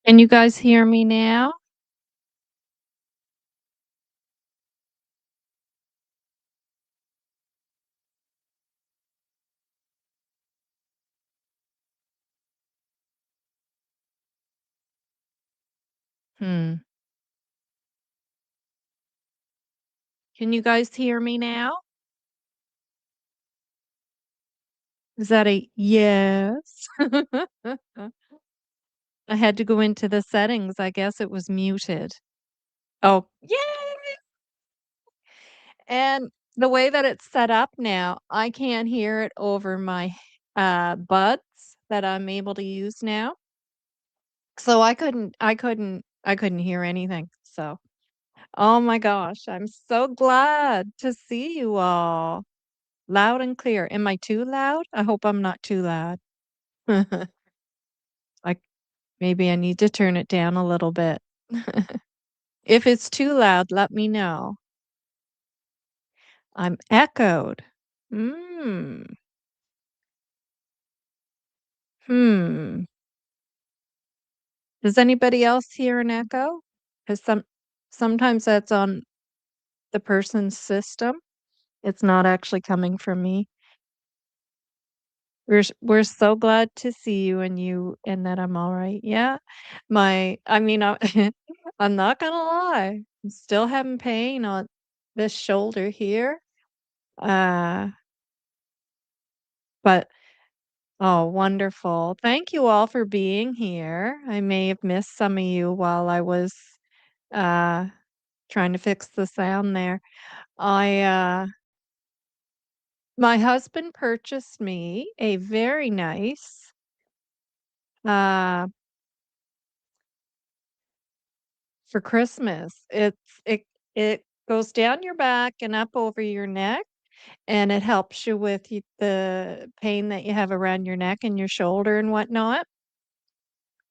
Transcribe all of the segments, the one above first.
Can you guys hear me now? Hmm. Can you guys hear me now? Is that a yes? I had to go into the settings. I guess it was muted. Oh, yay! And the way that it's set up now, I can't hear it over my buds that I'm able to use now. So I couldn't hear anything. So, oh my gosh, I'm so glad to see you all. Loud and clear. Am I too loud? I hope I'm not too loud. Like, maybe I need to turn it down a little bit. If it's too loud, let me know. I'm echoed. Mm. Hmm. Does anybody else hear an echo? 'Cause sometimes that's on the person's system. It's not actually coming from me. We're so glad to see you and that I'm all right. Yeah. I mean, I'm not gonna lie. I'm still having pain on this shoulder here. Uh, but oh, wonderful. Thank you all for being here. I may have missed some of you while I was uh trying to fix the sound there. I My husband purchased me a very nice uh for Christmas. It goes down your back and up over your neck, and it helps you with the pain that you have around your neck and your shoulder and whatnot.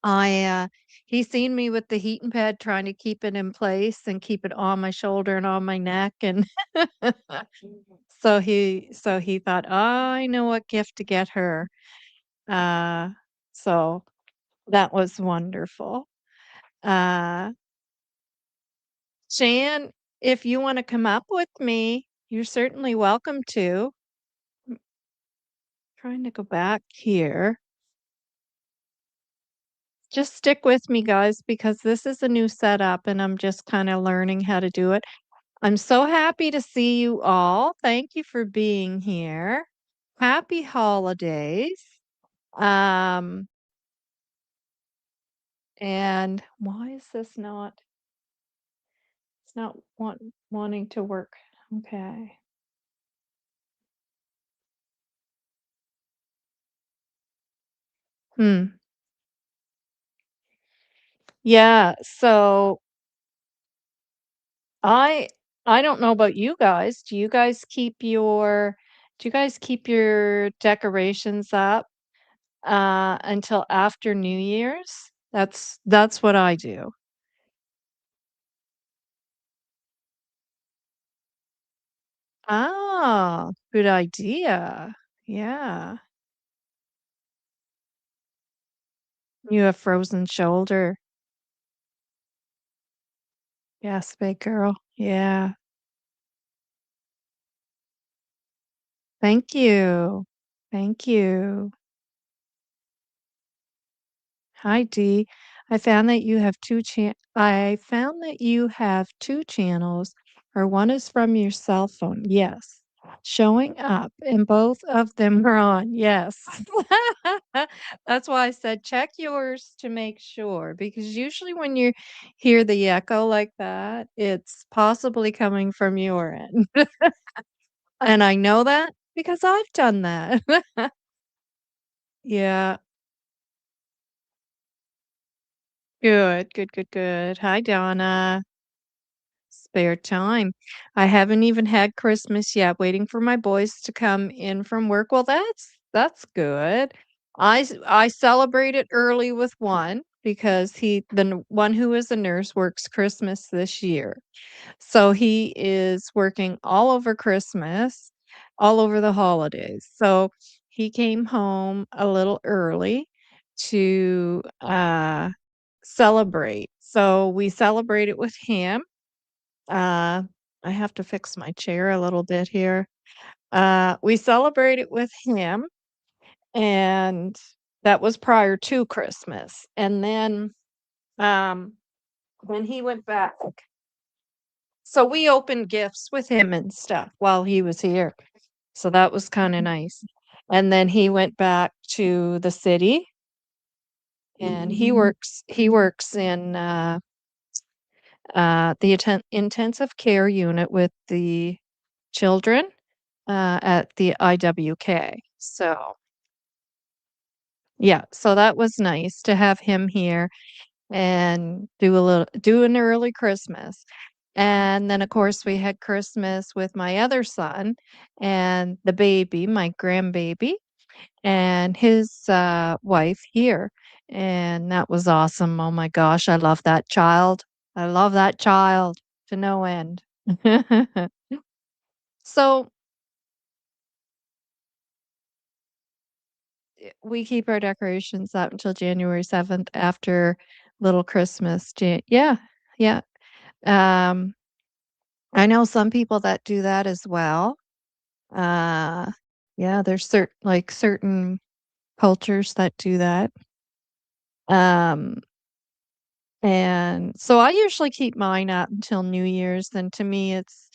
I He's seen me with the heating pad trying to keep it in place and keep it on my shoulder and on my neck, and so he thought, I know what gift to get her. Uh, so that was wonderful. Uh, Shan, if you wanna come up with me, you're certainly welcome to. I'm trying to go back here. Just stick with me, guys, because this is a new setup and I'm just kinda learning how to do it. I'm so happy to see you all. Thank you for being here. Happy holidays. Um, and why is this not it's not wanting to work. Okay. Hmm. Yeah, so I I don't know about you guys. Do you guys keep your decorations up until after New Year's? That's what I do. Ah, good idea. Yeah. You have frozen shoulder. Yes, big girl. Yeah. Thank you. Thank you. Hi Dee. I found that you have two channels, or one is from your cell phone. Yes. Showing up, and both of them are on. Yes. That's why I said check yours to make sure, because usually when you hear the echo like that, it's possibly coming from your end. And I know that because I've done that. Yeah. Good, good, good, good. Hi, Donna. Spare time. I haven't even had Christmas yet, waiting for my boys to come in from work. Well, that's good. I celebrated early with one because one who is a nurse works Christmas this year. So he is working all over Christmas, all over the holidays. So he came home a little early to celebrate. So we celebrate it with him. Uh, I have to fix my chair a little bit here. We celebrate it with him, and that was prior to Christmas. And then um, when he went back, so we opened gifts with him and stuff while he was here. So that was kind of nice. And then he went back to the city and he works in the intensive care unit with the children at the IWK. So, yeah, so that was nice to have him here and do an early Christmas. And then, of course, we had Christmas with my other son and the baby, my grandbaby, and his wife here. And that was awesome. Oh my gosh, I love that child. I love that child to no end. So we keep our decorations up until January 7th after Little Christmas. Yeah, yeah. Um, I know some people that do that as well. Uh, yeah, there's certain cultures that do that. Um, and so I usually keep mine up until New Year's. Then to me, it's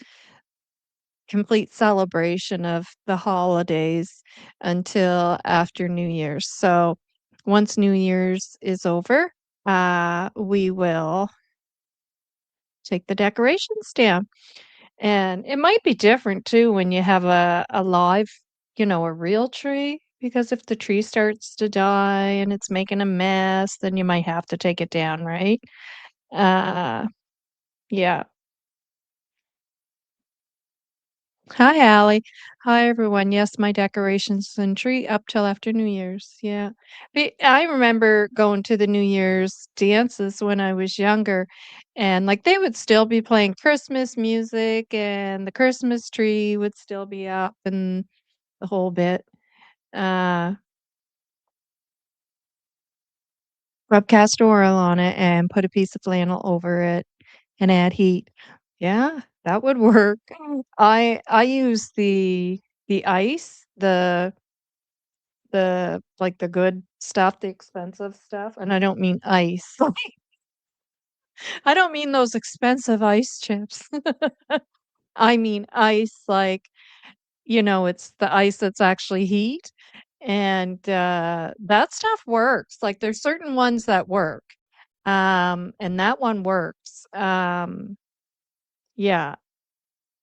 complete celebration of the holidays until after New Year's. So once New Year's is over, we will take the decorations down. And it might be different too when you have a live, a real tree, because if the tree starts to die and it's making a mess, then you might have to take it down, right? Uh, yeah. Hi, Allie. Hi, everyone. Yes, my decorations and tree up till after New Year's. Yeah. I remember going to the New Year's dances when I was younger, and like they would still be playing Christmas music, and the Christmas tree would still be up and the whole bit. Uh, Rub castor oil on it and put a piece of flannel over it and add heat. Yeah, that would work. I use the ice, the good stuff, the expensive stuff, and I don't mean ice. I don't mean those expensive ice chips. I mean ice like, it's the ice that's actually heat, and, that stuff works. Like, there's certain ones that work, and that one works. Yeah.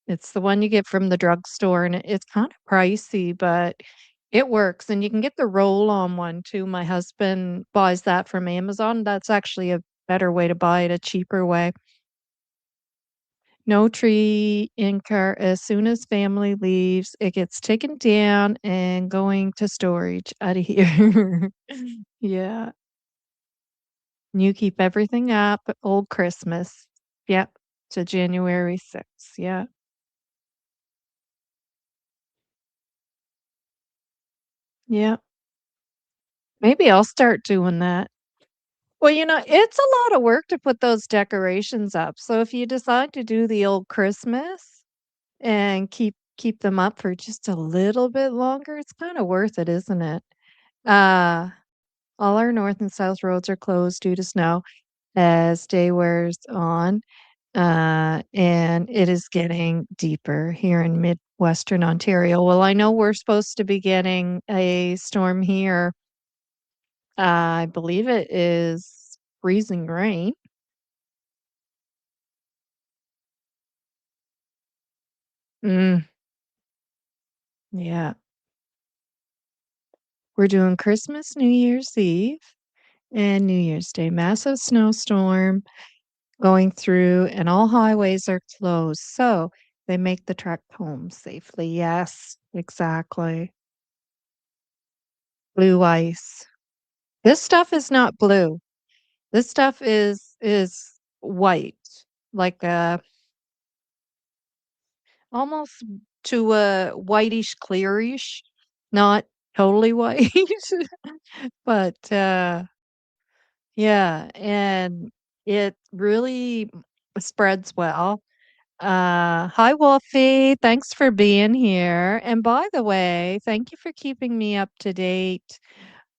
It's the one you get from the drugstore, and it's kinda pricey, but it works, and you can get the roll-on one too. My husband buys that from Amazon. That's actually a better way to buy it, a cheaper way. No tree in car as soon as family leaves, it gets taken down and going to storage outta here. Yeah. You keep everything up, old Christmas. Yep, to January 6th, yeah. Yeah. Maybe I'll start doing that. Well, it's a lot of work to put those decorations up. So if you decide to do the old Christmas and keep them up for just a little bit longer, it's kind of worth it, isn't it? Uh, all our north and south roads are closed due to snow as day wears on. And it is getting deeper here in Midwestern Ontario. Well, I know we're supposed to be getting a storm here. I believe it is freezing rain. Mm, yeah. We're doing Christmas, New Year's Eve, and New Year's Day. Massive snowstorm going through, and all highways are closed. So they make the trek home safely. Yes, exactly. Blue ice. This stuff is not blue. This stuff is white, like almost to a whitish clearish, not totally white. But, Yeah, and it really spreads well. Hi, Wolfie. Thanks for being here. And by the way, thank you for keeping me up to date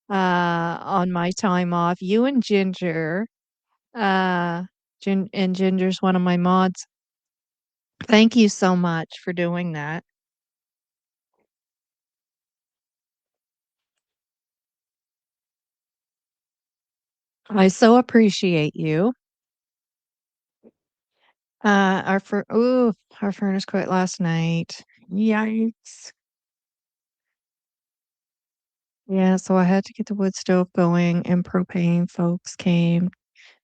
on my time off. You and Ginger, and Ginger's one of my mods. Thank you so much for doing that. I so appreciate you. Our furnace quit last night. Yikes. Yeah, so I had to get the wood stove going and propane folks came,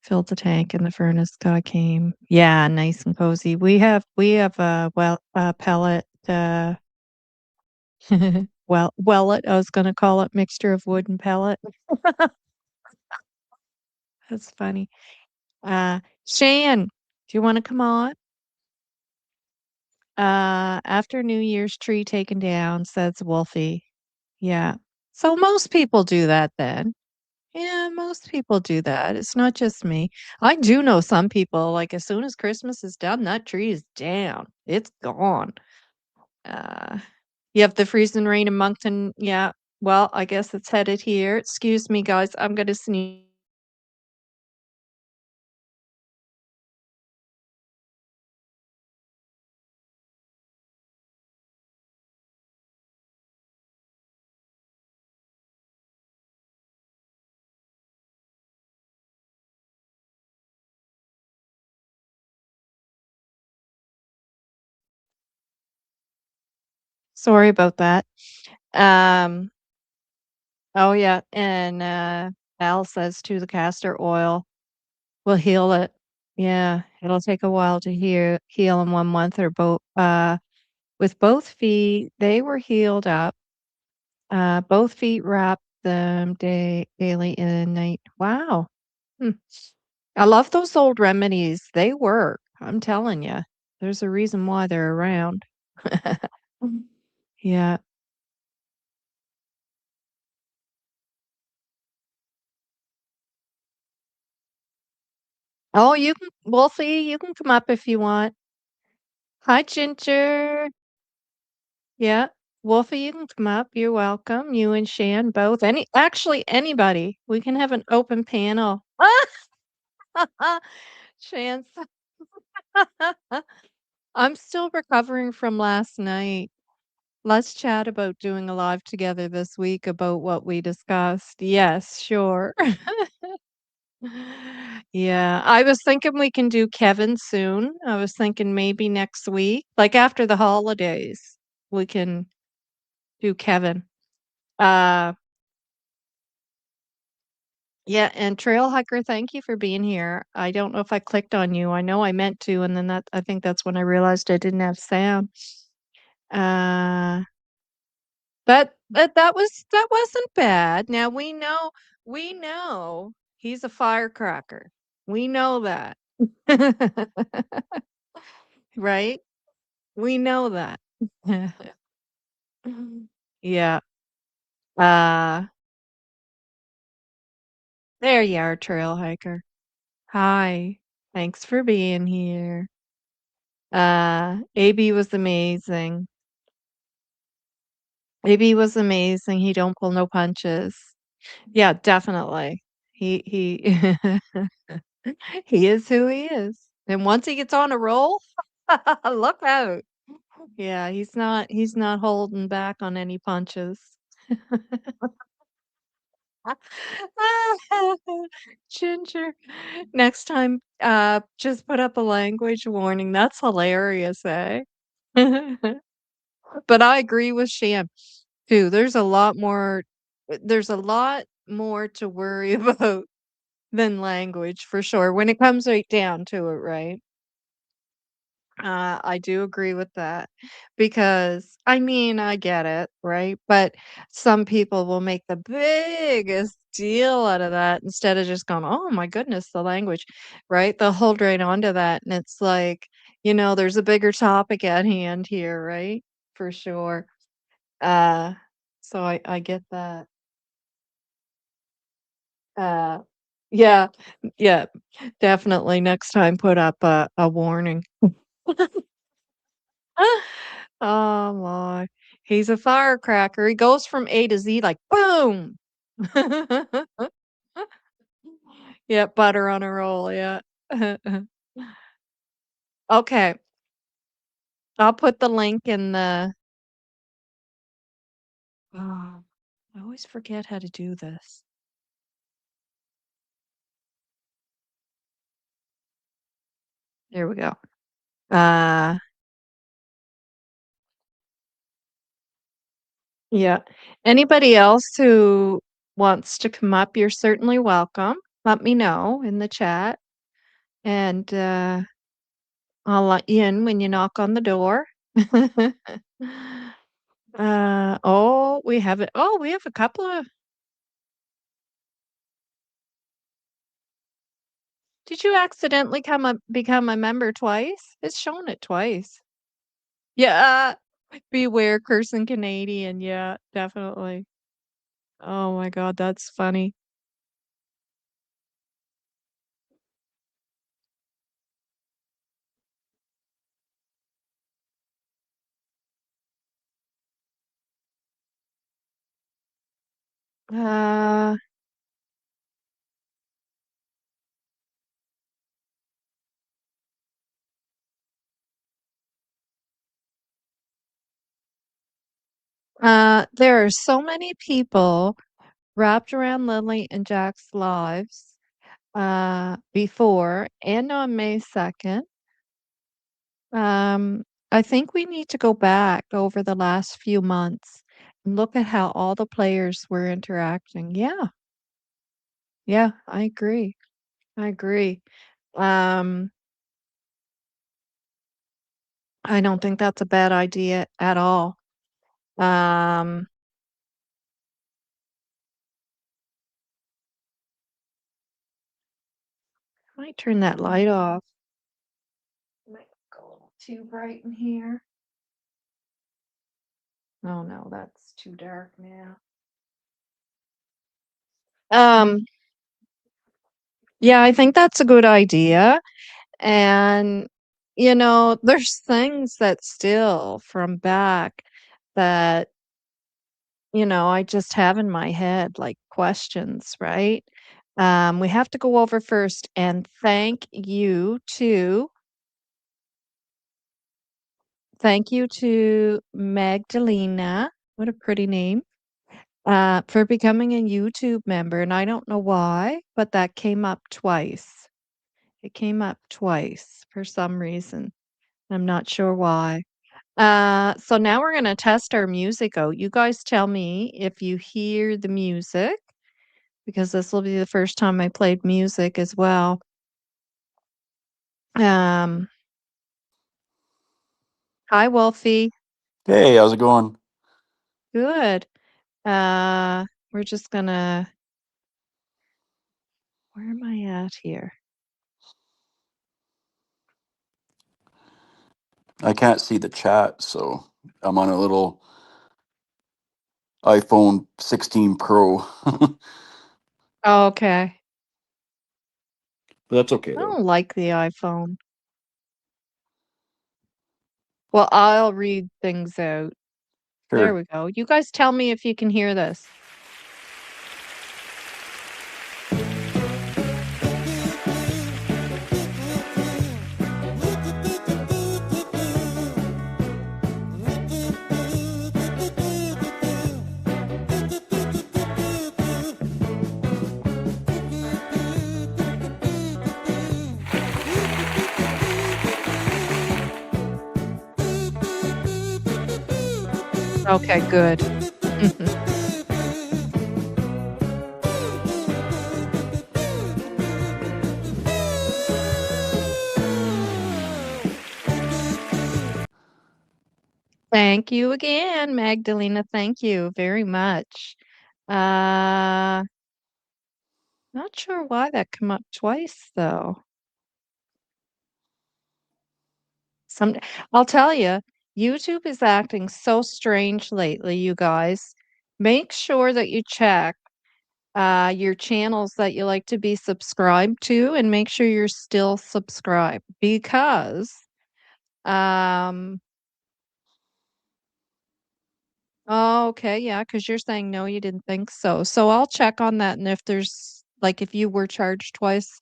filled the tank and the furnace guy came. Yeah, nice and cozy. We have a pellet wellet, I was gonna call it mixture of wood and pellet. That's funny. Shan, do you wanna come on? After New Year's tree taken down, says Wolfie. Yeah. So most people do that then. Yeah, most people do that. It's not just me. I do know some people, like, as soon as Christmas is done, that tree is down. It's gone. Uh, you have the freezing rain in Moncton. Yeah. Well, I guess it's headed here. Excuse me, guys. I'm gonna sneeze. Sorry about that. Um, oh yeah, and Al says too, the castor oil will heal it. Yeah, it'll take a while to heal in 1 month or both. With both feet, they were healed up. Both feet wrapped them daily and night. Wow. Hmm. I love those old remedies. They work. I'm telling you. There's a reason why they're around. Mhm. Yeah. Oh, you can, Wolfie, you can come up if you want. Hi, Ginger. Yeah. Wolfie, you can come up. You're welcome. You and Shan both. Actually, anybody. We can have an open panel. Shan, I'm still recovering from last night. Let's chat about doing a live together this week about what we discussed. Yes, sure. Yeah, I was thinking we can do Kevin soon. I was thinking maybe next week, like after the holidays, we can do Kevin. Uh, yeah, and Trail Hiker, thank you for being here. I don't know if I clicked on you. I know I meant to, and then I think that's when I realized I didn't have sound. Uh, but that wasn't bad. Now we know he's a firecracker. We know that. Right? We know that. Yeah. Uh, there you are, trail hiker. Hi. Thanks for being here. AB was amazing. AB was amazing. He don't pull no punches. Yeah, definitely. He he is who he is. And once he gets on a roll, look out. Yeah, he's not holding back on any punches. Ginger. Next time, just put up a language warning. That's hilarious, eh? But I agree with Shan too. There's a lot more to worry about than language for sure when it comes right down to it, right? I do agree with that because I mean, I get it, right? But some people will make the biggest deal out of that instead of just going, "Oh my goodness, the language," right? They'll hold right on to that, and it's like, there's a bigger topic at hand here, right? For sure. Uh, so I get that. Yeah, yeah, definitely next time put up a warning. Oh my. He's a firecracker. He goes from A to Z like boom. Yeah, butter on a roll, yeah. Okay, I'll put the link in the oh, I always forget how to do this. There we go. Uh, yeah. Anybody else who wants to come up, you're certainly welcome. Let me know in the chat, and, I'll let you in when you knock on the door. Oh, we have a couple of did you accidentally become a member twice? It's shown it twice. Yeah, beware cursing Canadian, yeah, definitely. Oh my god, that's funny. Uh, there are so many people wrapped around Lily and Jack's lives, before and on May 2nd. Um, I think we need to go back over the last few months and look at how all the players were interacting. Yeah, yeah, I agree. I agree. Um, I don't think that's a bad idea at all. Um, I might turn that light off. Might go a little too bright in here. Oh no, that's too dark now. Um, yeah, I think that's a good idea. And, there's things that still from back that, I just have in my head, like questions, right? We have to go over first and thank you to Magdalena. What a pretty name. For becoming a YouTube member. And I don't know why, but that came up twice. It came up twice for some reason. I'm not sure why. So now we're gonna test our music out. You guys tell me if you hear the music, because this will be the first time I played music as well. Um, Hi, Wolfie. Hey, how's it going? Good. We're just gonna where am I at here? I can't see the chat, so I'm on a little iPhone 16 Pro. But Okay. that's okay I though. don't like the iPhone. Well, I'll read things out. There Sure. we go. You guys tell me if you can hear this. Okay, good. Thank you again, Magdalena. Thank you very much. Uh, Not sure why that come up twice though. Some I'll tell you, YouTube is acting so strange lately, you guys. Make sure that you check your channels that you like to be subscribed to and make sure you're still subscribed because, um oh, okay, yeah, because 'cause you're saying, "No, you didn't think so." So I'll check on that, and if there's like, if you were charged twice,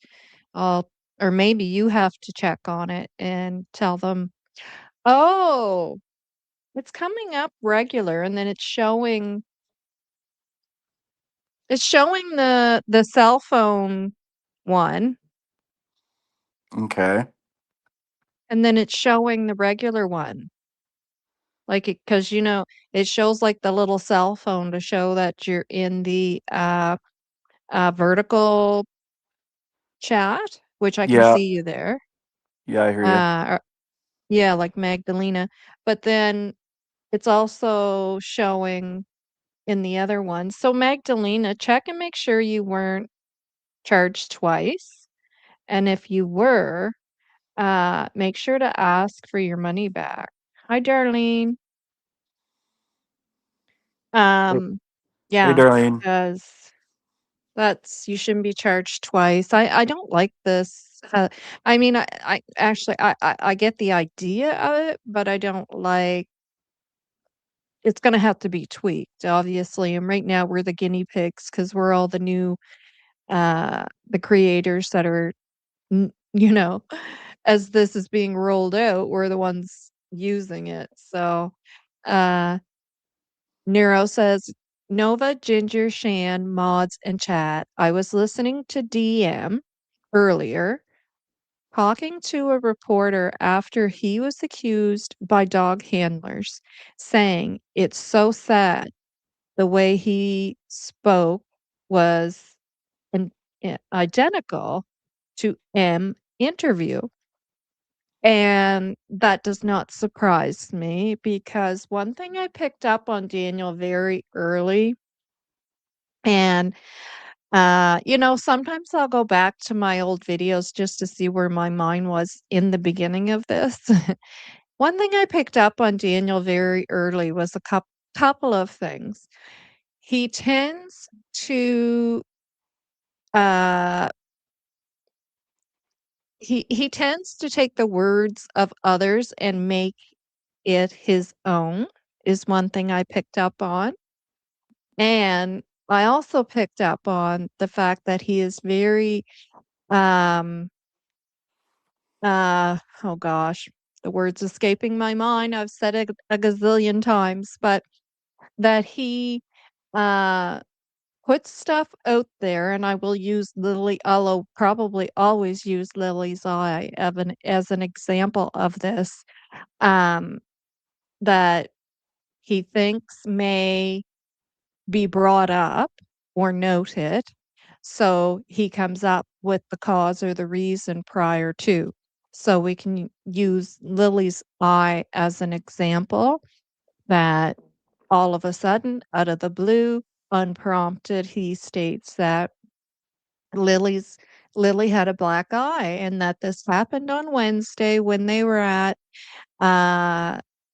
I'll or maybe you have to check on it and tell them, "Oh, it's coming up regular," and then it's showing the cell phone one, Okay. and then it's showing the regular one. Like, because it shows, like, the little cell phone to show that you're in the, vertical chat, which I can Yeah. see you there. Yeah, I hear you. Uh, or yeah, like Magdalena, but then it's also showing in the other one. So, Magdalena, check and make sure you weren't charged twice, and if you were, make sure to ask for your money back. Hi, Darlene. Hey, Um, hey, yeah, Darlene. because that's you shouldn't be charged twice. I don't like this, I mean, I actually, I get the idea of it, but I don't like it's gonna have to be tweaked, obviously, and right now we're the guinea pigs because 'cause we're all the new, the creators that are, n as this is being rolled out, we're the ones using it, so, uh Nero says, Nova, Ginger, Shan, Mods, and Chat. I was listening to DM earlier, talking to a reporter after he was accused by dog handlers, saying it's so sad the way he spoke was an, identical to M interview. And that does not surprise me because one thing I picked up on Daniel very early. And, sometimes I'll go back to my old videos just to see where my mind was in the beginning of this. One thing I picked up on Daniel very early was a couple of things. He tends to uh he tends to take the words of others and make it his own is one thing I picked up on. And I also picked up on the fact that he is very um oh gosh, the word's escaping my mind. I've said it a gazillion times, but that he uh puts stuff out there, and I will use Lily. I'll probably always use Lily's eye as an example of this. Um, that he thinks may be brought up or noted. So he comes up with the cause or the reason prior to. So we can use Lily's eye as an example that all of a sudden, out of the blue, unprompted, he states that Lily's Lily had a black eye and that this happened on Wednesday when they were uh,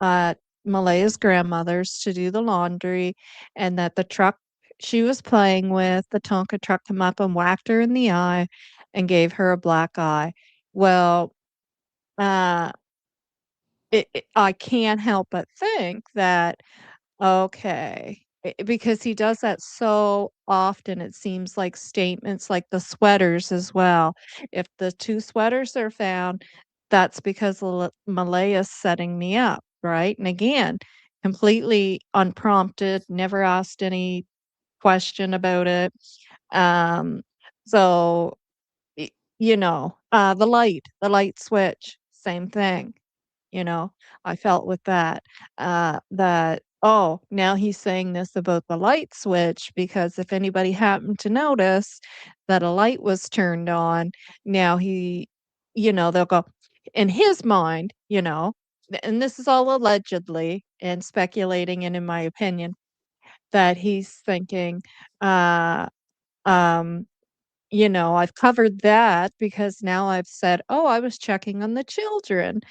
at Malaya's grandmother's to do the laundry, and that the truck she was playing with, the Tonka truck, come up and whacked her in the eye and gave her a black eye. Well, uh, I can't help but think that, okay, because he does that so often, it seems like statements like the sweaters as well. If the 2 sweaters are found, that's because Malaya's setting me up, right? And again, completely unprompted, never asked any question about it. Um, so the light switch, same thing, you know, I felt with that, that, oh, now he's saying this about the light switch because if anybody happened to notice that a light was turned on, now they'll go in his mind, and this is all allegedly and speculating and in my opinion, that he's thinking, uh, um I've covered that because now I've said, "Oh, I was checking on the children."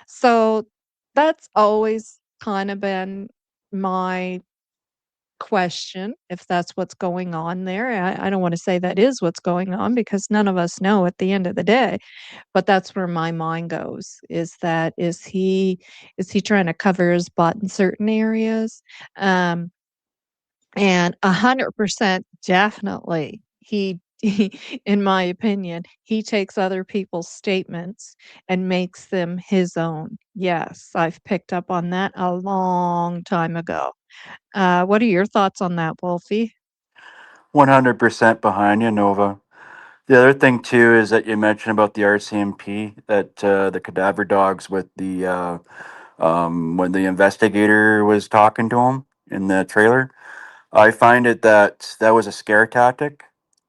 So that's always kinda been my question if that's what's going on there. I don't wanna say that is what's going on because none of us know at the end of the day, but that's where my mind goes, is that is he trying to cover his butt in certain areas? Um, and 100% definitely he in my opinion, he takes other people's statements and makes them his own. Yes, I've picked up on that a long time ago. What are your thoughts on that, Wolfie? 100% behind you, Nova. The other thing too is that you mentioned about the RCMP, that the cadaver dogs with the when the investigator was talking to him in the trailer. I find it that that was a scare tactic,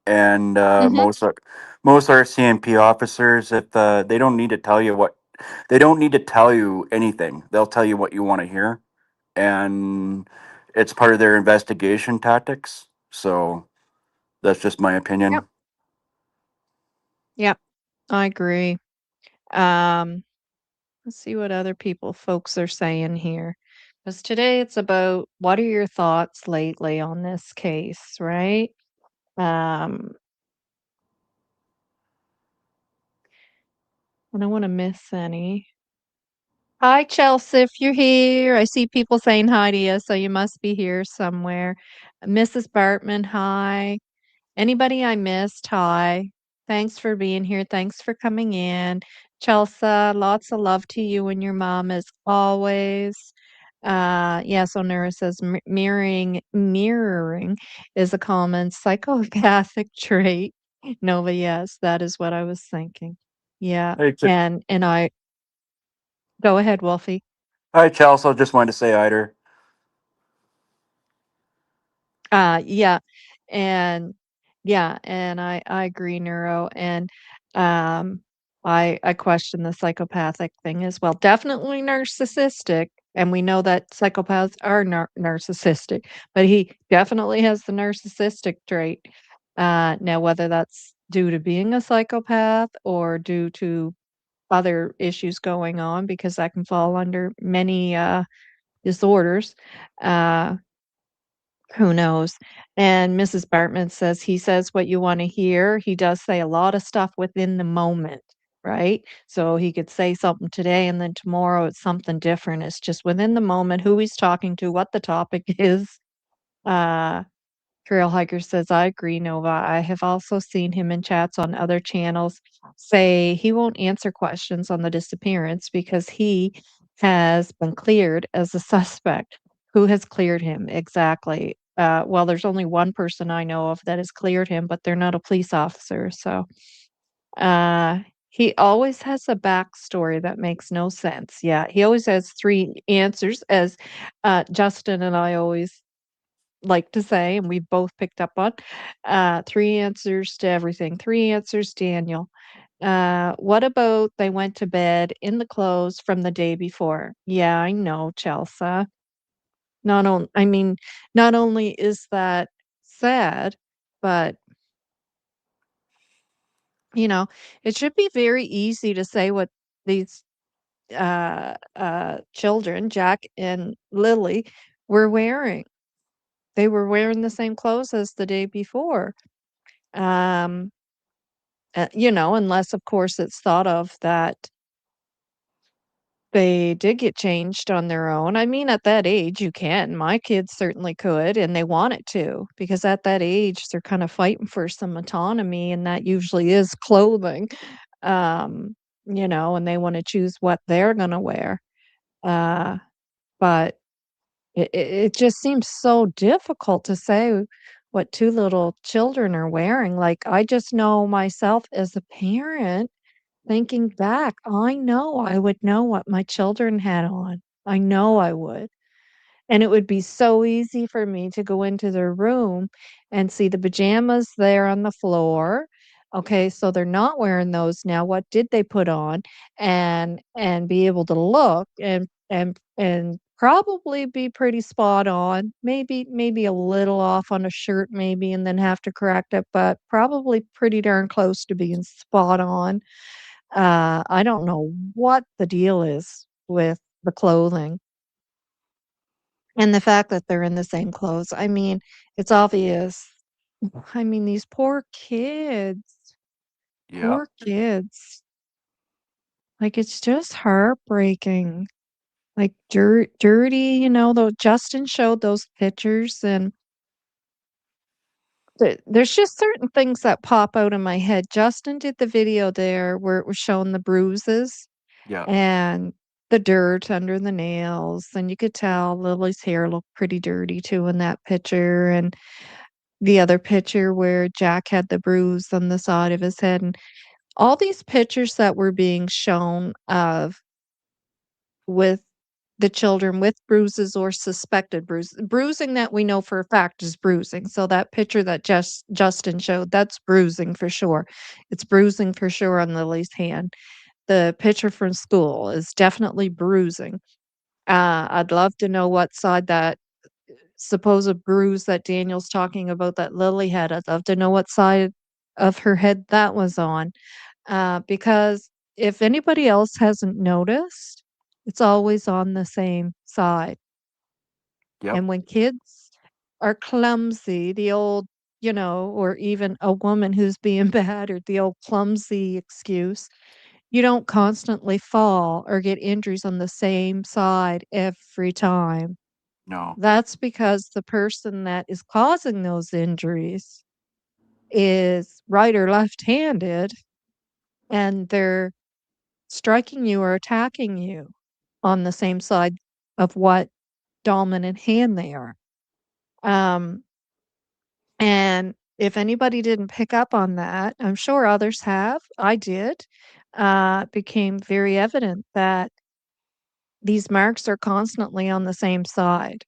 and Mhm. most RCMP officers, if they don't need to tell you what, they don't need to tell you anything. They'll tell you what you want to hear, and it's part of their investigation tactics. So that's just my Yep. opinion. Yep. I agree. Um, let's see what other folks are saying here. Because today it's about what are your thoughts lately on this case, right? Um, I don't want to miss any. Hi, Chelsea, if you're here. I see people saying hi to you, so you must be here somewhere. Mrs. Bartman, hi. Anybody I missed, hi. Thanks for being here. Thanks for coming in. Chelsea, lots of love to you and your mom as always. Yes, Onura says mirroring is a common psychopathic trait. Nova, yes, that is what I was thinking. Yeah, Hey, and I go ahead, Wolfie. hi, Chelsea. I just wanted to say hi to her. Yeah, and yeah, and I agree, Neuro, and um, I question the psychopathic thing as well. Definitely narcissistic, and we know that psychopaths are narcissistic, but he definitely has the narcissistic trait. Now, whether that's due to being a psychopath or due to other issues going on, because that can fall under many disorders. Uh, who knows? And Mrs. Bartman says, "He says what you wanna hear." He does say a lot of stuff within the moment, right? So he could say something today, and then tomorrow it's something different. It's just within the moment, who he's talking to, what the topic is. Uh Trail Hiker says, "I agree, Nova. I have also seen him in chats on other channels say he won't answer questions on the disappearance because he has been cleared as a suspect." Who has cleared him? Exactly. Well, there's only one person I know of that has cleared him, but they're not a police officer. So uh, he always has a backstory that makes no sense. Yeah, he always has three answers, as Justin and I always like to say, and we've both picked up on, 3 answers to everything, 3 answers, Daniel. What about they went to bed in the clothes from the day before? Yeah, I know, Chelsea. I mean, not only is that sad, but, you know, it should be very easy to say what these, children, Jack and Lily, were wearing. They were wearing the same clothes as the day before. Um, unless, of course, it's thought of that they did get changed on their own. I mean, at that age, you can. My kids certainly could, and they wanted to, because at that age, they're kind of fighting for some autonomy, and that usually is clothing. Um, and they want to choose what they're going to wear. Uh, but it just seems so difficult to say what two little children are wearing. Like, I just know myself as a parent. Thinking back, I know I would know what my children had on. I know I would. And it would be so easy for me to go into their room and see the pajamas there on the floor. Okay, so they're not wearing those now. What did they put on? And be able to look and probably be pretty spot on. Maybe a little off on a shirt maybe and then have to correct it, but probably pretty darn close to being spot on. I don't know what the deal is with the clothing. And the fact that they're in the same clothes, I mean, it's obvious. I mean, these poor kids. Yeah. Poor kids. Like, it's just heartbreaking. Like, dirty, though Justin showed those pictures, and there's just certain things that pop out in my head. Justin did the video there where it was showing the bruises Yeah. and the dirt under the nails, and you could tell Lily's hair looked pretty dirty too in that picture, and the other picture where Jack had the bruise on the side of his head, and all these pictures that were being shown of with the children with bruises or suspected bruising that we know for a fact is bruising. So that picture that Justin showed, that's bruising for sure. It's bruising for sure on Lily's hand. The picture from school is definitely bruising. I'd love to know what side that supposed bruise that Daniel's talking about that Lily had. I'd love to know what side of her head that was on. Because if anybody else hasn't noticed, it's always on the same side. Yep. And when kids are clumsy, the old, or even a woman who's being battered, the old clumsy excuse, you don't constantly fall or get injuries on the same side every time. No. That's because the person that is causing those injuries is right or left-handed, and they're striking you or attacking you on the same side of what dominant hand they are. Um, and if anybody didn't pick up on that, I'm sure others have. I did. It became very evident that these marks are constantly on the same side.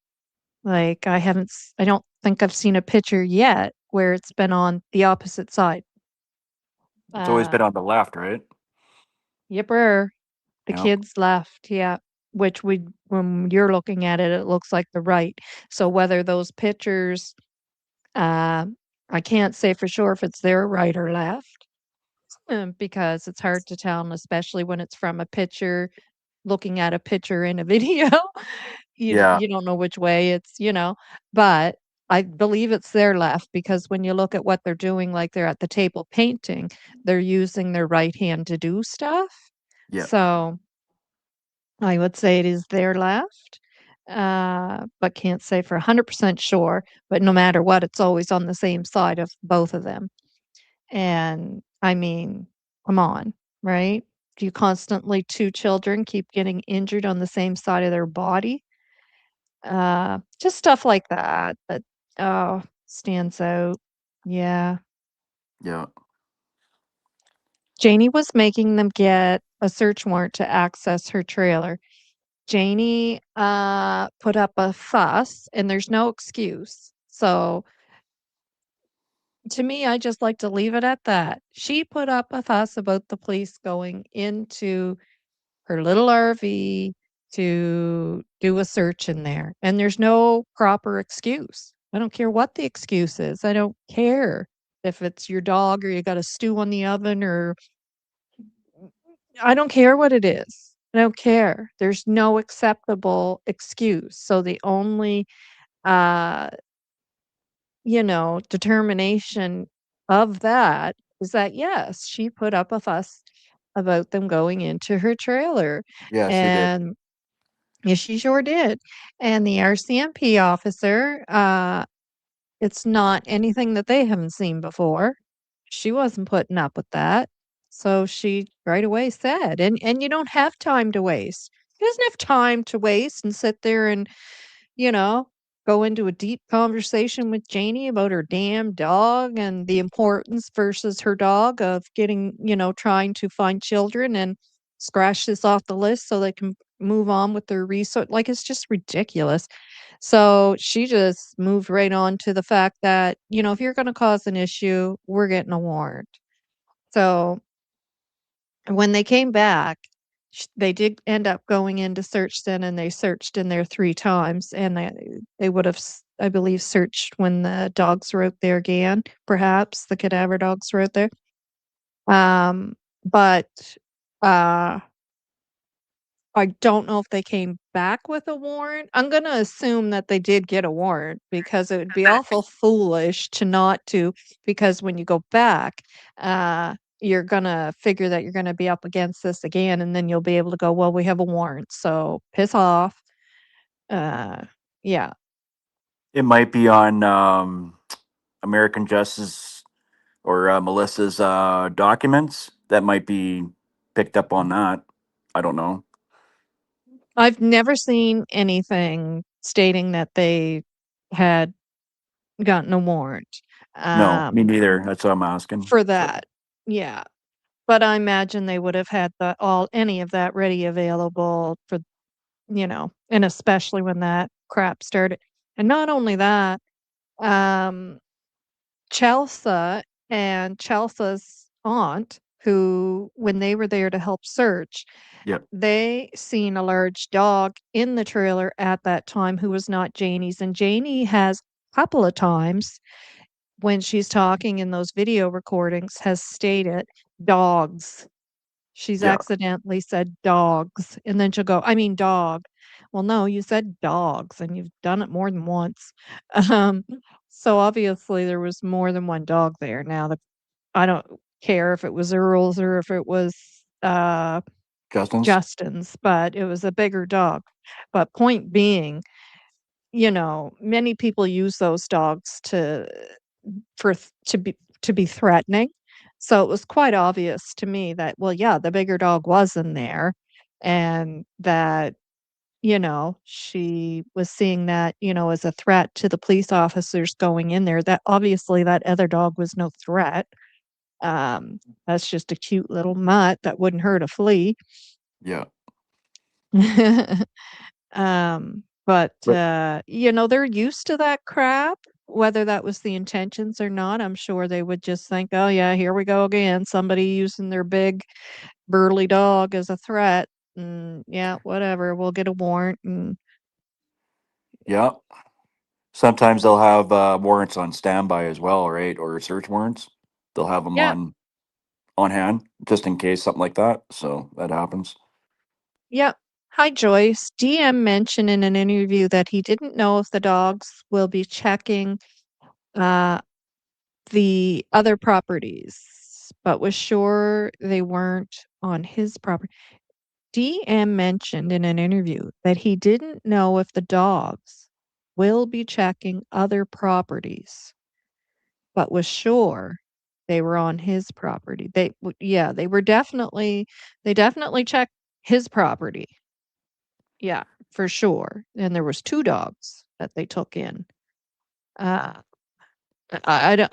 Like I don't think I've seen a picture yet where it's been on the opposite side. It's always Uh, been on the left, right? yipper. The Yep. kids left, yeah, which when you're looking at it, it looks like the right. So whether those pictures, uh, I can't say for sure if it's their right or left, because it's hard to tell, and especially when it's from a picture, looking at a picture in a video, Yeah. you don't know which way but I believe it's their left because when you look at what they're doing, like they're at the table painting, they're using their right hand to do stuff. Yeah. So I would say it is their left, but can't say for 100% sure. But no matter what, it's always on the same side of both of them. And I mean, come on, right? Do you constantly, two children keep getting injured on the same side of their body? Just stuff like that. But oh, stands out. Yeah. Yeah. Janie was making them get a search warrant to access her trailer. Janie, put up a fuss, and there's no excuse. So, to me, I just like to leave it at that. She put up a fuss about the police going into her little RV to do a search in there, and there's no proper excuse. I don't care what the excuse is. I don't care if it's your dog or you got a stew on the oven or I don't care what it is. I don't care. There's no acceptable excuse. So the only, uh, determination of that is that, yes, she put up a fuss about them going into her trailer. Yeah, she did. And yes, she sure did. And the RCMP officer, it's not anything that they haven't seen before. She wasn't putting up with that. So she right away said, and you don't have time to waste. He doesn't have time to waste and sit there and, you know, go into a deep conversation with Janie about her damn dog and the importance versus her dog of getting, trying to find children and scratch this off the list so they can move on with their research. Like, it's just ridiculous. So she just moved right on to the fact that, if you're going to cause an issue, we're getting a warrant. So when they came back, they did end up going into search then, and they searched in there 3 times, and they would have, I believe, searched when the dogs were out there again, perhaps the cadaver dogs were out there. But, uh, I don't know if they came back with a warrant. I'm gonna assume that they did get a warrant because it would be awful foolish to not to, because when you go back, you're gonna figure that you're gonna be up against this again, and then you'll be able to go, "Well, we have a warrant, so piss off." Uh, yeah. It might be on American Justice or Melissa's documents that might be picked up on that. I don't know. I've never seen anything stating that they had gotten a warrant, No, me um, neither. That's what I'm asking. for So, that. Yeah. But I imagine they would have had the all any of that ready available for, and especially when that crap started. And not only that, um, Chelsea and Chelsea's aunt, who, when they were there to help search, yeah, they seen a large dog in the trailer at that time who was not Janie's. And Janie has a couple of times when she's talking in those video recordings has stated dogs. She's yeah, accidentally said dogs, and then she'll go, "I mean dog." "Well, no, you said dogs, and you've done it more than once." Um, so obviously there was more than one dog there. Now I don't care if it was Earl's or if it was, Justin's. Justin's, but it was a bigger dog. But point being, many people use those dogs to be threatening. So it was quite obvious to me that, well, yeah, the bigger dog was in there and that, she was seeing that, as a threat to the police officers going in there, that obviously that other dog was no threat. That's just a cute little mutt that wouldn't hurt a flea. Yeah, But, but they're used to that crap, whether that was the intentions or not. I'm sure they would just think, "Oh, yeah, here we go again. Somebody using their big burly dog as a threat. And yeah, whatever. We'll get a warrant." And yeah, sometimes they'll have warrants on standby as well, right? Or search warrants. They'll have them yeah, on hand just in case something like that. So that happens. yeah. Hi, Joyce. DM mentioned in an interview that he didn't know if the dogs will be checking uh, the other properties, but was sure they weren't on his property. DM mentioned in an interview that he didn't know if the dogs will be checking other properties, but was sure they were on his property. Yeah, they definitely checked his property. Yeah, for sure. And there was 2 dogs that they took in. Uh, I don't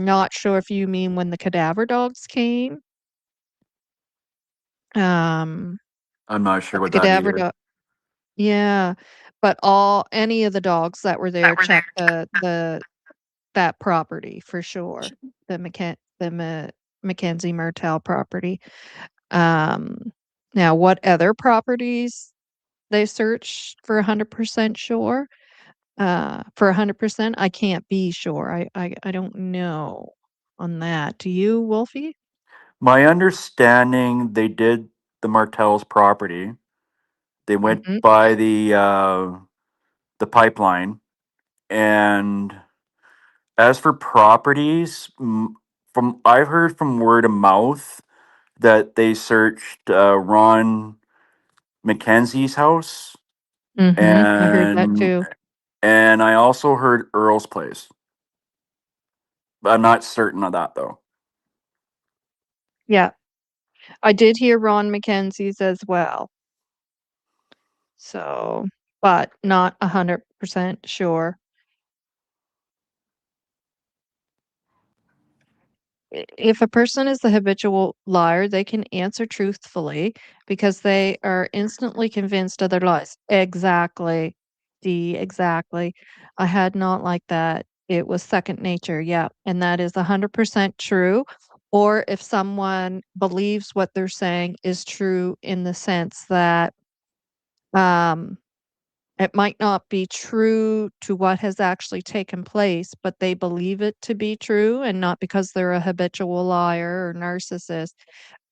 not sure if you mean when the cadaver dogs came. Um, I'm not sure but the with that cadaver either. dog, yeah, but any of the dogs that were there checked that property for sure, the Mackenzie Mertell property. Um, Now what other properties they searched for 100% sure? For 100%, I can't be sure. I don't know on that. Do you, Wolfie? My understanding, they did the Martell's property. They went Mhm, by the pipeline, and as for properties, from I've heard from word of mouth that they searched Ron McKenzie's house, mhm, I heard that and too. I also heard Earl's place. But I'm not certain of that though. Yeah, I did hear Ron Mackenzie's as well, so but not 100% sure. If a person is a habitual liar, they can answer truthfully because they are instantly convinced of their lies. Exactly. Exactly. I had not like that. It was second nature. Yeah. And that is 100% true. Or if someone believes what they're saying is true in the sense that, um, it might not be true to what has actually taken place, but they believe it to be true, and not because they're a habitual liar or narcissist,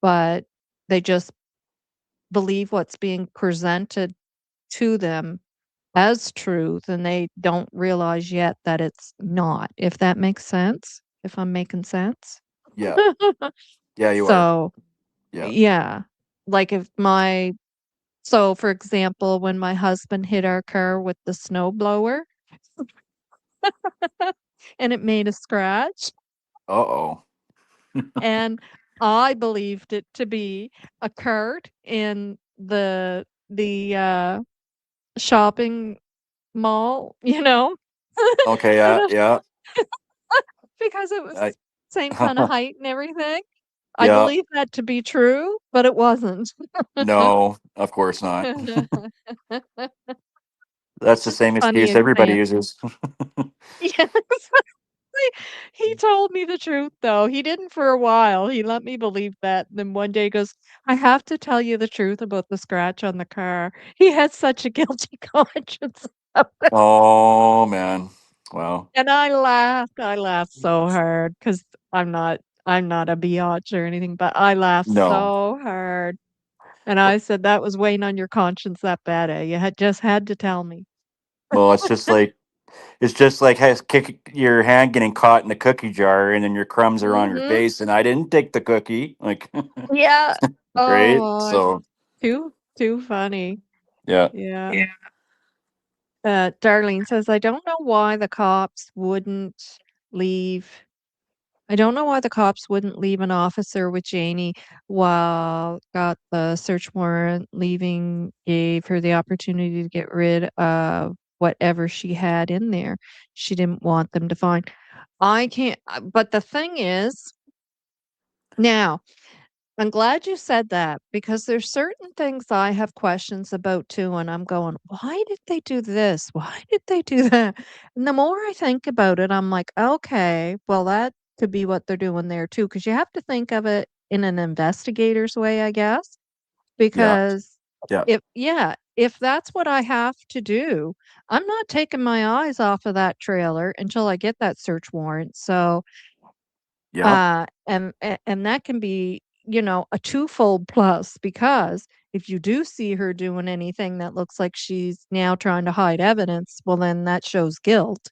but they just believe what's being presented to them as truth, and they don't realize yet that it's not, if that makes sense, if I'm making sense. Yeah. Yeah, you are. So, Yeah. yeah, like if my so for example, when my husband hit our car with the snow blower and it made a scratch, Uh-oh. and I believed it to be a cart in the shopping mall, you know? Okay, And, yeah, yeah. because it was I same kinda height and everything. I Yeah. believed that to be true, but it wasn't. No, of course not. That's the Just a same funny excuse everybody example. uses. Yes. He told me the truth, though. He didn't for a while. He let me believe that. Then one day he goes, "I have to tell you the truth about the scratch on the car." He had such a guilty conscience about it. Oh, man. Well, And I laughed. I laughed so hard because 'cause I'm not a biatch or anything, but I laughed no. so hard. And I said, "That was weighing on your conscience that bad, eh? You had to tell me." Well, it's just like has kick your hand getting caught in the cookie jar and then your crumbs are on your Mhm. face and I didn't take the cookie. Like, Yeah. right? Oh, So, too funny. yeah. Yeah. Yeah. Darlene says, "I don't know why the cops wouldn't leave I don't know why the cops wouldn't leave an officer with Janie while got the search warrant. Leaving gave her the opportunity to get rid of whatever she had in there. She didn't want them to find." I can't, but the thing is, now, I'm glad you said that because there's certain things I have questions about too, and I'm going, why did they do this? Why did they do that? And the more I think about it, I'm like, okay, well, that could be what they're doing there too, because you have to think of it in an investigator's way, I guess. Yeah. Because Yeah. if that's what I have to do, I'm not taking my eyes off of that trailer until I get that search warrant. So Yeah. and that can be, a twofold plus because if you do see her doing anything that looks like she's now trying to hide evidence, well, then that shows guilt,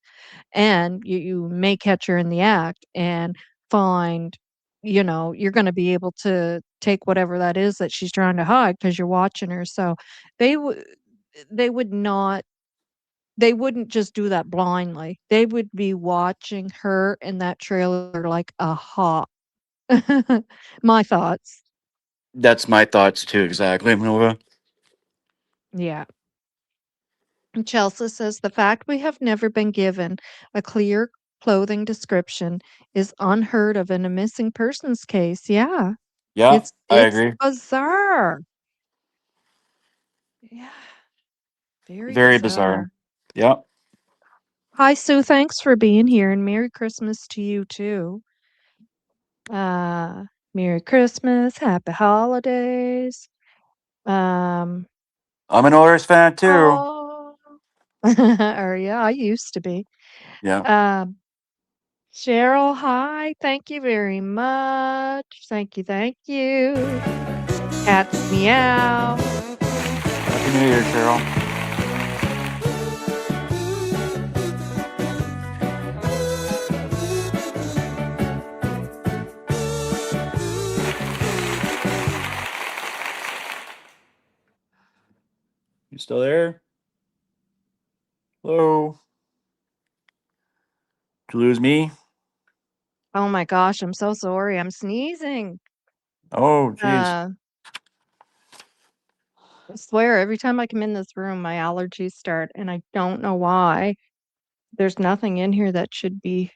and you may catch her in the act and find, you're going to be able to take whatever that is that she's trying to hide because you're watching her. So they would they would not they wouldn't just do that blindly. They would be watching her in that trailer like a hawk. My thoughts. That's my thoughts too, exactly, Nova. Yeah. And Chelsea says the fact we have never been given a clear clothing description is unheard of in a missing persons case. Yeah. Yeah, I It's agree. bizarre. Yeah. Very Very bizarre. bizarre. Yeah. Hi, Sue. Thanks for being here and Merry Christmas to you too. Uh Merry Christmas, Happy Holidays. Um I'm an Oilers fan too. oh or yeah, I used to be. Yeah. Um Cheryl, hi. Thank you very much. Thank you. Thank you. Cats meow. Happy New Year, Cheryl. You still there? Hello? Did you lose me? Oh my gosh, I'm so sorry. I'm sneezing. Oh, geez. Uh, I swear every time I come in this room, my allergies start, and I don't know why. There's nothing in here that should be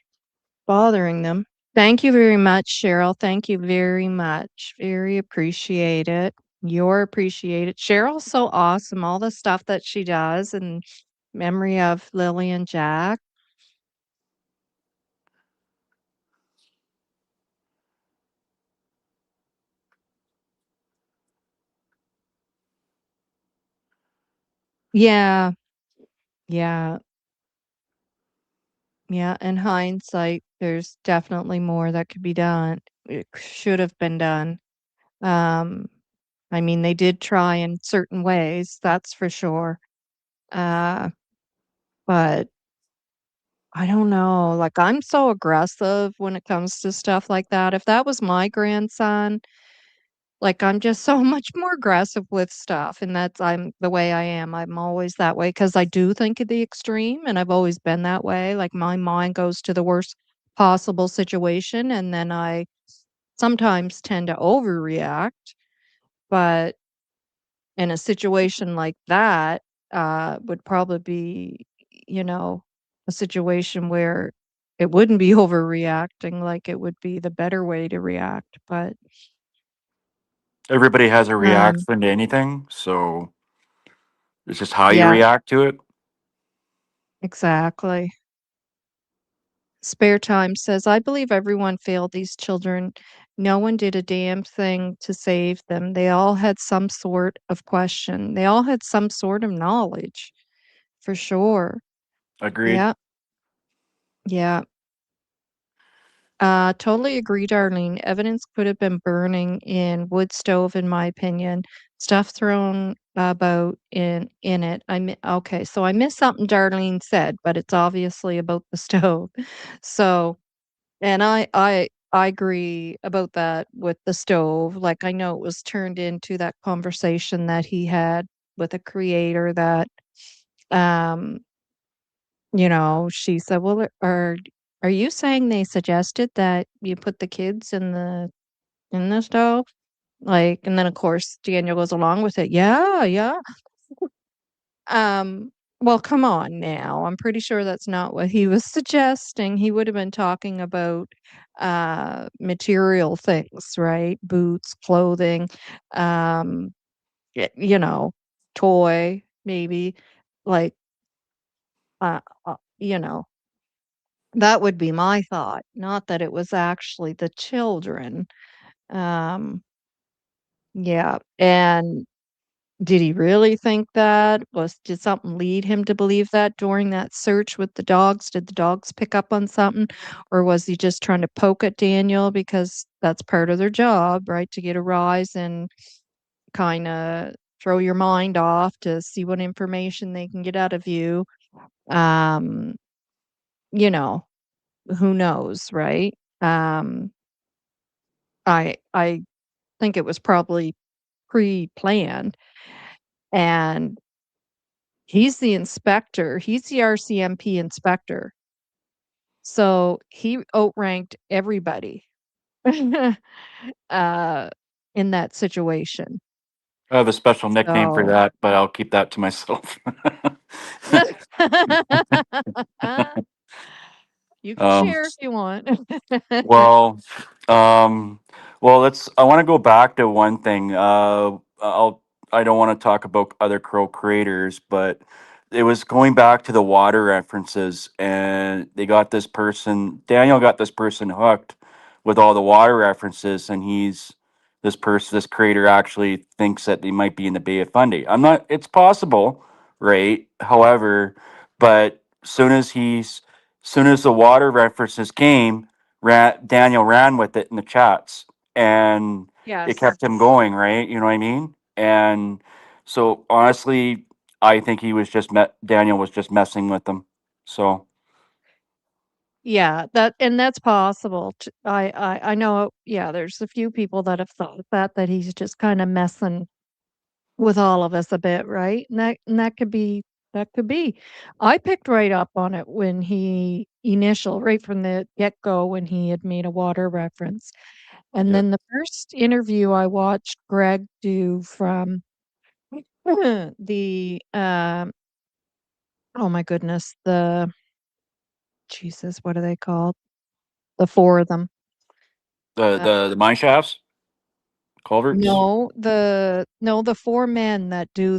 bothering them. Thank you very much, Cheryl. Thank you very much. Very appreciate it. You're appreciated. Cheryl's so awesome. All the stuff that she does in memory of Lily and Jack. Yeah, yeah, yeah. In hindsight, there's definitely more that could be done. It should have been done. Um, I mean, they did try in certain ways, that's for sure. Uh, but I don't know, like, I'm so aggressive when it comes to stuff like that. If that was my grandson, like, I'm just so much more aggressive with stuff, and that's I'm the way I am. I'm always that way because I do think of the extreme, and I've always been that way. Like, my mind goes to the worst possible situation, and then I sometimes tend to overreact. But in a situation like that, would probably be, you know, a situation where it wouldn't be overreacting, like, it would be the better way to react, but, Everybody has a um reaction to anything, so it's just how you yeah, react to it. exactly. Spare Time says, "I believe everyone failed these children. No one did a damn thing to save them. They all had some sort of question. They all had some sort of knowledge." For sure. Agreed. Yeah, yeah. Totally agree, Darlene. Evidence could have been burning in wood stove, in my opinion. Stuff thrown about in it. Okay, so I missed something Darlene said, but it's obviously about the stove. So, and I agree about that with the stove. Like I know it was turned into that conversation that he had with a creator that um she said, "Well, are you saying they suggested that you put the kids in the stove?" Like, and then of course Daniel goes along with it. Yeah, yeah. Um, well, come on now. I'm pretty sure that's not what he was suggesting. He would have been talking about material things, right? Boots, clothing, um, you know, toy, maybe like uh, you know, that would be my thought, not that it was actually the children. Um, yeah, and did he really think that? Did something lead him to believe that during that search with the dogs? Did the dogs pick up on something? Or was he just trying to poke at Daniel because that's part of their job, right? To get a rise and kinda throw your mind off to see what information they can get out of you. Um, you know, who knows, right? Um I think it was probably pre-planned, and he's the inspector, he's the RCMP inspector, so he outranked everybody, uh, in that situation, I have a special nickname for so that, but I'll keep that to myself. you can um, share if you want. Well, um, I want to go back to one thing. I don't want to talk about other crow creators, but it was going back to the water references, and Daniel got this person hooked with all the water references, and this creator actually thinks that they might be in the Bay of Fundy. It's possible, right? However, but soon as the water references came, Daniel ran with it in the chats, and it Yes. kept him going, right? You know what I mean? And so honestly, I think Daniel was just messing with them. So Yeah, that's possible t I know, yeah, there's a few people that have thought that he's just kinda messing with all of us a bit, right? And that could be that could be. I picked right up on it when right from the get-go when he had made a water reference. And yeah, then the first interview I watched Greg do from the, oh my goodness, Jesus, what are they called? The 4 of them. the Uh, the the mine shafts, culverts, no, the 4 men that do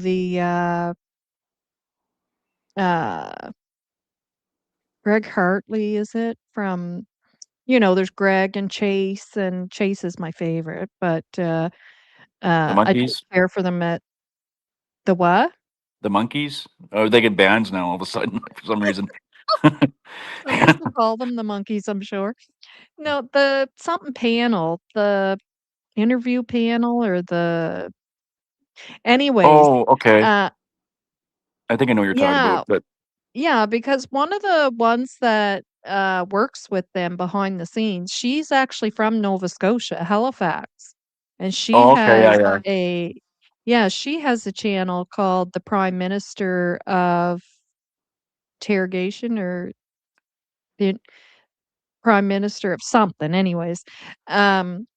uh, Greg Hartley, is it? From there's Greg and Chase is my favorite, but, the I don't monkeys, care for them at the what? the monkeys. Oh, they get bans now all of a sudden for some reason. Some people call them the monkeys, I'm sure. No, the something panel, the interview panel or the Anyways, Oh, okay. uh, I think I know what you're talking yeah, about, but yeah, because one of the ones that, works with them behind the scenes, she's actually from Nova Scotia, Halifax, and she oh, okay, yeah, has yeah. a yeah, she has a channel called the Prime Minister of Interrogation or the Prime Minister of something, anyways. Um,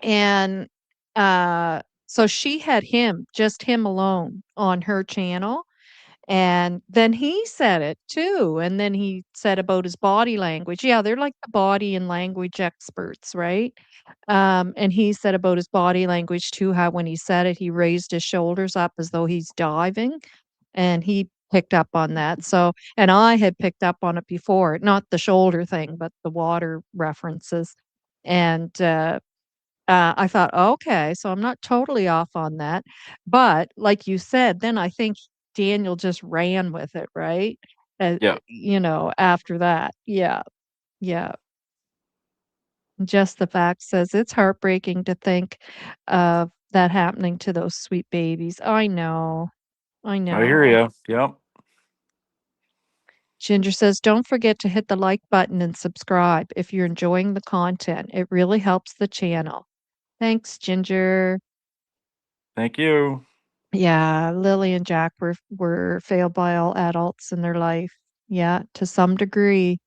and, so she had him, just him alone on her channel. And then he said it too, and then he said about his body language. Yeah, they're like the body and language experts, right? And he said about his body language too, how when he said it, he raised his shoulders up as though he's diving, and he picked up on that. So, and I had picked up on it before, not the shoulder thing, but the water references. And I thought, "Okay, so I'm not totally off on that." But like you said, then I think Daniel just ran with it, right? Yeah. After that. Yeah, yeah. Just the fact says it's heartbreaking to think of that happening to those sweet babies. I know. I I hear know. you. Yep. Ginger says, "Don't forget to hit the like button and subscribe if you're enjoying the content. It really helps the channel." Thanks, Ginger. Thank you. Yeah, Lily and Jack were failed by all adults in their life. Yeah, to some degree.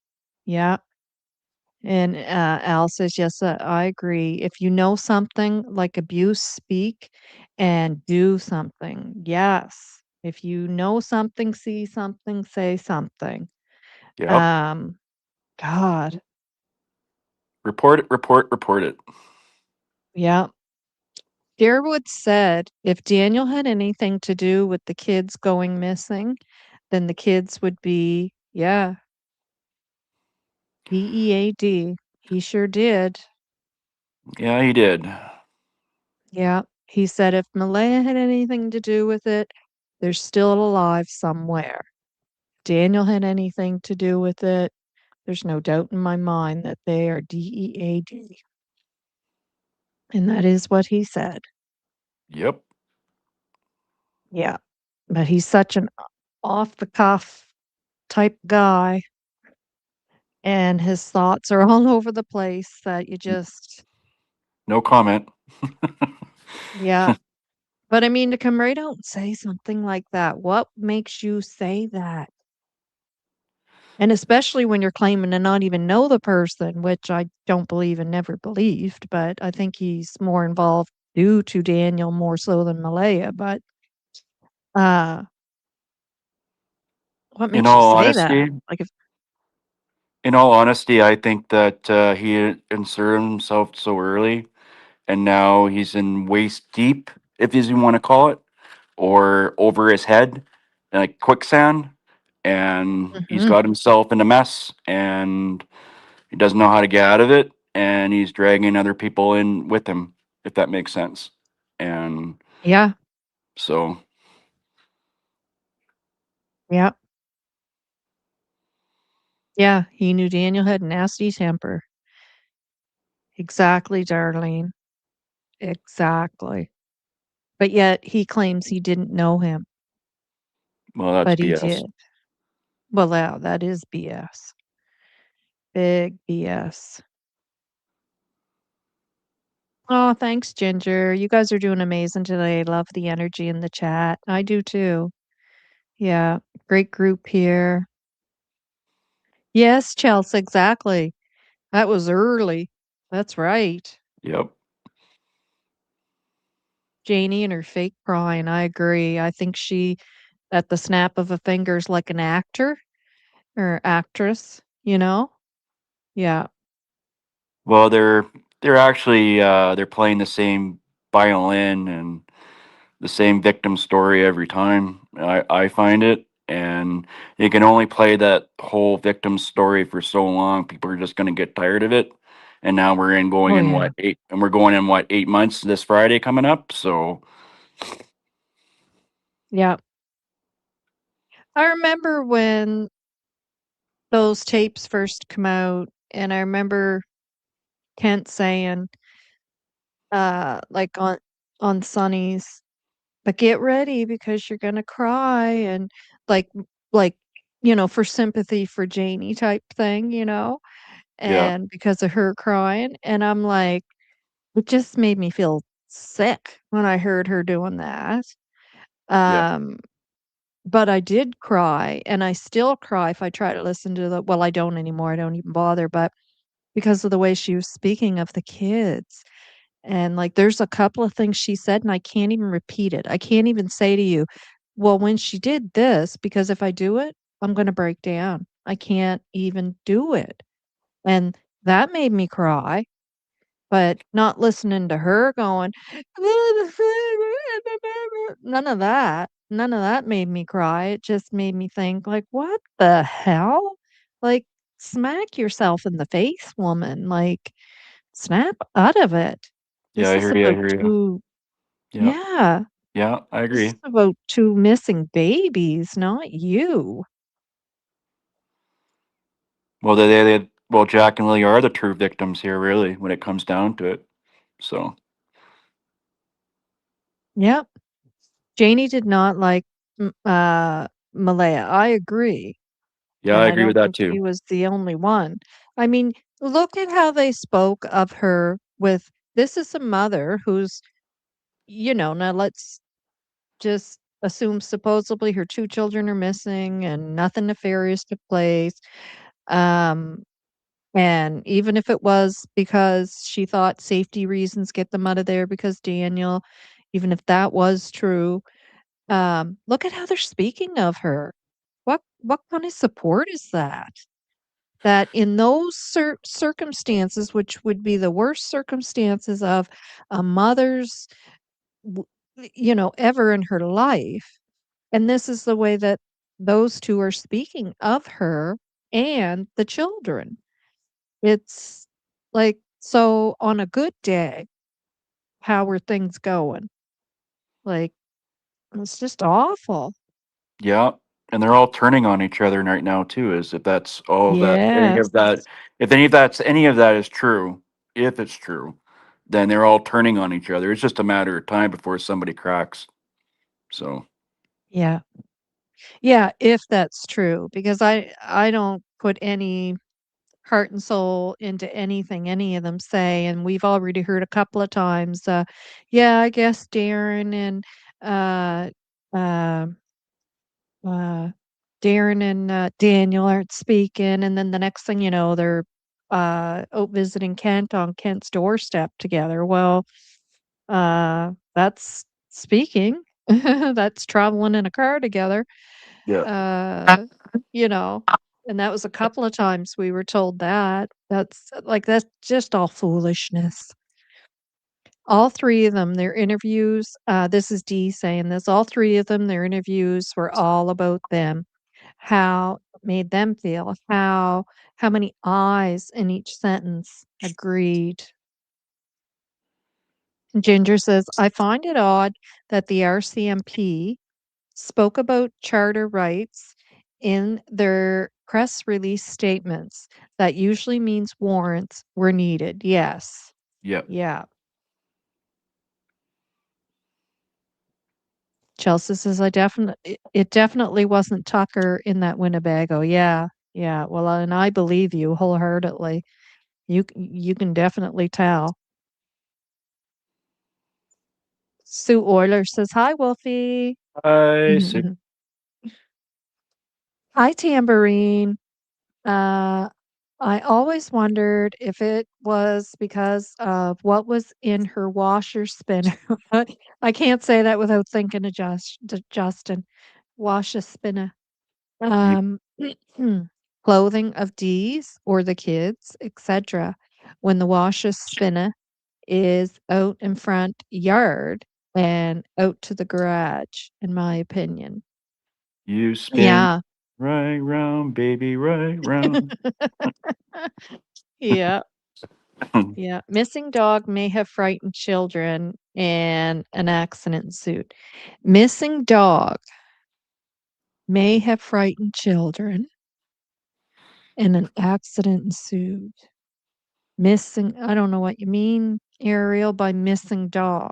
Yeah. And Al says, yes, I agree. If you know something like abuse, speak and do something. Yes. If you know something, see something, say something. Yep. Um, God. Report it, report, report it. Yeah. Dearwood said if Daniel had anything to do with the kids going missing, then the kids would be, yeah, DEAD. He sure did. Yeah, he did. Yeah. He said if Malaya had anything to do with it, they're still alive somewhere. Daniel had anything to do with it, there's no doubt in my mind that they are DEAD. And that is what he said. Yep. Yeah. But he's such an off the cuff type guy, and his thoughts are all over the place that you just, No comment. yeah. But I mean, to come right out and say something like that, what makes you say that? And especially when you're claiming to not even know the person, which I don't believe and never believed, but I think he's more involved due to Daniel more so than Malaya. But uh, what In makes you all say that? honesty, Like, if I think that he inserted himself so early, and now he's in waist deep, if you want to call it, or over his head, like quicksand, and he's Mhm. got himself in a mess, and he doesn't know how to get out of it, and he's dragging other people in with him, if that makes sense. And Yeah, so, yeah, yeah. He knew Daniel had a nasty temper. Exactly, Darlene. Exactly. But yet he claims he didn't know him, well, that's but he BS. did. Well, yeah, that is BS. Big BS. Oh, thanks, Ginger. You guys are doing amazing today. Love the energy in the chat. I do too. Yeah, great group here. Yes, Chelsea, exactly. That was early. That's right. Yep. Janie and her fake crying. I agree. I think she, at the snap of a finger, is like an actor or actress, you know? Yeah. Well, they're actually they're playing the same violin and the same victim story every time. I find it, and you can only play that whole victim story for so long. People are just going to get tired of it. And now Oh, yeah. we're going in what 8 months this Friday coming up. So Yeah. I remember when those tapes first come out, and I remember Kent saying, like on Sonny's. but get ready because you're gonna cry and like like, for sympathy for Janie type thing, Yeah. and because of her crying, and I'm like, it just made me feel sick when I heard her doing that. Yeah. Um, but I did cry, and I still cry if I try to listen to well, I don't anymore, I don't even bother, but because of the way she was speaking of the kids. And, like, there's a couple of things she said, and I can't even repeat it. I can't even say to you, "Well, when she did this," because if I do it, I'm gonna break down. I can't even do it. And that made me cry, but not listening to her going, none of that. None of that made me cry. It just made me think, like, "What the hell?" Like, smack yourself in the face, woman. Like, snap out of it. Yeah, This I is hear you. I about hear you. 2 Yeah. yeah, Yeah, I this is agree. about 2 missing babies, not you. Well, Jack and Lily are the true victims here, really, when it comes down to it. So, Yep. Janie did not like, Malaya. I agree, yeah, I and I agree with don't that think too. she was the only one. I mean, look at how they spoke of her with this is a mother who's, now let's just assume supposedly her 2 children are missing and nothing nefarious took place. Um, and even if it was because she thought safety reasons get them out of there because Daniel, even if that was true, look at how they're speaking of her. What kind of support is that? That in those circumstances, which would be the worst circumstances of a mother's, w- ever in her life, and this is the way that those 2 are speaking of her and the children. It's like, so on a good day, how are things going? Like, it's just awful. Yeah, and they're all turning on each other right now too. Is if that's all that any Yes. of that, if any of that is true, if it's true, then they're all turning on each other. It's just a matter of time before somebody cracks. So, Yeah. Yeah, if that's true, because I don't put any heart and soul into anything any of them say, and we've already heard a couple of times, yeah, I guess Darren and uh, uh, uh, Daniel aren't speaking, and then the next thing you know, they're out visiting Kent on Kent's doorstep together. Well, that's speaking. That's traveling in a car together. yeah, Uh, you know, and that was a couple of times we were told that. That's just all foolishness. All 3 of them, their interviews, this is Dee saying this, all 3 of them, their interviews were all about them, how it made them feel, how many I's in each sentence agreed. Ginger says, "I find it odd that the RCMP spoke about charter rights in their press release statements. That usually means warrants were needed." Yes. yeah, Yeah. Chelsea says, it definitely wasn't Tucker in that Winnebago." Yeah. Yeah. Well, and I believe you wholeheartedly. You can definitely tell. Sue Euler says, "Hi, Wolfie." I see. Hi, Tambourine. Uh, I always wondered if it was because of what was in her washer spinner. I can't say that without thinking of Justin. Washer spinner. You, Um, clothing of D's or the kids, etc. When the washer spinner is out in front yard and out to the garage, in my opinion. you spin Yeah. right round, baby, right round. Yeah. Yeah, missing dog may have frightened children and an accident ensued. Missing dog may have frightened children and an accident ensued. Missing, I don't know what you mean, Ariel, by missing dog.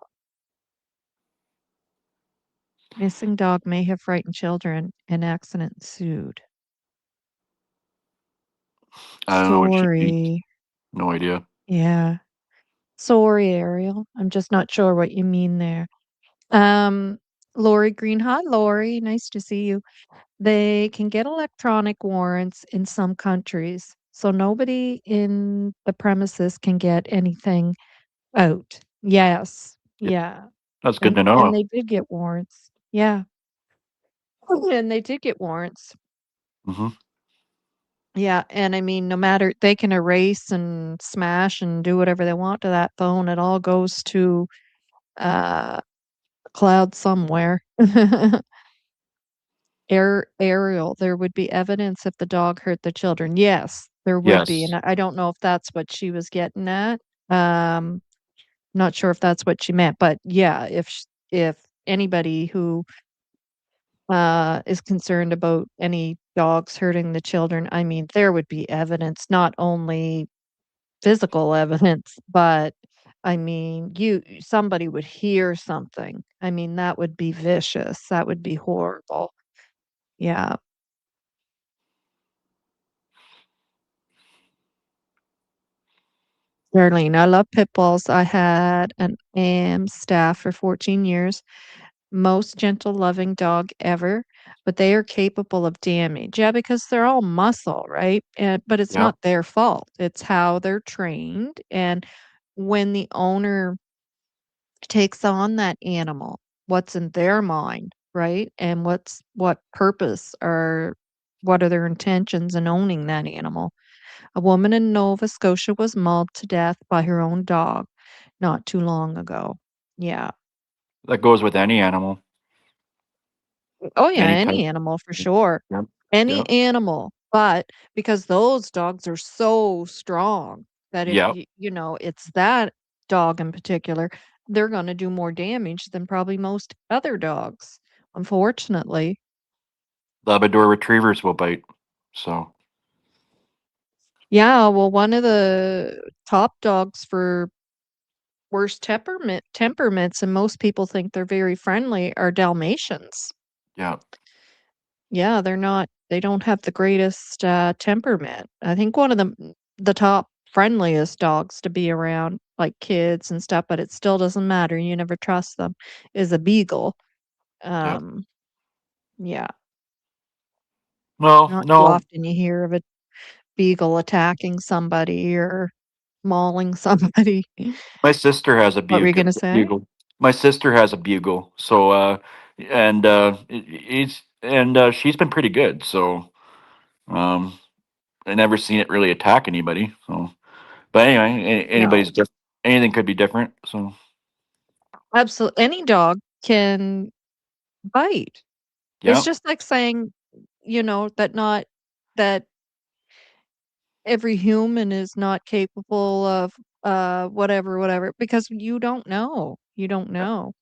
Missing dog may have frightened children. An accident ensued. I don't know what she means. Sorry. No idea. Yeah. Sorry, Ariel. I'm just not sure what you mean there. Um, Lori Green. Hi, Lori. Nice to see you. They can get electronic warrants in some countries, so nobody in the premises can get anything out. Yes. Yeah, Yeah. that's good And to and know. they did get warrants. Yeah. And they did get warrants. Hmm. Yeah, and I mean, no matter they can erase and smash and do whatever they want to that phone, it all goes to, uh, cloud somewhere. Ariel, there would be evidence if the dog hurt the children. Yes, there would be, and Yes, I don't know if that's what she was getting at. Um, not sure if that's what she meant, but yeah, if anybody who, is concerned about any dogs hurting the children, I mean, there would be evidence, not only physical evidence, but I mean, somebody would hear something. I mean, that would be vicious. That would be horrible. Yeah. Darlene, I love pit bulls. I had an AM staff for 14 years. Most gentle, loving dog ever, but they are capable of damage. Yeah, because they're all muscle, right? But it's yeah, not their fault. It's how they're trained. And when the owner takes on that animal, what's in their mind, right? And what purpose or what are their intentions in owning that animal? A woman in Nova Scotia was mauled to death by her own dog not too long ago. Yeah. that goes with any animal, Oh, yeah, any type. any animal for sure. Yep, Any yep, animal, but because those dogs are so strong that if yep. it's that dog in particular, they're gonna do more damage than probably most other dogs, unfortunately. Labrador retrievers will bite. So Yeah, well, one of the top dogs for worst temperaments, and most people think they're very friendly, are Dalmatians. yeah, Yeah, they don't have the greatest, temperament. I think one of the top friendliest dogs to be around, like kids and stuff, but it still doesn't matter, you never trust them, is a beagle. yeah. Um, yeah, No, not too no. often you hear of a beagle attacking somebody or mauling somebody. My sister has a What were you bugle. gonna say? Bugle. My sister has a bugle. So and it's and she's been pretty good. So um, I never seen it really attack anybody. So, but anyway, No. anybody's different. Anything could be different. So Absolutely, any dog can bite. It's yeah, just like saying, that not that every human is not capable of, whatever, whatever, because you don't know. You don't yeah, know.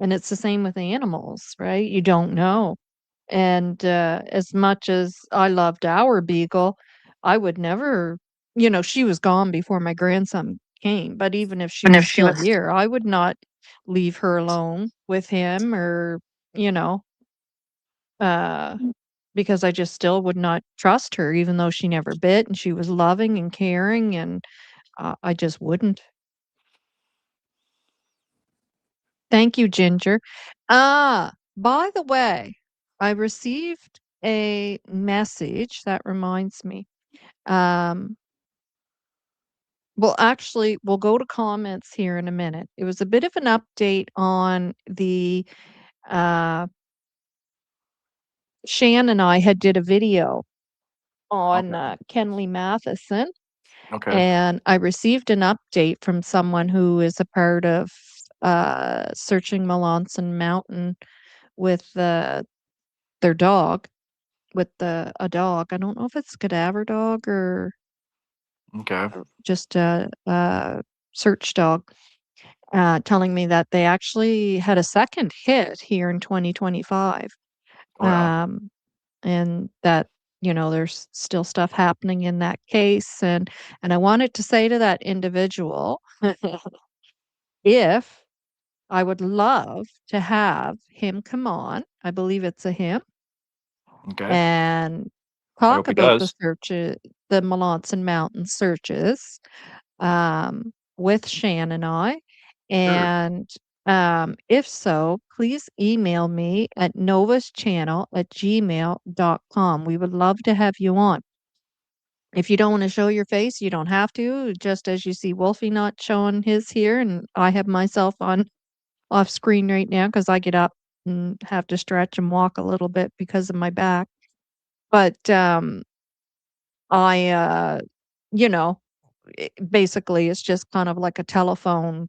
And it's the same with animals, right? You don't know. And, as much as I loved our beagle, I would never she was gone before my grandson came, but even if she and was if she still was here, I would not leave her alone with him or, you know, uh because I just still would not trust her even though she never bit and she was loving and caring and, I just wouldn't. Thank you, Ginger. By the way, I received a message that reminds me. Um, well, actually, we'll go to comments here in a minute. It was a bit of an update on the, uh Shan and I had did a video on, okay, Kenley Matheson. okay, And I received an update from someone who is a part of, searching Melanson Mountain with, their dog, with a dog. I don't know if it's a cadaver dog or okay. just a search dog, telling me that they actually had a second hit here in 2025, Oh yeah, and that, there's still stuff happening in that case, and I wanted to say to that individual, if I would love to have him come on. I believe it's a him, Okay. and I talk hope he about the does. searches, the Melanson Mountain searches, with Shan and I. Sure. And if so, please email me at novaschannel@gmail.com. We would love to have you on. If you don't want to show your face, you don't have to. Just as you see Wolfie not showing his here, and I have myself on off screen right now because I get up and have to stretch and walk a little bit because of my back. But I, you know, basically, it's just kind of like a telephone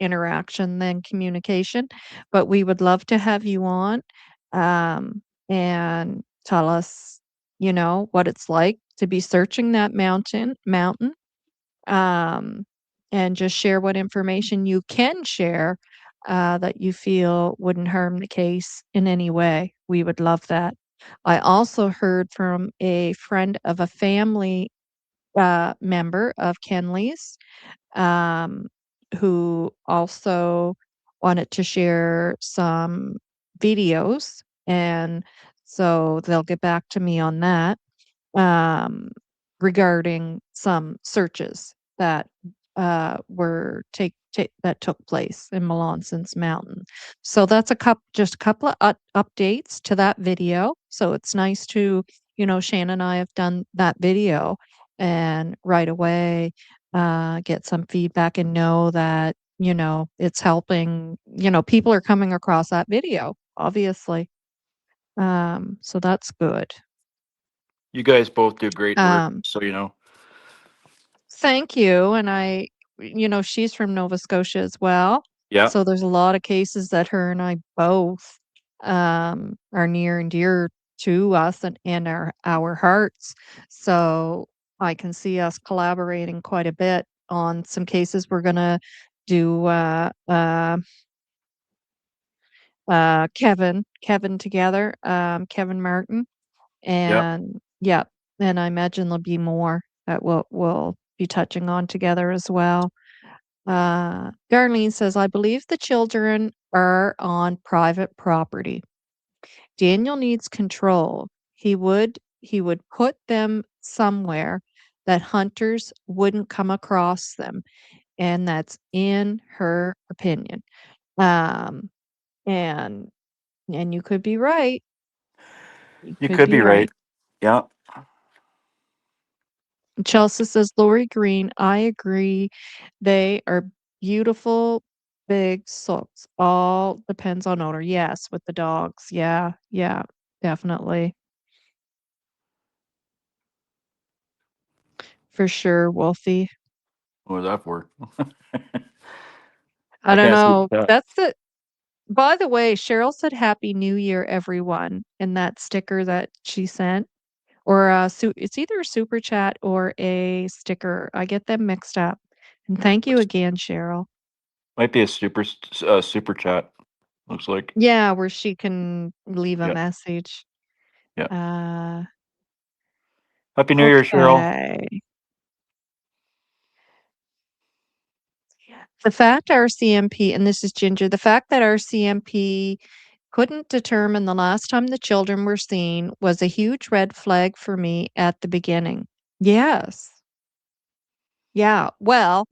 interaction than communication. But we would love to have you on, and tell us, what it's like to be searching that mountain, um, and just share what information you can share, that you feel wouldn't harm the case in any way. We would love that. I also heard from a friend of a family, member of Kenley's, um, who also wanted to share some videos. And so they'll get back to me on that, um, regarding some searches that that took place in Melanson Mountain. So that's just a couple of updates to that video. So it's nice to, Shannon and I have done that video, and right away get some feedback and know that, it's helping, people are coming across that video, obviously. So that's good. You guys both do great work, Um, so you know. Thank you, and she's from Nova Scotia as well, Yeah. so there's a lot of cases that her and I both, are near and dear to us and our hearts, so I can see us collaborating quite a bit on some cases. We're gonna do, Kevin together, Kevin Martin. Yep. And yeah, and I imagine there'll be more that we'll be touching on together as well. Darlene says, I believe the children are on private property. Daniel needs control. He would put them somewhere that hunters wouldn't come across them. And that's in her opinion. Um, and and you could be right. You You could could be be right. right. Yeah. Chelsea says, Lori Green, I agree. They are beautiful, big socks. All depends on owner. Yes, with the dogs. Yeah, yeah, definitely. For sure, Wolfie. What was that for? I I don't can't see know. that. That's the By the way, Cheryl said Happy New Year, everyone, in that sticker that she sent. Or it's either a super chat or a sticker. I get them mixed up. And thank you again, Cheryl. Might be a super chat. Looks like. Yeah, where she can leave a Yeah. message. Yeah. Uh, Happy New Year, Cheryl. okay. The fact RCMP, and this is Ginger, the fact that RCMP couldn't determine the last time the children were seen was a huge red flag for me at the beginning. Yes. Yeah. Well,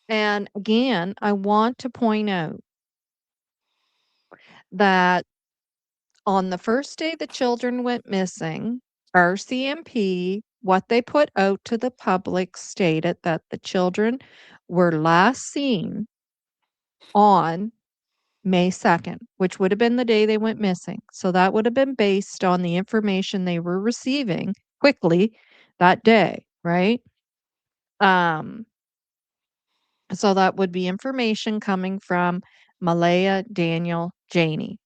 and again, I want to point out that on the first day the children went missing, RCMP, what they put out to the public stated that the children were last seen on May 2nd, which would have been the day they went missing. So that would have been based on the information they were receiving quickly that day, right? Um, so that would be information coming from Malaya, Daniel, Janie.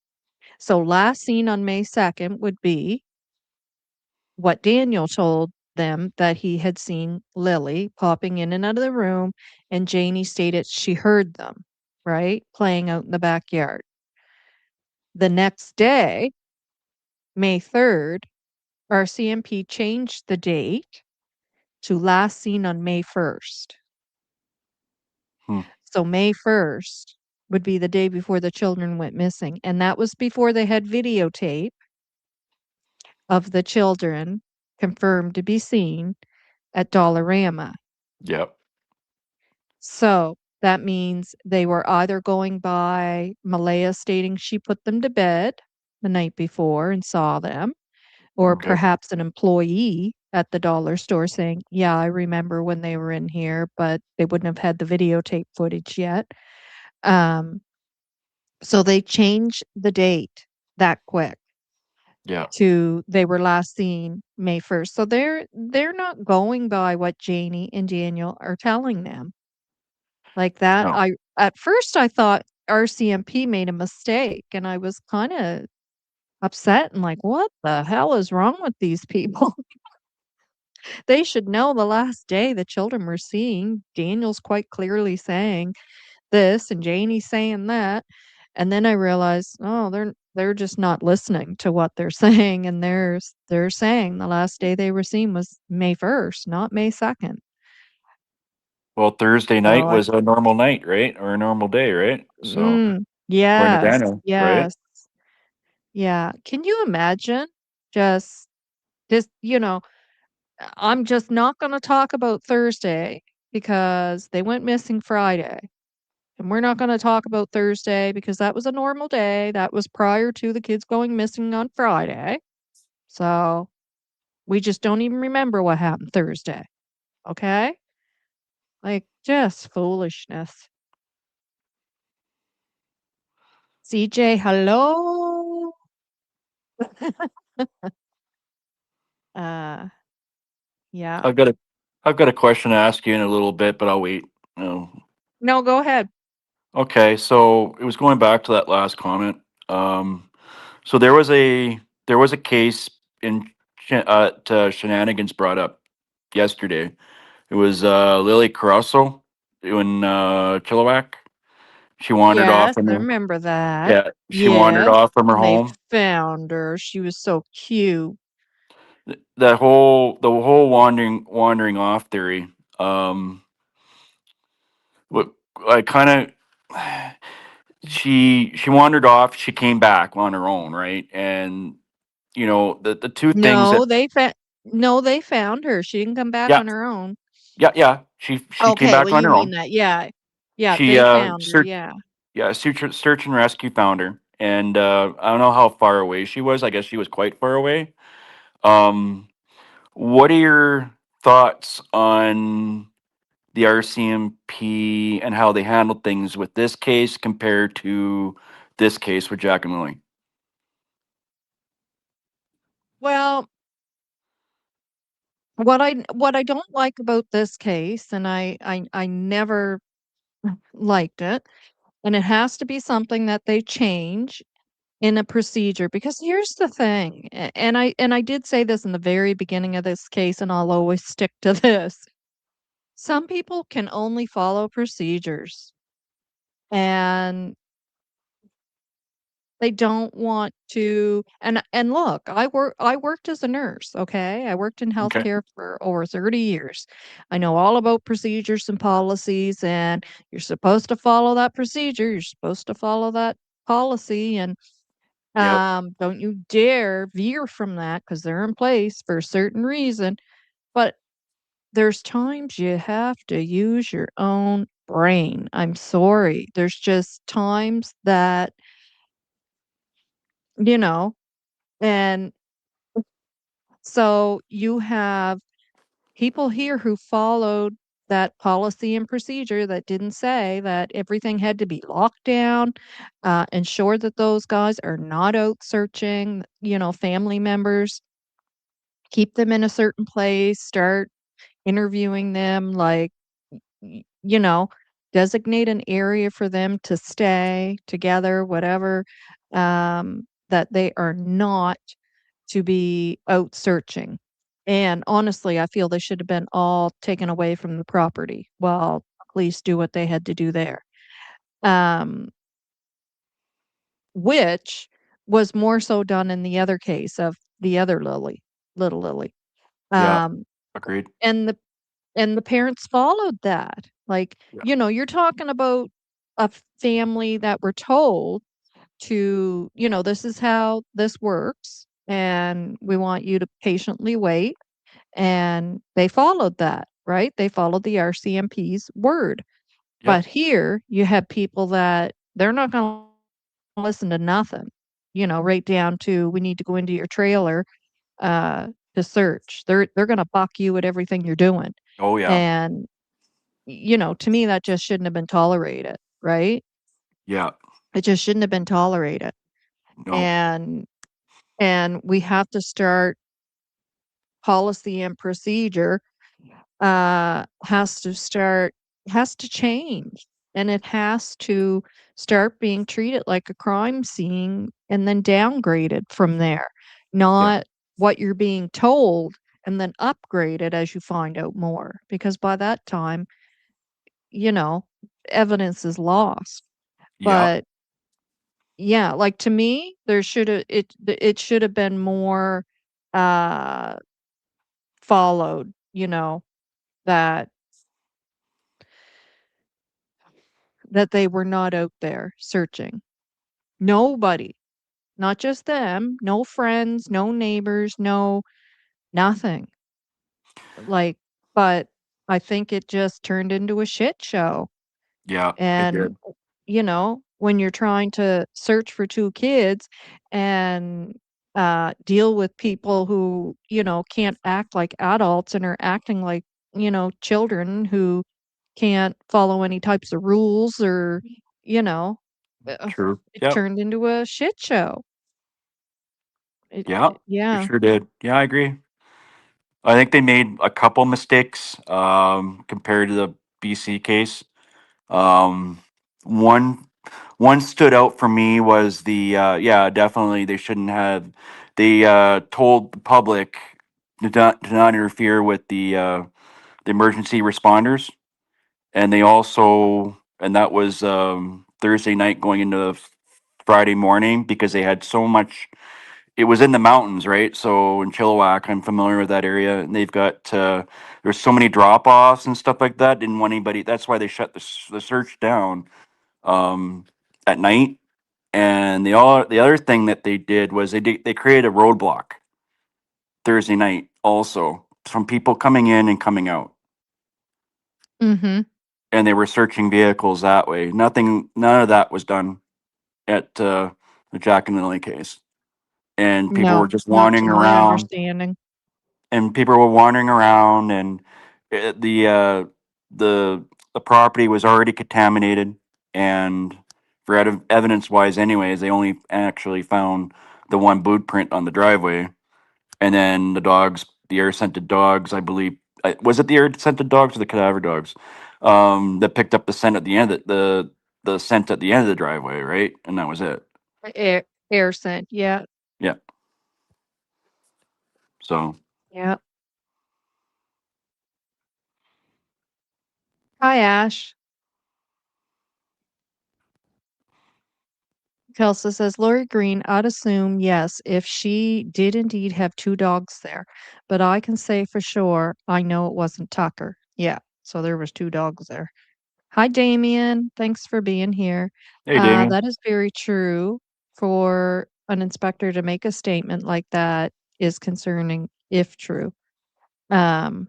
So last seen on May 2nd would be what Daniel told them, that he had seen Lily popping in and out of the room, and Janie stated she heard them, right? Playing out in the backyard. The next day, May 3rd, RCMP changed the date to last seen on May 1st. Hmm. So May 1st. would be the day before the children went missing, and that was before they had videotape of the children confirmed to be seen at Dollarama. Yep. So that means they were either going by Malaya stating she put them to bed the night before and saw them, or Okay. perhaps an employee at the dollar store saying, "Yeah, I remember when they were in here," but they wouldn't have had the videotape footage yet. Um, so they changed the date that quick Yeah. to they were last seen May 1st. So they're not going by what Janie and Daniel are telling them. Like that, No. I at first I thought RCMP made a mistake, and I was kinda upset and like, "What the hell is wrong with these people?" They should know the last day the children were seeing. Daniel's quite clearly saying this, and Janie's saying that, and then I realized, oh, they're just not listening to what they're saying, and they're saying the last day they were seen was May 1st, not May 2nd. Well, Thursday night So I was a normal night, right? Or a normal day, right? So, according to yes, Daniel, right? yes. Yeah. Can you imagine just this, I'm just not gonna talk about Thursday because they went missing Friday. And we're not gonna talk about Thursday because that was a normal day. That was prior to the kids going missing on Friday. So we just don't even remember what happened Thursday. Okay? Like just foolishness. CJ, hello. Uh yeah. I've got a I've got a question to ask you in a little bit, but I'll wait. No. No, go ahead. Okay, so it was going back to that last comment. Um, so there was a case in Shenanigans brought up yesterday. It was Lily Caruso in Chilliwack. She wandered off Yes, from I her remember that. yeah, she wandered Yes. off from her And they home. found her. She was so cute. The whole wandering off theory. Um, what I kind of she wandered off. She came back on her own, right? And the two things that No, they found her. She didn't come back yeah, on her own. yeah, she came Okay, back well, on you her mean own. that. Yeah. Yeah, She they found her, search yeah. yeah search and rescue found her, and I don't know how far away she was. I guess she was quite far away. Um, what are your thoughts on the RCMP and how they handled things with this case compared to this case with Jack and Lily? Well, what I don't like about this case, and I never liked it, and it has to be something that they change in a procedure because here's the thing, and I did say this in the very beginning of this case, and I'll always stick to this. Some people can only follow procedures, and they don't want to and look, I worked as a nurse, okay? I worked in Okay. healthcare for over 30 years. I know all about procedures and policies, and you're supposed to follow that procedure, you're supposed to follow that policy, and Yep. don't you dare veer from that because 'cause they're in place for a certain reason. But there's times you have to use your own brain. I'm sorry. There's just times that, you know, and so you have people here who followed that policy and procedure that didn't say that everything had to be locked down, ensure that those guys are not out searching, family members, keep them in a certain place, start interviewing them, like, you know, designate an area for them to stay together, whatever, that they are not to be out searching. And honestly, I feel they should have been all taken away from the property while police do what they had to do there. Um, which was more so done in the other case of the other Lily, little Lily. Yeah. Um, Agreed. and the parents followed that. Like, Yeah. you're talking about family that were told to, this is how this works, and we want you to patiently wait. And they followed that, right? They followed the RCMP's word. Yep. But here you have people that they're not going to listen to nothing, right down to we need to go into your trailer uh, to search. They're going to buck you at everything you're doing. Oh yeah. And, to me, that just shouldn't have been tolerated, right? Yeah. It just shouldn't have been tolerated. No. And we have to start policy and procedure has to change, and it has to start being treated like a crime scene and then downgraded from there, Yeah. not what you're being told and then upgraded as you find out more, because by that time, you know, evidence is lost. Yeah. But yeah, like to me, it should have been more uh followed, that they were not out there searching. Nobody, not just them, no friends, no neighbors, no nothing. Like, but I think it just turned into a shit show. Yeah. It And, did. when you're trying to search for 2 kids and, deal with people who, can't act like adults and are acting like, children who can't follow any types of rules, or, you know, True. it Yep. turned into a shit show. Yeah. It Yeah. sure did. Yeah, I agree. I think they made a couple mistakes compared to the BC case. Um, one one stood out for me was the yeah, definitely they shouldn't have. They told the public to not interfere with the emergency responders, and they also, and that was Thursday night going into Friday morning, because they had so much. It was in the mountains, right? So in Chilliwack, I'm familiar with that area, and they've got there's so many drop offs and stuff like that. Didn't want anybody. That's why they shut the search down um, at night. And the other thing that they did was they created a roadblock Thursday night also from people coming in and coming out, Mhm. and they were searching vehicles that way. None of that was done at the Jack and Lily case, and people were No, just not to wandering my around, understanding. and uh, the uh, the the property was already contaminated, and for evidence wise, anyways, they only actually found the one boot print on the driveway, and then the air scented dogs, I believe. Was it the air scented dogs or the cadaver dogs that picked up the scent at the end of the scent at the end of the driveway, right? And that was it. Air scent, yeah, Yeah. So yeah. Hi, Ash. Kelsa says, Lori Green, I'd assume, yes, if she did indeed have 2 dogs there, but I can say for sure, I know it wasn't Tucker. Yeah, so there was 2 dogs there. Hi, Damien. Thanks for being here. hey, Damien. That is very true. For an inspector to make a statement like that is concerning, if true. Um,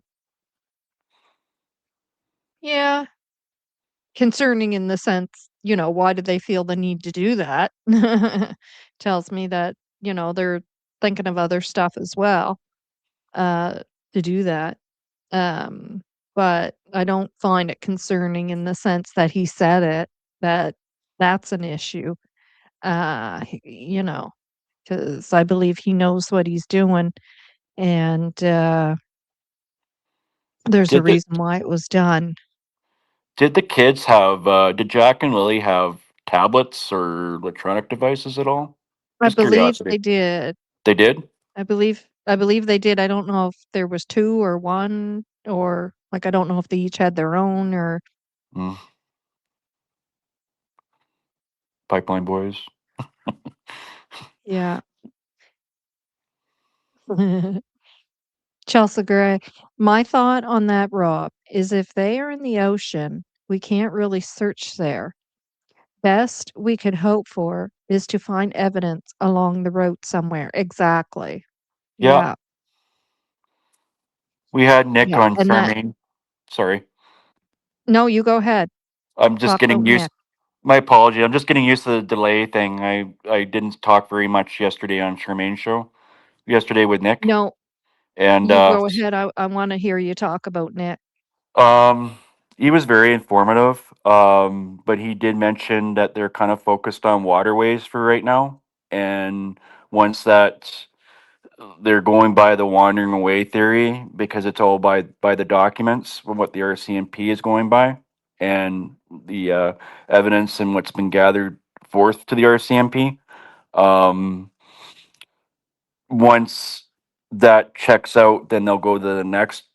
yeah, concerning in the sense, why did they feel the need to do that? Tells me that, they're thinking of other stuff as well, uh, to do that. Um, but I don't find it concerning in the sense that he said it, that that's an issue. He because I believe he knows what he's doing, and, there's a Did the reason why it was done. did the kids have did Jack and Lily have tablets or electronic devices at all? I Just believe curiosity. they did. They did? I believe they did. I don't know if there was 2 or 1, or, like, I don't know if they each had their own, or Mm, Pipeline Boys. yeah. Chelsea Gray. My thought on that, Rob, is if they are in the ocean, we can't really search there. best we could hope for is to find evidence along the road somewhere. Exactly. Yeah, Yeah. we had Nick Yeah. on And that Charmaine. Sorry, no, you go ahead. I'm just Talk about getting used. Nick. My apology. I'm just getting used to the delay thing. I didn't talk very much yesterday on Charmaine's show. Yesterday with Nick, No, and you go ahead. I wanna hear you talk about Nick. um, he was very informative. But he did mention that they're kind of focused on waterways for right now, and once that they're going by the wandering away theory because it's all by the documents from what the RCMP is going by and the evidence and what's been gathered forth to the RCMP. Um, Once that checks out, then they'll go to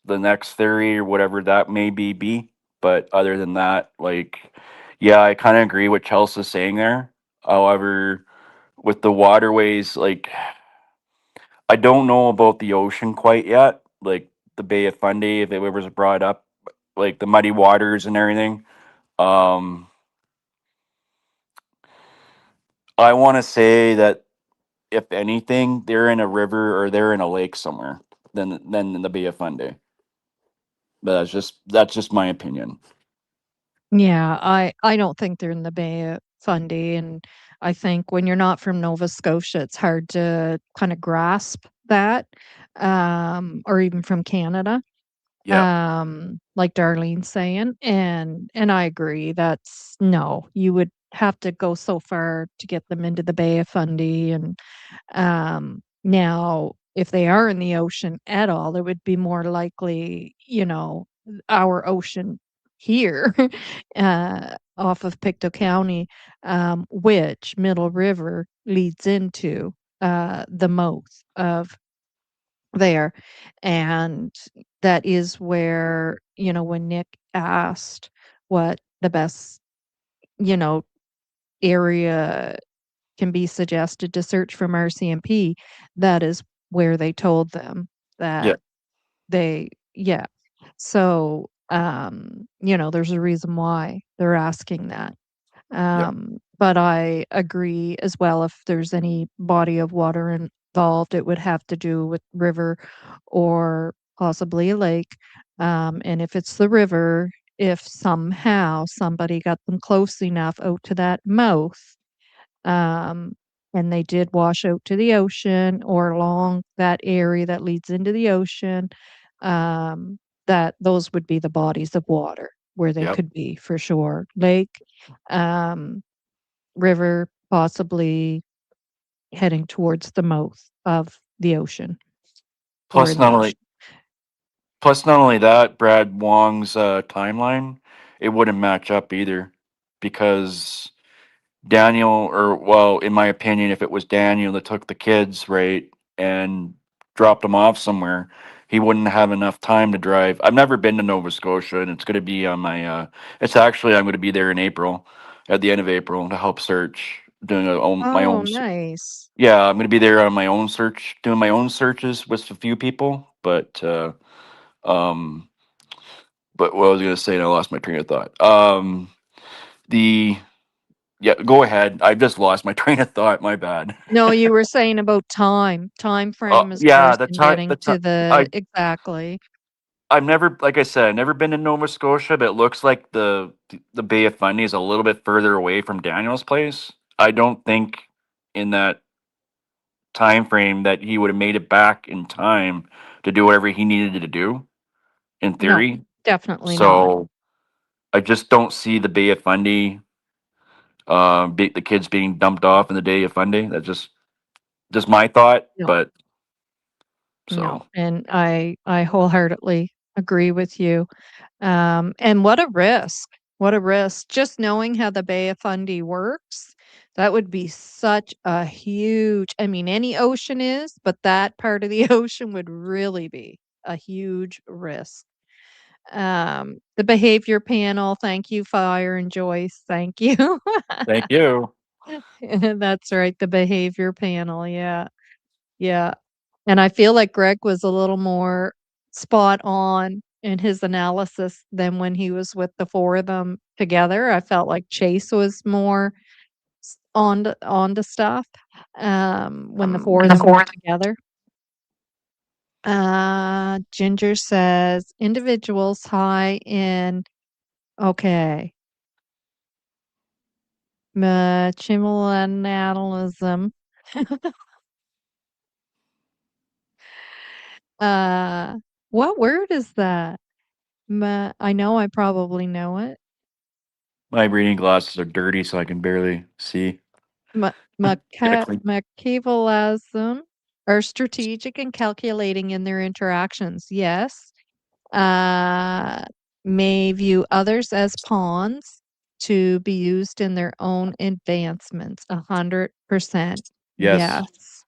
the next theory or whatever that may be. But other than that, like, yeah, I kind of agree what Chelsea's saying there. However, with the waterways, like, I don't know about the ocean quite yet, like the Bay of Fundy, if it was brought up, like the muddy waters and everything. Um, I want to say that if anything, they're in a river or they're in a lake somewhere than in the Bay of Fundy. But that's just my opinion. Yeah, I don't think they're in the Bay of Fundy, and I think when you're not from Nova Scotia, it's hard to kinda grasp that, or even from Canada, Yeah, like Darlene's saying, and I agree, that's no, you would have to go so far to get them into the Bay of Fundy, and now, if they are in the ocean at all, it would be more likely, our ocean here, off of Pictou County, which Middle River leads into, the mouth of there. And that is where, when Nick asked what the best, you know, area can be suggested to search from RCMP, that is where they told them yeah, that yeah. So, there's a reason why they're asking that. yeah. But I agree as well, if there's any body of water involved, it would have to do with river or possibly a lake. And if it's the river, if somehow somebody got them close enough out to that mouth, um, and they did wash out to the ocean or along that area that leads into the ocean, um, that those would be the bodies of water where they Yep. could be for sure. Lake, um, river, possibly heading towards the mouth of the ocean or Plus, in the not only ocean. plus not only that, Brad Wong's timeline, it wouldn't match up either, because Daniel, or well, in my opinion, if it was Daniel that took the kids, right, and dropped them off somewhere, he wouldn't have enough time to drive. I've never been to Nova Scotia, and it's going to be on my. It's actually I'm going to be there in April, at the end of April, to help search, doing my Oh, own. nice. Yeah, I'm going to be there on my own search, doing my own searches with a few people, um, but what I was going to say, and I lost my train of thought. The Yeah, go ahead. I've just lost my train of thought. My bad. No, you were saying about time. Time frame as far Yeah, as the in time. getting to I the exactly. I've never, like I said, I've never been to Nova Scotia, but it looks like the Bay of Fundy is a little bit further away from Daniel's place. I don't think in that time frame that he would have made it back in time to do whatever he needed to do. In No, theory, definitely not. so I just don't see the Bay of Fundy, the kids being dumped off in the Bay of Fundy. That's just my thought, No. but No, so. and I wholeheartedly agree with you. And what a risk. What a risk. Just knowing how the Bay of Fundy works, that would be such a huge, I mean, any ocean is, but that part of the ocean would really be a huge risk. The behavior panel, thank you, Fire and Joyce. Thank you. Thank you. That's right, the behavior panel. Yeah. Yeah. And I feel like Greg was a little more spot on in his analysis than when he was with the 4 of them together. I felt like Chase was more on to stuff, when the 4 of When the them were fourth. together. Ginger says, "Individuals high in" okay, "Millennialism." Uh, what word is that? I know I probably know it. My reading glasses are dirty, so I can barely see. Ma Get a maca clean. Machiavellism are strategic and calculating in their interactions, yes. Uh, may view others as pawns to be used in their own advancements, 100%, Yes, yes.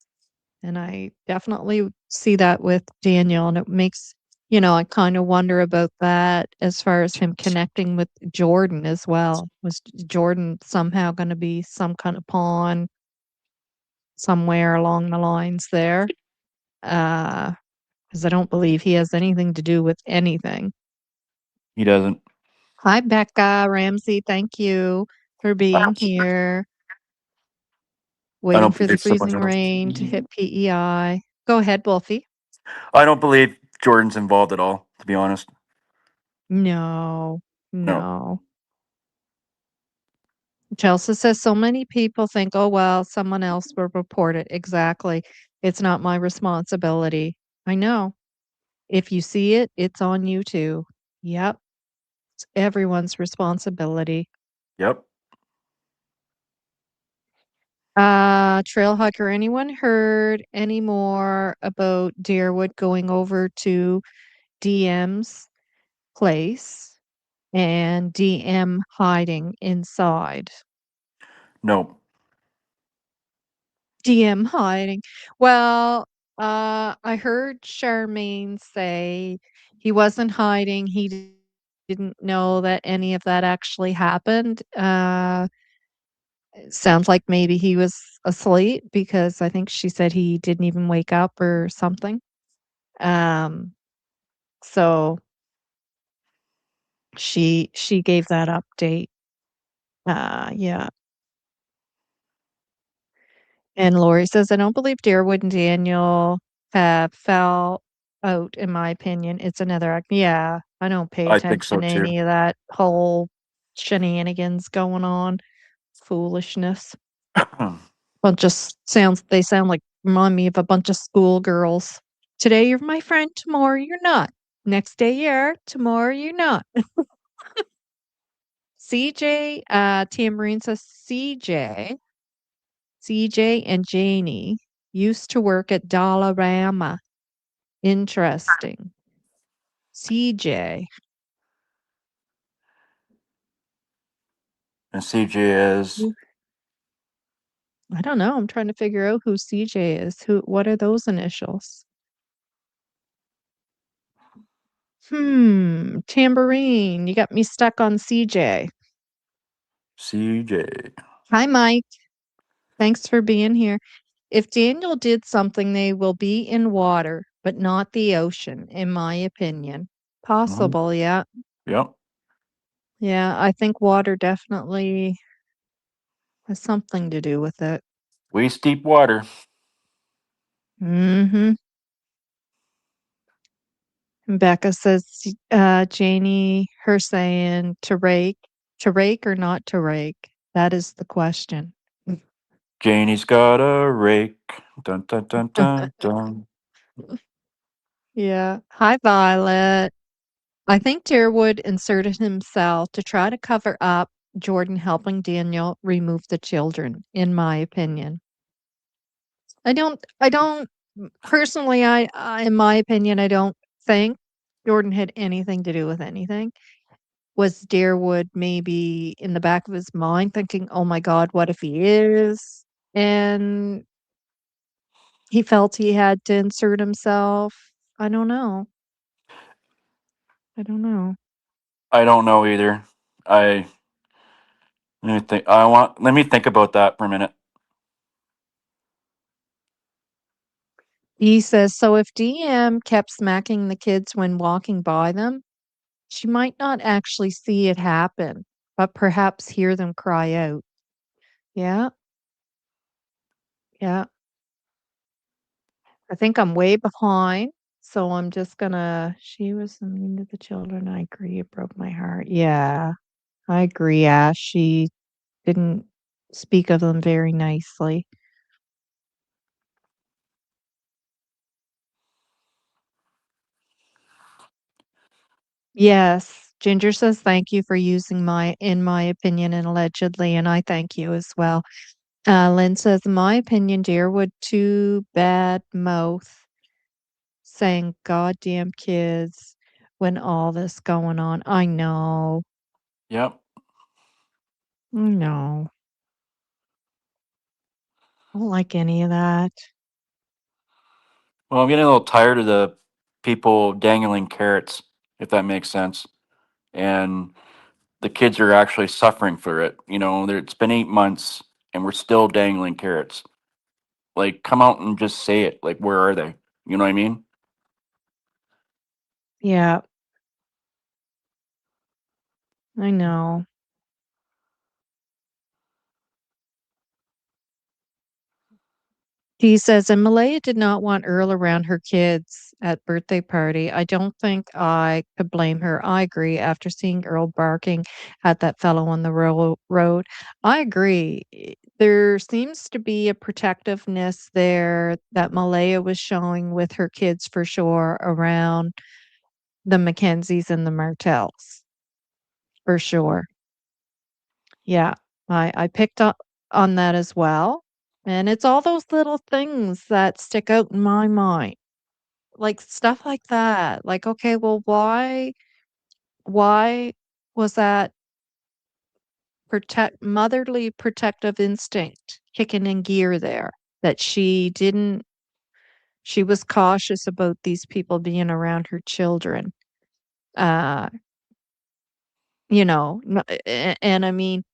And I definitely see that with Daniel, and it makes I kinda wonder about that as far as him connecting with Jordan as well. Was Jordan somehow gonna be some kind of pawn somewhere along the lines there? Because I don't believe he has anything to do with anything. he doesn't. Hi, Becca Ramsey, thank you for being here. I Waiting don't for the believe someone's. freezing rain to hit PEI. Go ahead, Wolfie. I don't believe Jordan's involved at all. To be honest, No, no. no. Chelsea says so many people think, oh, well, someone else will report it. Exactly. It's not my responsibility. I know. If you see it, it's on you too. Yep. It's everyone's responsibility. Yep. Trailhugger, anyone heard any more about Deerwood going over to DM's place and DM hiding inside? No. DM hiding. Well, I heard Charmaine say he wasn't hiding. Didn't know that any of that actually happened. It sounds like maybe he was asleep because I think she said he didn't even wake up or something. Um, so she gave that update. Yeah. And Lori says, I don't believe Deerwood and Daniel have fell out, in my opinion. It's another act. Yeah, I don't pay I think attention so to too. any of that whole shenanigans going on. Foolishness. They sound like remind me of a bunch of schoolgirls. Today you're my friend, tomorrow you're not. Next day you are, tomorrow you're not. CJ, Tambourine says CJ and Janie used to work at Dollarama. Interesting. CJ. And CJ is I don't know. I'm trying to figure out who CJ is. What are those initials? Tambourine. You got me stuck on CJ. CJ. Hi, Mike. Thanks for being here. If Daniel did something, they will be in water, but not the ocean, in my opinion. Hmm. Possible, yeah. Yep. Yeah, I think water definitely has something to do with it. Waist deep water. Mm-hmm. Becca says, Janie, her saying to rake or not to rake? That is the question. Janie's got a rake. Dun dun dun dun dun. Yeah. Hi, Violet. I think Deerwood inserted himself to try to cover up Jordan helping Daniel remove the children, in my opinion. I don't personally, in my opinion, I don't think Jordan had anything to do with anything. Was Deerwood maybe in the back of his mind thinking, "Oh my god, what if he is?" And he felt he had to insert himself. I don't know. I don't know. I don't know either. I let me think. Let me think about that for a minute. He says, "So if DM kept smacking the kids when walking by them, She might not actually see it happen, but perhaps hear them cry out. Yeah, yeah. I think I'm way behind, so I'm just gonna she was mean to the children, I agree, it broke my heart. Yeah, I agree, Ash, she didn't speak of them very nicely. Yes, Ginger says, "Thank you for using my in my opinion, and allegedly," and I thank you as well. Lynn says, "In my opinion, dear, would too bad mouth saying goddamn kids when all this going on." I know. Yep. I know. I don't like any of that. Well, I'm getting a little tired of the people dangling carrots, if that makes sense. And the kids are actually suffering for it. It's been 8 months and we're still dangling carrots. Like, come out and just say it. Like, where are they? You know what I mean? Yeah, I know. He says, and Malaya did not want Earl around her kids at birthday party. I don't think I could blame her. I agree. After seeing Earl barking at that fellow on the road, I agree. There seems to be a protectiveness there that Malaya was showing with her kids for sure around the Mackenzies and the Martells, for sure. Yeah, I picked up on that as well, and it's all those little things that stick out in my mind, like, stuff like that, like, okay, well, why was that motherly protective instinct kicking in gear there, that she was cautious about these people being around her children, uh, n and I mean,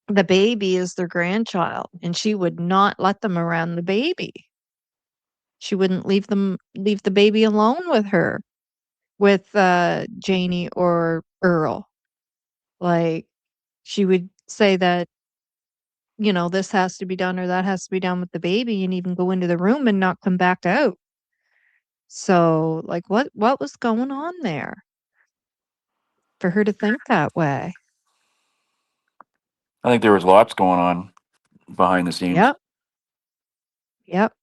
the baby is their grandchild, and she would not let them around the baby. She wouldn't leave the baby alone with her, with, Janie or Earl. Like, she would say that, "This has to be done or that has to be done with the baby," and even go into the room and not come back out. So, like, what was going on there for her to think that way? I think there was lots going on behind the scenes. Yep, yep.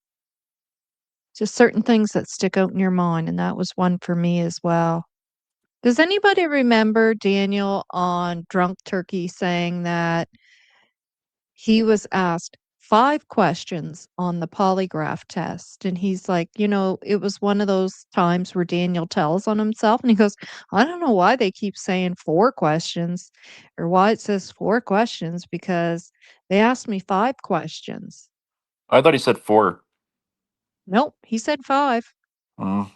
Just certain things that stick out in your mind, and that was one for me as well. Does anybody remember Daniel on Drunk Turkey saying that he was asked 5 questions on the polygraph test, and he's like, it was one of those times where Daniel tells on himself, and he goes, "I don't know why they keep saying 4 questions or why it says 4 questions because they asked me 5 questions." I thought he said four. Nope, he said 5. Mm,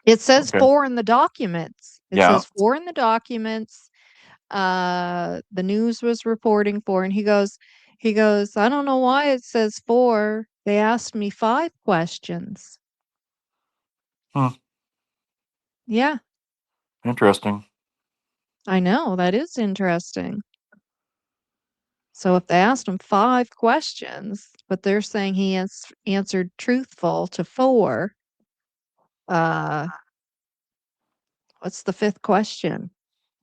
It says okay. 4 in the documents. It Yeah. says 4 in the documents. The news was reporting 4, and he goes, "I don't know why it says 4. They asked me 5 questions." Hmm, Yeah, interesting. I know, that is interesting. So if they asked him 5 questions, but they're saying he answered truthful to 4, uh, what's the 5th question?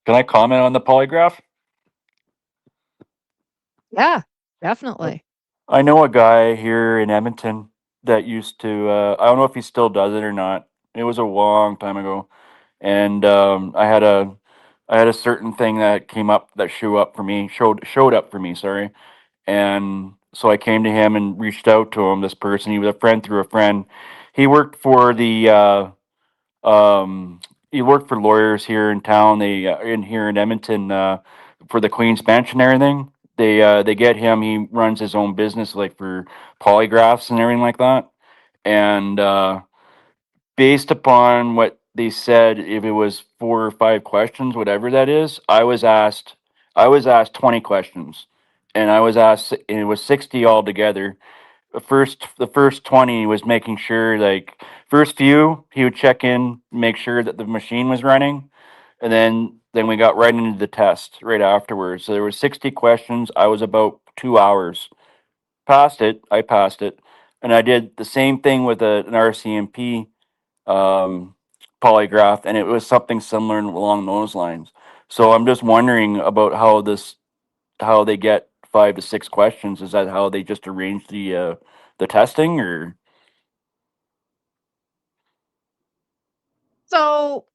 Can I comment on the polygraph? Yeah, I definitely. I know a guy here in Edmonton that used to. I don't know if he still does it or not. It was a long time ago, and I had a certain thing that came up that showed up for me. Sorry, and so I came to him and reached out to him. This person, he was a friend through a friend. He worked for the um, he worked for lawyers here in town. They in here in Edmonton for the Queen's Bench and everything. They get him. He runs his own business like for polygraphs and everything like that. And based upon what they said, if it was 4 or 5 questions, whatever that is, I was asked 20 questions, and I was asked, and it was 60 altogether. the first 20 was making sure, like, first few he would check in, make sure that the machine was running, and then we got right into the test right afterwards. So there was 60 questions. I was about 2 hours. I passed it, and I did the same thing with an RCMP um, polygraph, and it was something similar along those lines. So I'm just wondering about how they get 5 to 6 questions. Is that how they just arrange the testing, or So,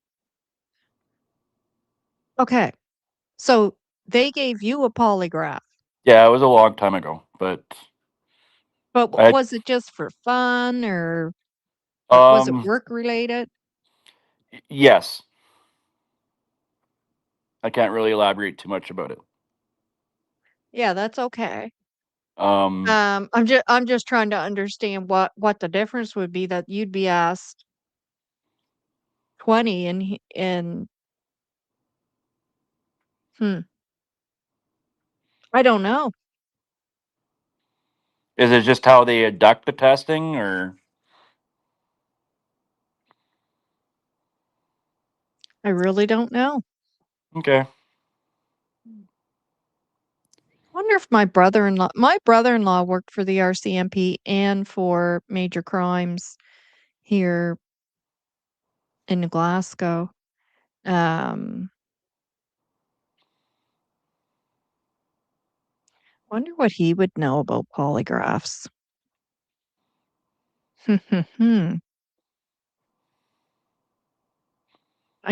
okay. So they gave you a polygraph, yeah, it was a long time ago, but but I was it just for fun or was it um work related? yes, I can't really elaborate too much about it. Yeah, that's okay. Um, I'm just trying to understand what the difference would be that you'd be asked 20 and hmm, I don't know. is it just how they conduct the testing, or I really don't know. okay? Wonder if my brother-in-law worked for the RCMP and for major crimes here in Glasgow. Um, wonder what he would know about polygraphs. I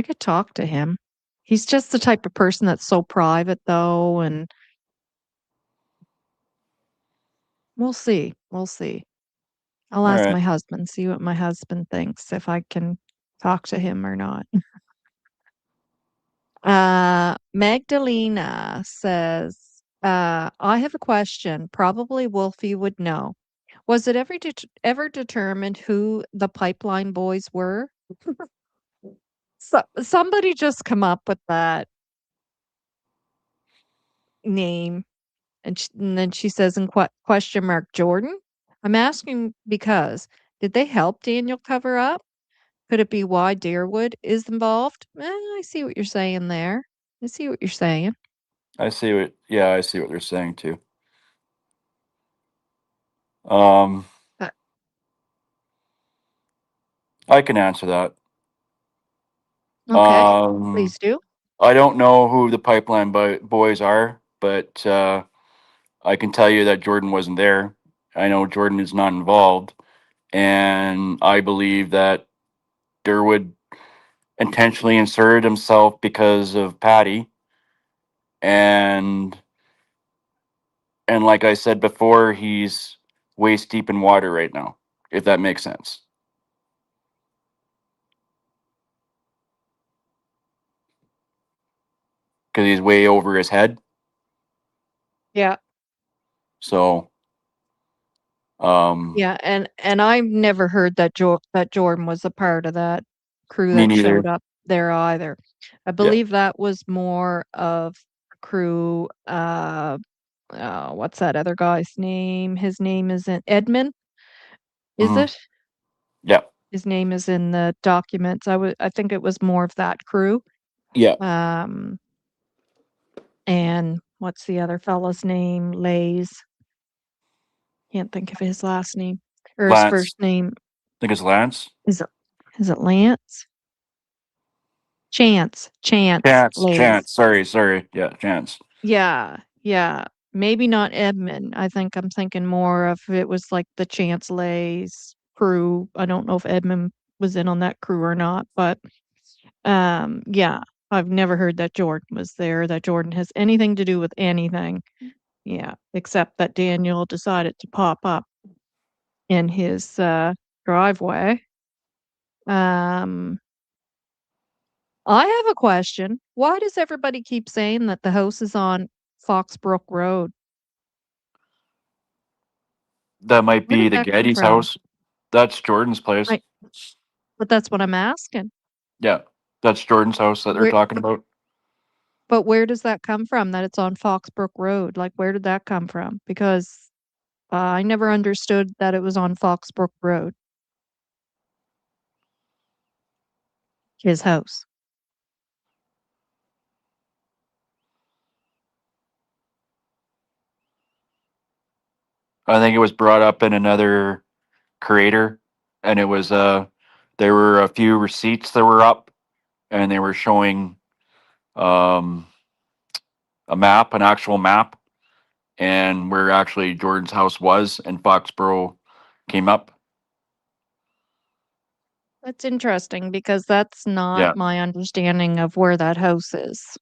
could talk to him. He's just the type of person that's so private though, and we'll see. We'll see. I'll All ask right. my husband, see what my husband thinks, if I can talk to him or not. Magdalena says, I have a question. Probably Wolfie would know. Was it ever determined who the pipeline boys were? Somebody just come up with that name. And then she says in question mark, Jordan? I'm asking because did they help Daniel cover up? Could it be why Deerwood is involved? I see what you're saying there. I see what you're saying. I see what they're saying too. Um, Uh, I can answer that. okay, Um, please do. I don't know who the pipeline boys are, but I can tell you that Jordan wasn't there. I know Jordan is not involved, and I believe that Durwood intentionally inserted himself because of Patty, and like I said before, he's waist deep in water right now. If that makes sense, because he's way over his head. Yeah. So, um, Yeah, and I've never heard that Jordan was a part of that crew me that showed neither. up there either. I Yeah. believe that was more of a crew, what's that other guy's name? His name isn't Edmund, is Hmm. it? Yeah. His name is in the documents. I think it was more of that crew. Yeah. Um, and what's the other fella's name? Lays. Can't think of his last name or his Lance. first name. I think it's Lance. Is it Lance? Chance Chance. Lays. Sorry. Yeah, Chance. Yeah, yeah. Maybe not Edmund. I think I'm thinking more of it was like the Chance Lays crew. I don't know if Edmund was in on that crew or not, but yeah, I've never heard that Jordan was there, that Jordan has anything to do with anything. Yeah, except that Daniel decided to pop up in his driveway. Um I have a question. Why does everybody keep saying that the house is on Foxbrook Road? That might Where be did the that come Getty's from? house. That's Jordan's place. I but that's what I'm asking. Yeah, that's Jordan's house that they're Where talking about. but where does that come from that it's on Foxbrook Road? Like where did that come from? Because I never understood that it was on Foxbrook Road, his house. I think it was brought up in another creator, and it was there were a few receipts that were up, and they were showing um a map, an actual map, and where actually Jordan's house was, and Foxborough came up. That's interesting because that's not Yeah. my understanding of where that house is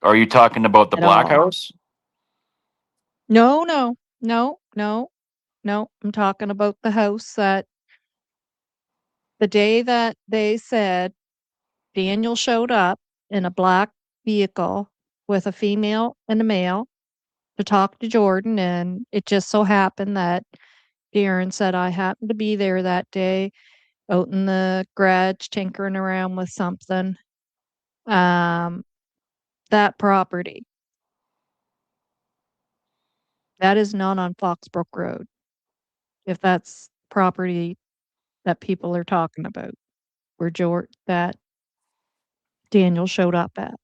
Are you talking about the at Black all. House? No, no, no, no, no. I'm talking about the house that the day that they said Daniel showed up in a black vehicle with a female and a male to talk to Jordan, and it just so happened that Darren said I happened to be there that day out in the garage tinkering around with something. Um, that property, that is not on Foxbrook Road, if that's property that people are talking about, where that Daniel showed up at.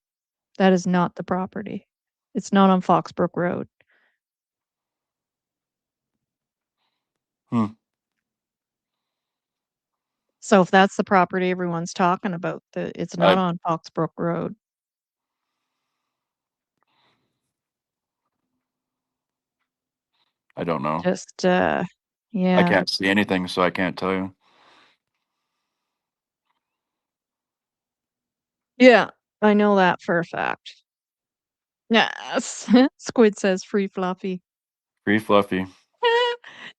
That is not the property. It's not on Foxbrook Road. Hmm. So if that's the property everyone's talking about, it's not I on Foxbrook Road. I don't know. Just I yeah. can't see anything, so I can't tell you. Yeah, I know that for a fact. Yes. Squid says free fluffy. Free Fluffy.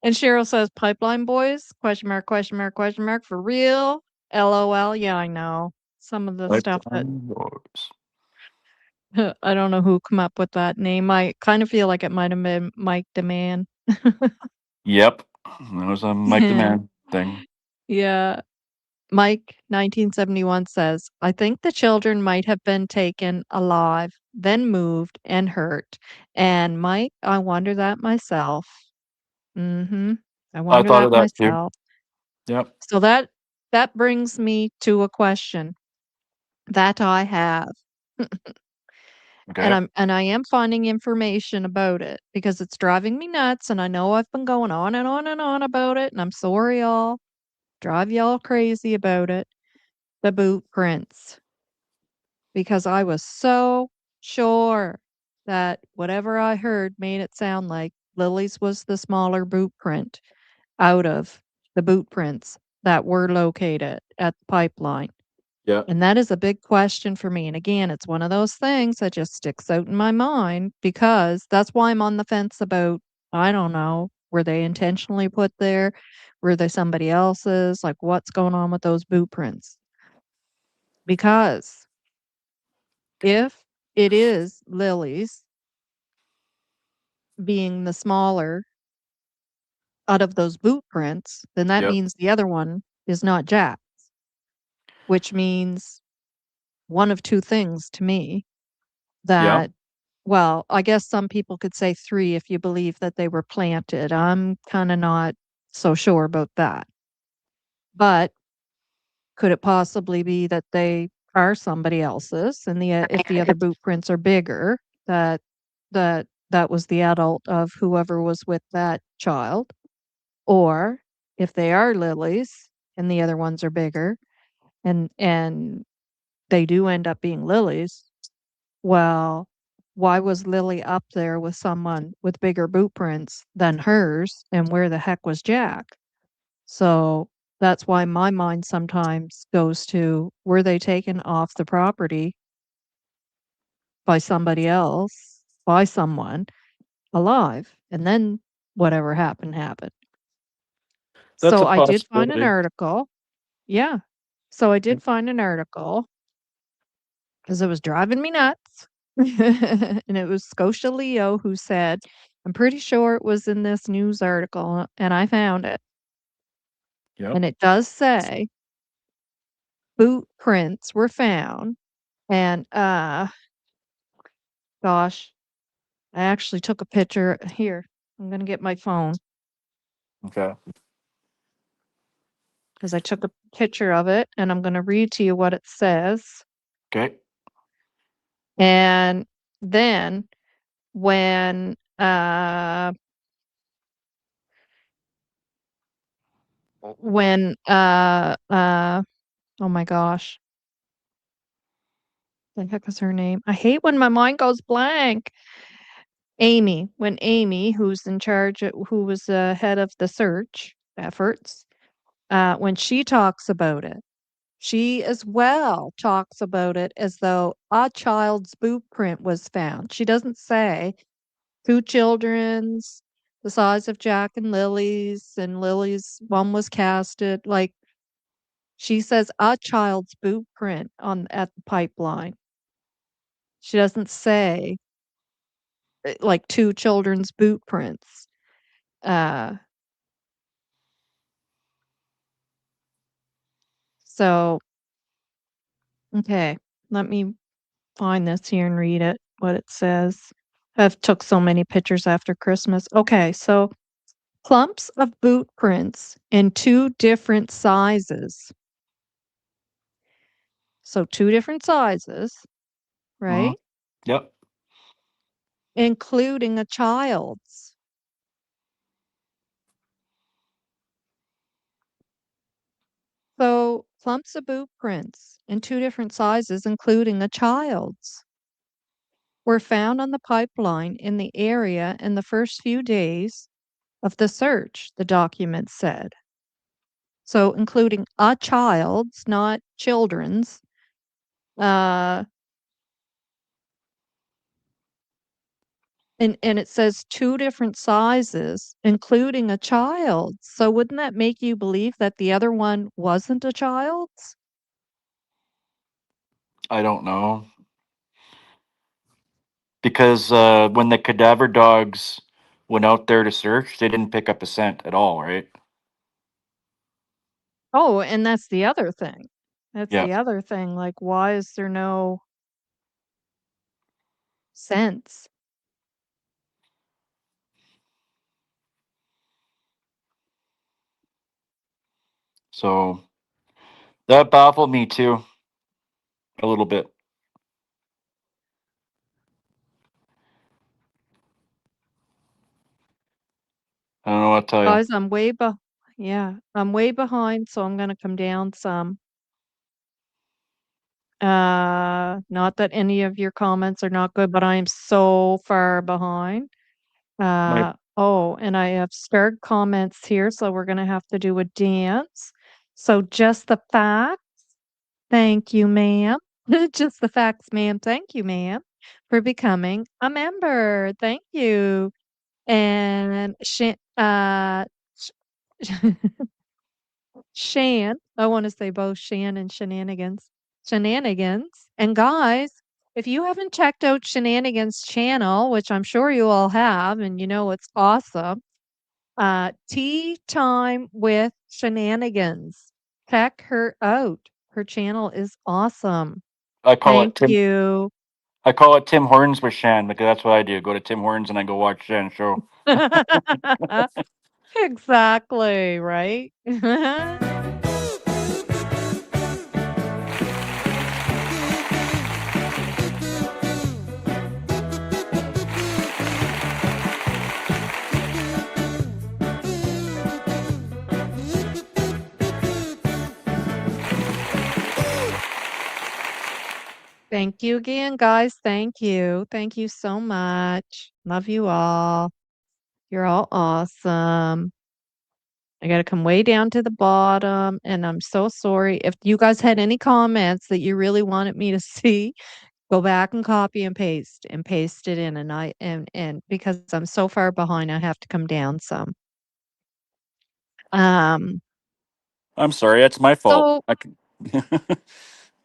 And Cheryl says pipeline boys? Question mark, question mark, question mark. For real? LOL. Yeah, I know. Some of the stuff that Lifetime Wars. I don't know who come up with that name. I kind of feel like it might have been Mike Demand. Yep. That was a Mike the Man thing. Yeah. Mike 1971 says, I think the children might have been taken alive, then moved and hurt. And Mike, I wonder that myself. Mm-hmm. I I wonder thought of that that too. myself. Yep. So that brings me to a question that I have. And Okay. I am finding information about it because it's driving me nuts and I know I've been going on and on and on about it and I'm sorry y'all. Drive y'all crazy about it. The boot prints. Because I was so sure that whatever I heard made it sound like Lily's was the smaller boot print out of the boot prints that were located at the pipeline. Yeah. And that is a big question for me. And again, it's one of those things that just sticks out in my mind because that's why I'm on the fence about, I don't know, were they intentionally put there? Were they somebody else's? Like, what's going on with those boot prints? Because if it is Lily's being the smaller out of those boot prints, then that Yep. means the other one is not Jack's, which means one of two things to me Yep. that, well, I guess some people could say three if you believe that they were planted. I'm kind of not so sure about that. But could it possibly be that they are somebody else's and if the other boot prints are bigger, that that was the adult of whoever was with that child? Or if they are Lily's and the other ones are bigger and they do end up being Lily's, well, why was Lily up there with someone with bigger boot prints than hers, and where the heck was Jack? So that's why my mind sometimes goes to, were they taken off the property by somebody else, by someone alive, and then whatever happened happened. That's So a I did find an possibility. article. Yeah. So I did find an article because it was driving me nuts. And it was Scotia Leo who said, I'm pretty sure it was in this news article, and I found it. Yep. And it does say boot prints were found. And gosh, I actually took a picture. Here, I'm gonna get my phone Okay. because I took a picture of it, and I'm gonna read to you what it says. Okay. And then when, when, oh my gosh, the heck is her name? I hate when my mind goes blank. Amy, when Amy, who's in charge, who was the head of the search efforts, when she talks about it, she as well talks about it as though a child's boot print was found. She doesn't say two children's, the size of Jack and Lily's one was casted. Like she says a child's boot print on at the pipeline. She doesn't say like two children's boot prints. Uh, so okay, let me find this here and read it, what it says. I've took so many pictures after Christmas. Okay, so clumps of boot prints in two different sizes. So two different sizes, Mm-hmm. right? Yep. Including a child's. So clumps of boot prints in two different sizes, including a child's, were found on the pipeline in the area in the first few days of the search, the document said. So including a child's, not children's. Uh, and it says two different sizes, including a child's. So wouldn't that make you believe that the other one wasn't a child's? I don't know because when the cadaver dogs went out there to search, they didn't pick up a scent at all, right? Oh, and that's the other thing. That's Yeah. the other thing. Like, why is there no sense? So that baffled me too a little bit. I don't know what to tell you. Guys, yeah, I'm way behind, so I'm gonna come down some. Not that any of your comments are not good, but I am so far behind. My Oh, and I have starred comments here, so we're gonna have to do a dance. So just the facts, thank you, ma'am. Just the facts, ma'am. Thank you, ma'am, for becoming a member. Thank you. And Sh Shan, I wanna say both Shan and Shenanigans. Shenanigans. And guys, if you haven't checked out Shenanigans channel, which I'm sure you all have, and you know it's awesome, Tea Time with Shenanigans. Check her out. Her channel is awesome. I call it Thank Tim. you. I call it Tim Hortons with Shan because that's what I do. Go to Tim Hortons and I go watch Shan's show. Exactly, right? Thank you again, guys. Thank you. Thank you so much. Love you all. You're all awesome. I gotta come way down to the bottom, and I'm so sorry. If you guys had any comments that you really wanted me to see, go back and copy and paste it in, and because I'm so far behind, I have to come down some. Um, I'm sorry, that's my fault. so I can.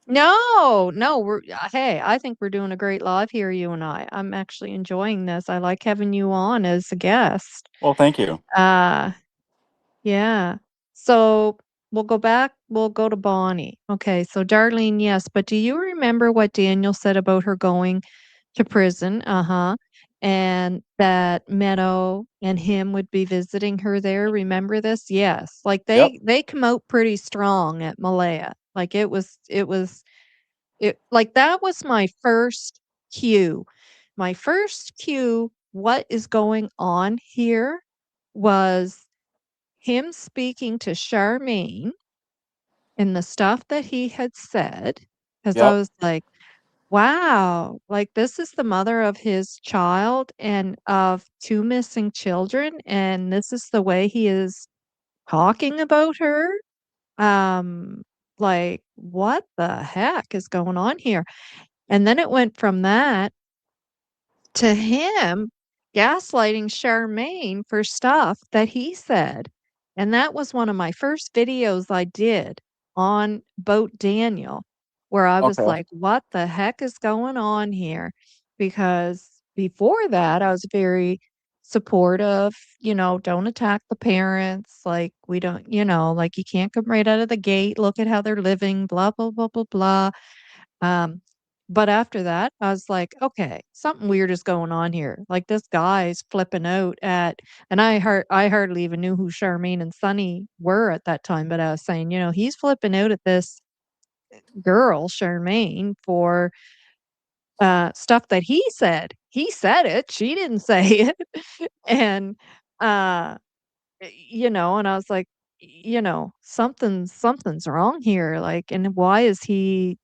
no, no, hey, I think we're doing a great live here, you and I. I'm actually enjoying this. I like having you on as a guest. Well, thank you. Uh, yeah. So we'll go to Bonnie. Okay, so Darlene, yes, but do you remember what Daniel said about her going to prison? Uh-huh. and that Meadow and him would be visiting her there. Remember this? Yes. Like Yep. they come out pretty strong at Malaya. Like it like that was my first cue. My first cue, what is going on here, was him speaking to Charmaine and the stuff that he had said, because I Yep. was like, wow, like this is the mother of his child and of two missing children, and this is the way he is talking about her. Like what the heck is going on here? And then it went from that to him gaslighting Charmaine for stuff that he said. And that was one of my first videos I did on Boat Daniel, where I was Okay. like, what the heck is going on here? Because before that, I was very supportive, don't attack the parents. Like, we don't, like you can't come right out of the gate. Look at how they're living, blah, blah, blah, blah, blah. Um, but after that, I was like, "Okay, something weird is going on here." Like this guy's flipping out at, and I hardly even knew who Charmaine and Sonny were at that time, but I was saying, he's flipping out at this girl, Charmaine, for stuff that he said. He said it, she didn't say it. And uh and I was like, something's wrong here. Like, and why is he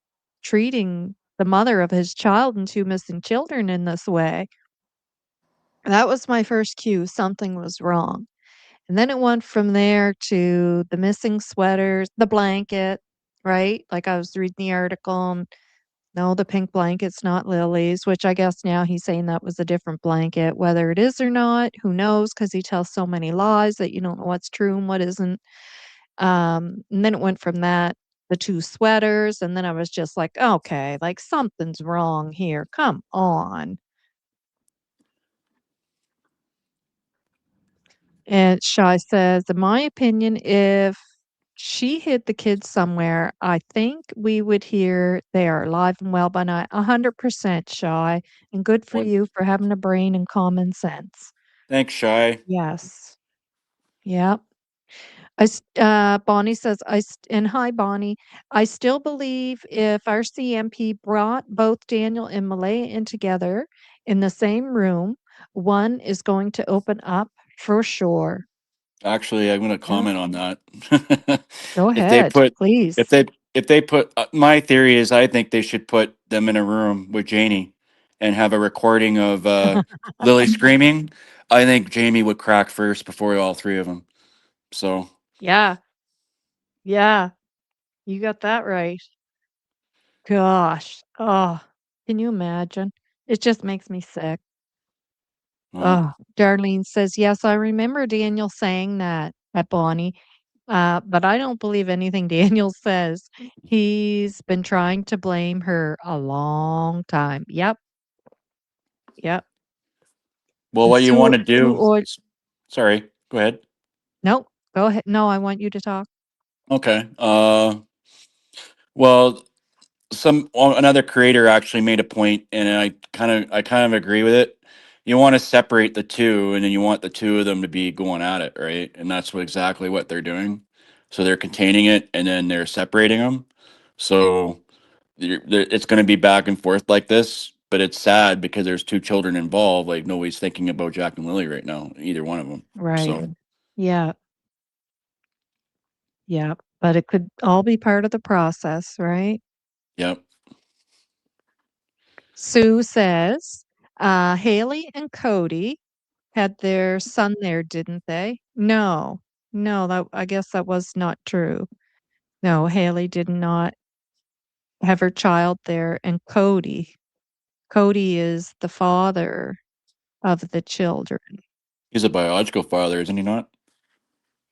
treating the mother of his child and two missing children in this way? That was my first cue. Something was wrong. And then it went from there to the missing sweaters, the blanket, right? Like I was reading the article and no, the pink blanket's not Lily's, which I guess now he's saying that was a different blanket. Whether it is or not, who knows? Because he tells so many lies that you don't know what's true and what isn't. And then it went from that, the 2 sweaters, and then I was just like, "Okay, like, something's wrong here, come on." And Shy says, "In my opinion, if she hid the kids somewhere, I think we would hear they are alive and well by now." 100% Shy, and good for What? you for having a brain and common sense. Thanks, Shy. Yes. Yep. Bonnie says, and hi, Bonnie. I still believe if our CMP brought both Daniel and Malaya in together in the same room, one is going to open up for sure. Actually, I'm going to Yeah. comment on that. Go if they ahead, put, if please. they, if they put, my theory is I think they should put them in a room with Janie and have a recording of Lily screaming. I think Jamie would crack first before all three of them. So, Yeah. Yeah. You got that right. Gosh. Oh, can you imagine? It just makes me sick. well, Oh, Darlene says, "Yes, I remember Daniel saying that at Bonnie, but I don't believe anything Daniel says. He's been trying to blame her a long time." Yep, yep. well, And what you want Sue, to do? or Sorry, go ahead. nope, go ahead. No, I want you to talk. Okay. Well, another creator actually made a point, and I kind of agree with it. You want to separate the two, and then you want the two of them to be going at it, right? And that's exactly what they're doing. So they're containing it, and then they're separating them. So it's going to be back and forth like this. But it's sad because there's two children involved. Like nobody's thinking about Jack and Lily right now, either one of them. Right. So, Yeah, yeah. But it could all be part of the process, right? yep. Sue says, Haley and Cody had their son there, didn't they? No. No, that I guess that was not true. No, Haley did not have her child there, and Cody is the father of the children. He's a biological father, isn't he not?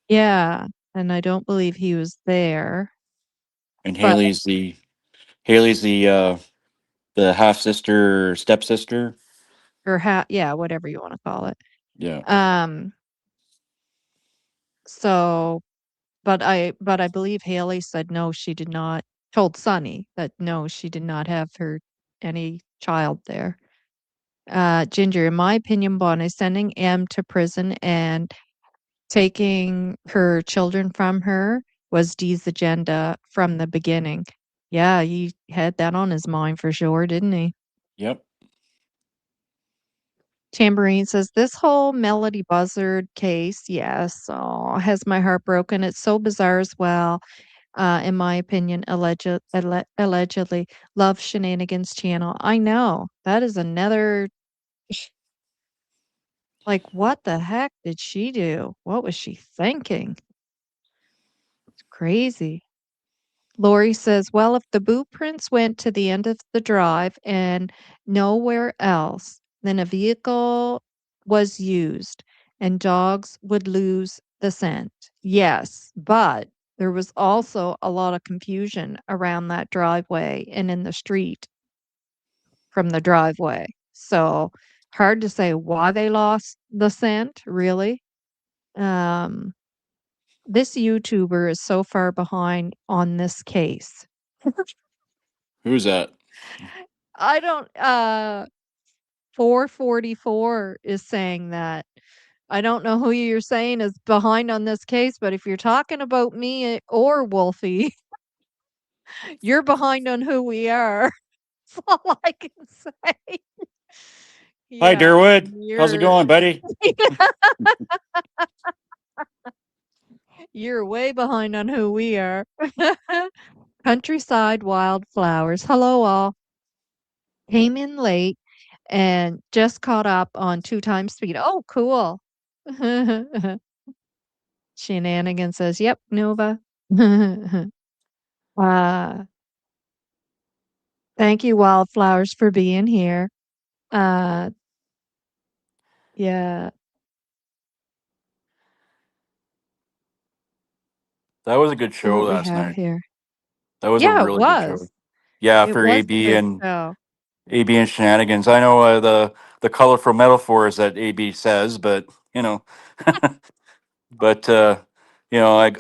Yeah, and I don't believe he was there, And but Haley's the half sister, stepsister. or yeah, whatever you wanna call it. Yeah. Um, so but I believe Haley said no, she did not told Sonny that no, she did not have her any child there. Ginger, in my opinion, Bonnie, sending M to prison and taking her children from her was Dee's agenda from the beginning. Yeah, he had that on his mind for sure, didn't he? Yep. Tambourine says, "This whole Melody Buzzard case, yes, has my heart broken. It's so bizarre as well. In my opinion, allegedly, Love Shenanigans channel. I know. That is another, like, what the heck did she do? What was she thinking? It's crazy." Lori says, "Well, if the boot prints went to the end of the drive and nowhere else, then a vehicle was used and dogs would lose the scent." Yes, but there was also a lot of confusion around that driveway and in the street from the driveway. So hard to say why they lost the scent, really. Um, this YouTuber is so far behind on this case. Who's that? I don't 444 is saying that. I don't know who you're saying is behind on this case, but if you're talking about me or Wolfie, you're behind on who we are. That's all I can say. Hi, Yeah, Derwood. How's it you're going, buddy? you're way behind on who we are. Countryside Wildflowers. Hello all. Came in late and just caught up on 2 times speed. Oh, cool. Shenanigan says, "Yep, Nova." uh, Thank you, Wildflowers, for being here. Uh, yeah. That was a good See show what we last have night. here. That was a Yeah, it really good show. was. Yeah, It for was a good show. AB and Shenanigans. I know the colorful metaphors that AB says, but you know, but I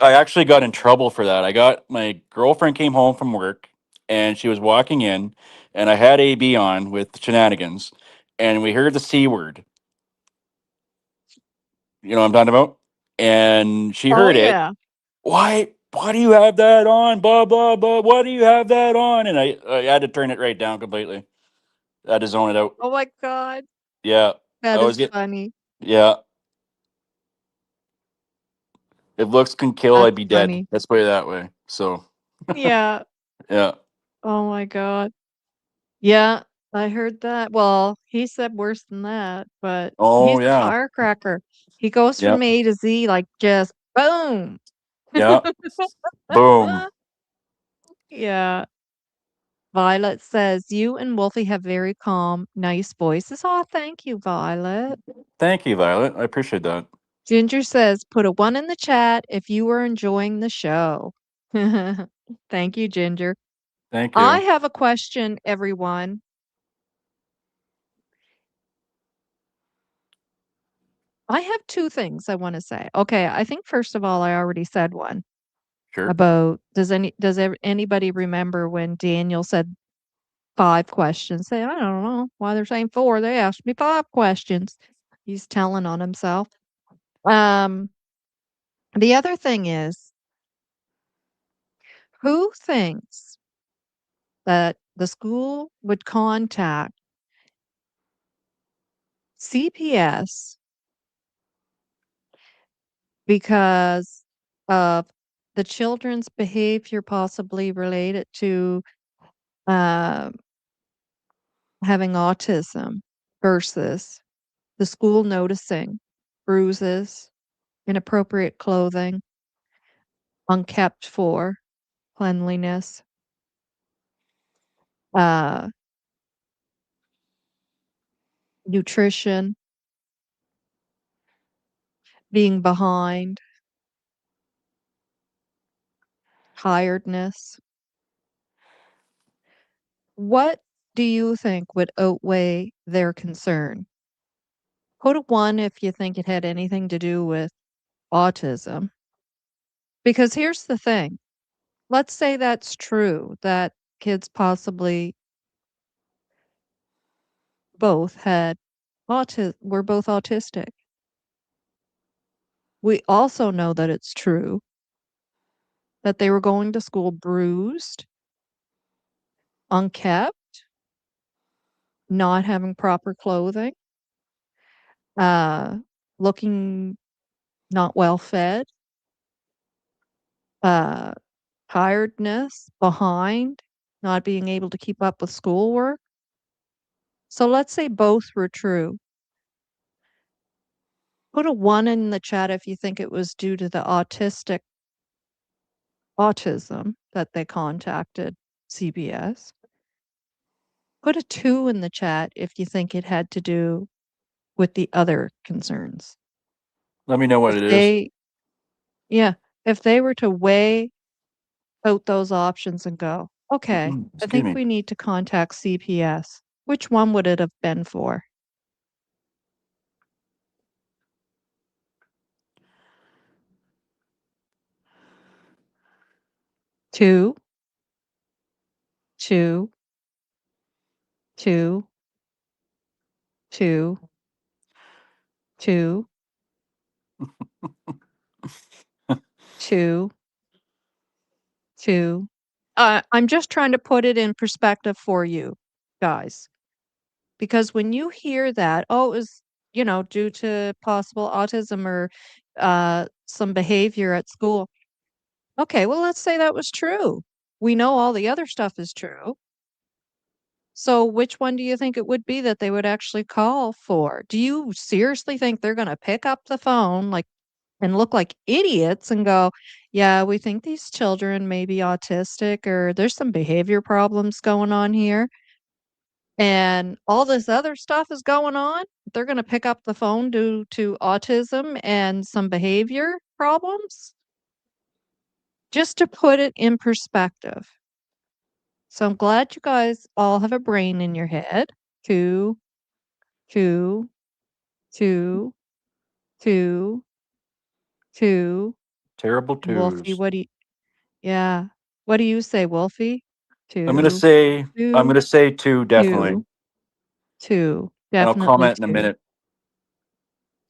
actually got in trouble for that. I got my girlfriend came home from work and she was walking in, and I had AB on with Shenanigans, and we heard the C word. You know what I'm talking about? And she Oh, heard it. yeah. Why do you have that on? Blah blah blah. Why do you have that on? And I had to turn it right down completely. I had to zone it out. Oh my god. Yeah. I That was is get funny. yeah. If looks can kill, I'd That's be dead. funny. Let's put it that way. So Yeah. yeah. Oh my god. Yeah, I heard that. Well, he said worse than that, but Oh he's a yeah. firecracker. He goes from Yep. A to Z like just boom. Yeah. Boom. Yeah. Violet says, "You and Wolfie have very calm, nice voices." Oh, thank you, Violet. Thank you, Violet. I appreciate that. Ginger says, "Put a 1 in the chat if you were enjoying the show." Thank you, Ginger. Thank I you. have a question, everyone. I have 2 things I wanna say. Okay, I think first of all, I already said one Sure. about anybody remember when Daniel said 5 questions? Say, "I don't know why they're saying 4. They asked me 5 questions." He's telling on himself. Um, the other thing is, who thinks that the school would contact CPS because of the children's behavior possibly related to, uh, having autism versus the school noticing bruises, inappropriate clothing, unkept for cleanliness, uh, nutrition, being behind, tiredness. What do you think would outweigh their concern? Put a 1 if you think it had anything to do with autism. Because here's the thing. Let's say that's true, that kids possibly both had were both autistic. We also know that it's true that they were going to school bruised, unkept, not having proper clothing, uh, looking not well fed, uh, tiredness, behind, not being able to keep up with schoolwork. So let's say both were true. Put a 1 in the chat if you think it was due to the autism that they contacted CBS. Put a 2 in the chat if you think it had to do with the other concerns. Let me know what If it is. they Yeah, if they were to weigh out those options and go, "Okay, I Excuse think me. we need to contact CPS," which one would it have been for? 2, 2, 2, 2, 2, 2, 2. I'm just trying to put it in perspective for you guys, because when you hear that, "Oh, it was, due to possible autism or, some behavior at school." Okay, well, let's say that was true. We know all the other stuff is true. So which one do you think it would be that they would actually call for? Do you seriously think they're gonna pick up the phone, like, and look like idiots and go, "Yeah, we think these children may be autistic or there's some behavior problems going on here, and all this other stuff is going on." They're gonna pick up the phone due to autism and some behavior problems? Just to put it in perspective. So I'm glad you guys all have a brain in your head. Two, two, two, two, two. Terrible Wolfie, twos. yeah. What do you say, Wolfie? I'm gonna Two, say I'm two, gonna say two definitely, two, two. and I'll Definitely comment in a two. minute.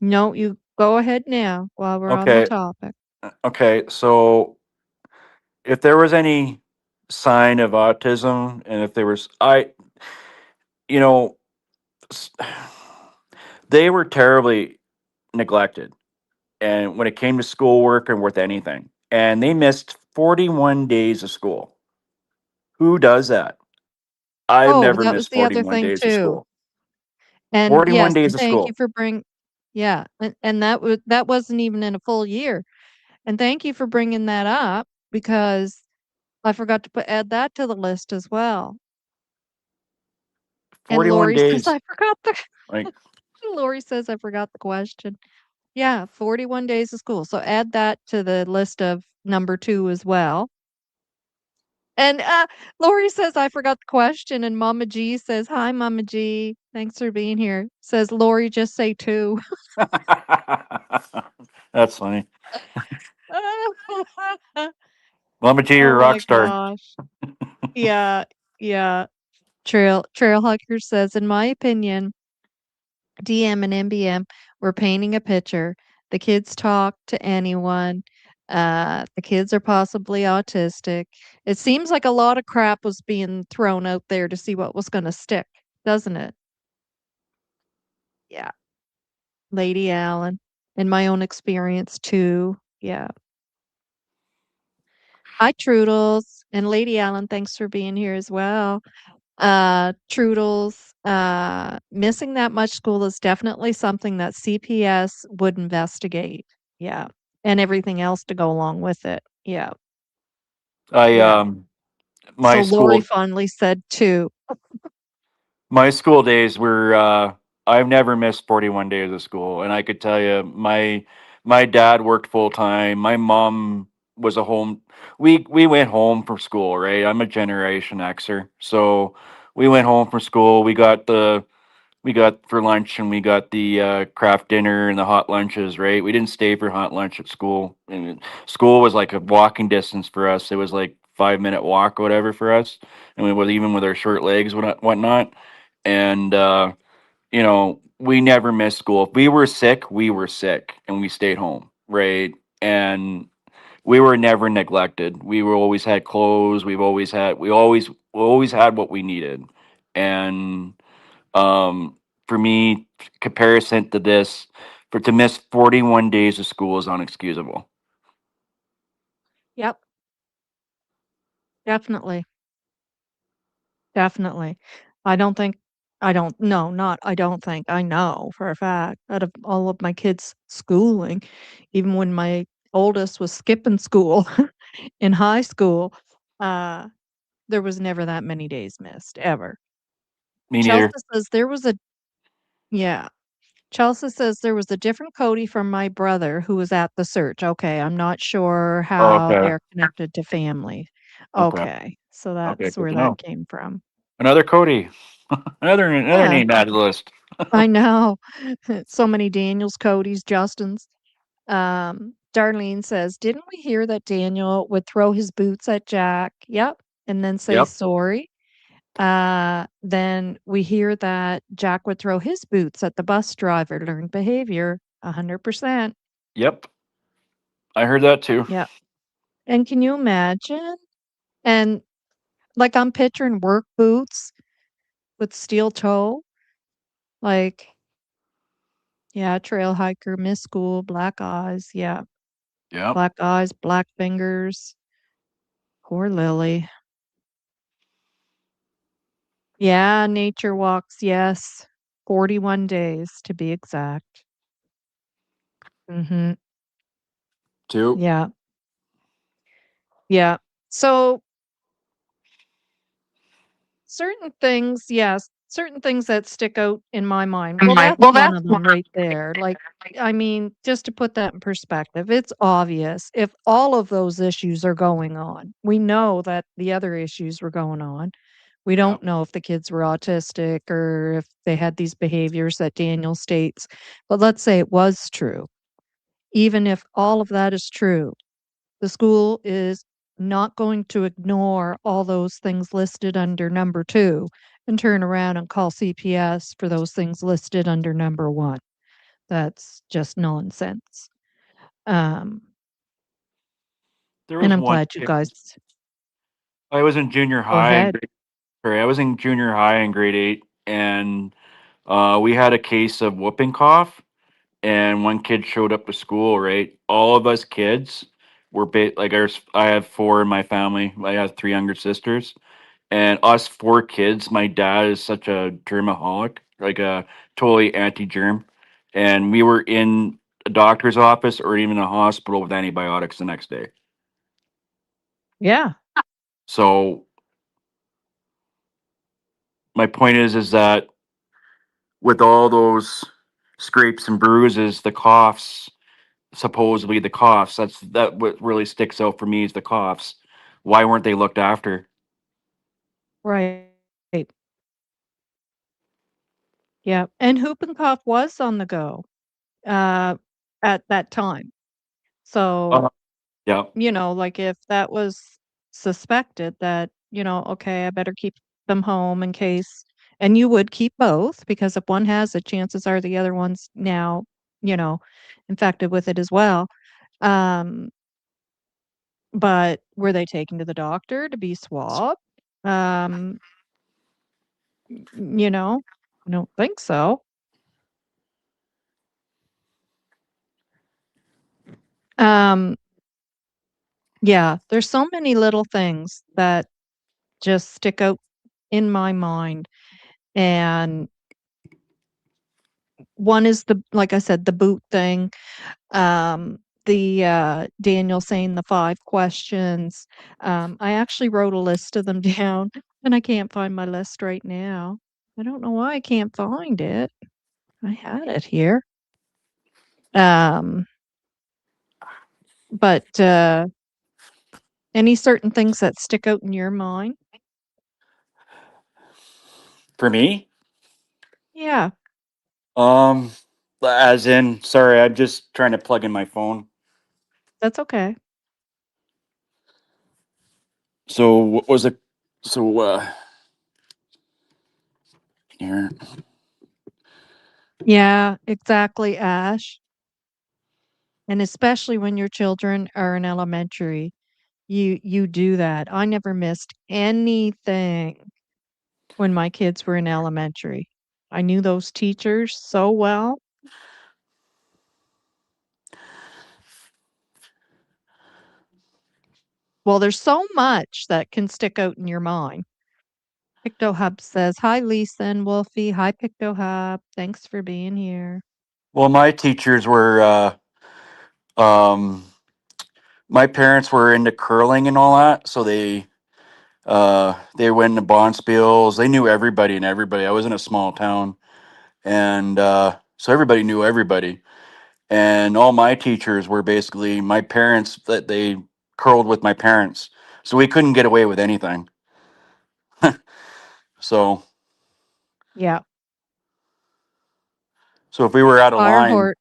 No, you go ahead now while we're on the Okay. topic. Okay. So if there was any sign of autism, and if there was, you know, s- they were terribly neglected, and when it came to schoolwork and with anything, and they missed 41 days of school. Who does that? I've Oh, never that was missed the other 41 thing days of too. school. And 41 yes, days and of thank you school. for yeah, and that wasn't even in a full year. And thank you for bringing that up because I forgot to add that to the list as well. And 41 Lori says, days. I forgot the Like, Lori says, I forgot the question. Yeah, 41 days of school. So add that to the list of number 2 as well. And Lori says, I forgot the question. And Mama G says, Hi, Mama G. Thanks for being here. Says, Lori, just say 2. that's funny. Mama G, you're a Oh rock my star. gosh. Yeah, yeah. Trailhucker says, in my opinion, DM and MBM were painting a picture. The kids talk to anyone. The kids are possibly autistic. It seems like a lot of crap was being thrown out there to see what was going to stick, doesn't it? Yeah. Lady Allen. In my own experience, too. Yeah. Hi, Troodles. And Lady Allen, thanks for being here as well. Troodles, missing that much school is definitely something that CPS would investigate. Yeah. And everything else to go along with it. Yeah. I Yeah. my So Lori school finally said 2. my school days were I've never missed 41 days of school, and I could tell you my dad worked full time. My mom was a home we went home from school, right? I'm a generation Xer. So we went home from school. We got for lunch, and we got the craft dinner and the hot lunches, right? We didn't stay for hot lunch at school, and school was like a walking distance for us. It was like 5 minute walk or whatever for us, and we was even with our short legs, whatnot. And we never missed school. If we were sick, we were sick and we stayed home, right? And we were never neglected. We were always had clothes. We always had what we needed. And for me, comparison to this, for to miss 41 days of school is unexcusable. Yep, definitely, definitely. I don't think I don't no, not I don't think, I know for a fact, out of all of my kids' schooling, even when my oldest was skipping school in high school, uh, there was never that many days missed, ever. Me Chelsea neither. says there was a yeah. Chelsea says there was a different Cody from my brother who was at the search. Okay, I'm not sure how Okay. they're connected to family. Okay. Okay, so Okay. that's Good where to that know. came from. Another Cody. Another Yeah, name added to the list. I know. So many Daniels, Codys, Justins. Darlene says, "Didn't we hear that Daniel would throw his boots at Jack?" Yep, and then say Yep. sorry. Then we hear that Jack would throw his boots at the bus driver, learned behavior, 100%. Yep. I heard that too. Yep. And can you imagine? And like I'm picturing work boots with steel toe, like, yeah, trail hiker, miss school, black eyes. Yeah, Yep. black eyes, black fingers. Poor Lily. Yeah, nature walks. Yes. 41 days to be exact. Hmm. Two. Yeah. Yeah. So certain things, yes, certain things that stick out in my mind. Well, Right. that's Well, one that's of one them of right there. Like, I mean, just to put that in perspective, it's obvious if all of those issues are going on. We know that the other issues were going on. We Yep. don't know if the kids were autistic or if they had these behaviors that Daniel states. But let's say it was true. Even if all of that is true, the school is not going to ignore all those things listed under number 2 and turn around and call CPS for those things listed under number 1. That's just nonsense. Um, There and was I'm one glad you kid. guys I was in junior go high. ahead. Sorry, I was in junior high in grade 8, and we had a case of whooping cough. And one kid showed up to school. Right, all of us kids were like I have four in my family. I have three younger sisters, and us four kids. My dad is such a germaholic, like a totally anti-germ, and we were in a doctor's office or even a hospital with antibiotics the next day. Yeah, So my point is that with all those scrapes and bruises, the coughs, supposedly the coughs, that what really sticks out for me is the coughs. Why weren't they looked after? right. Yeah, and whooping cough was on the go, uh, at that time. Uh, So, yeah, like, if that was suspected that, okay, I better keep them home in case and you would keep both because if one has it, chances are the other one's now, you know, infected with it as well. Um, but were they taken to the doctor to be swabbed? Um, you know, I don't think so. Um, yeah, there's so many little things that just stick out in my mind. And one is the like I said, the boot thing, Daniel saying the 5 questions. I actually wrote a list of them down, and I can't find my list right now. I don't know why I can't find it. I had it here. Um, but, any certain things that stick out in your mind? for me. Yeah, Um, as in, sorry, I'm just trying to plug in my phone. that's okay. So what was it? So here. Yeah, exactly, Ash. And especially when your children are in elementary, you do that. I never missed anything when my kids were in elementary. I knew those teachers so well. Well, there's so much that can stick out in your mind. Pictou Hub says, "Hi, Lisa and Wolfie. Hi, Pictou Hub. Thanks for being here." Well, my teachers were, um, my parents were into curling and all that, so they went into Bonspiels. They knew everybody and everybody. I was in a small town, and so everybody knew everybody. And all my teachers were basically my parents that they curled with my parents, so we couldn't get away with anything. So, Yeah. so if we were out of line, Firehorse.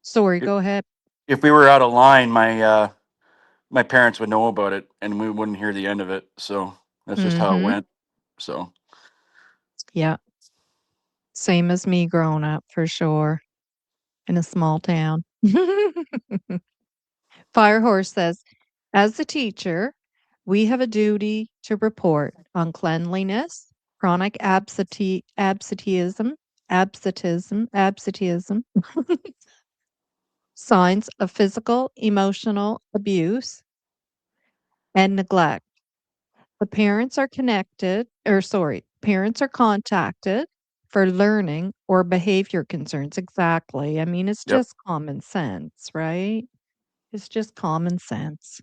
Sorry, if, go ahead. if we were out of line, my parents would know about it, and we wouldn't hear the end of it. So that's just how it Mhm. went. So Yeah. Same as me growing up for sure in a small town. Firehorse says, "As a teacher, we have a duty to report on cleanliness, chronic absenteeism, signs of physical, emotional abuse, and neglect. The parents are contacted for learning or behavior concerns." Exactly. I mean, it's yep. just common sense, right? It's just common sense.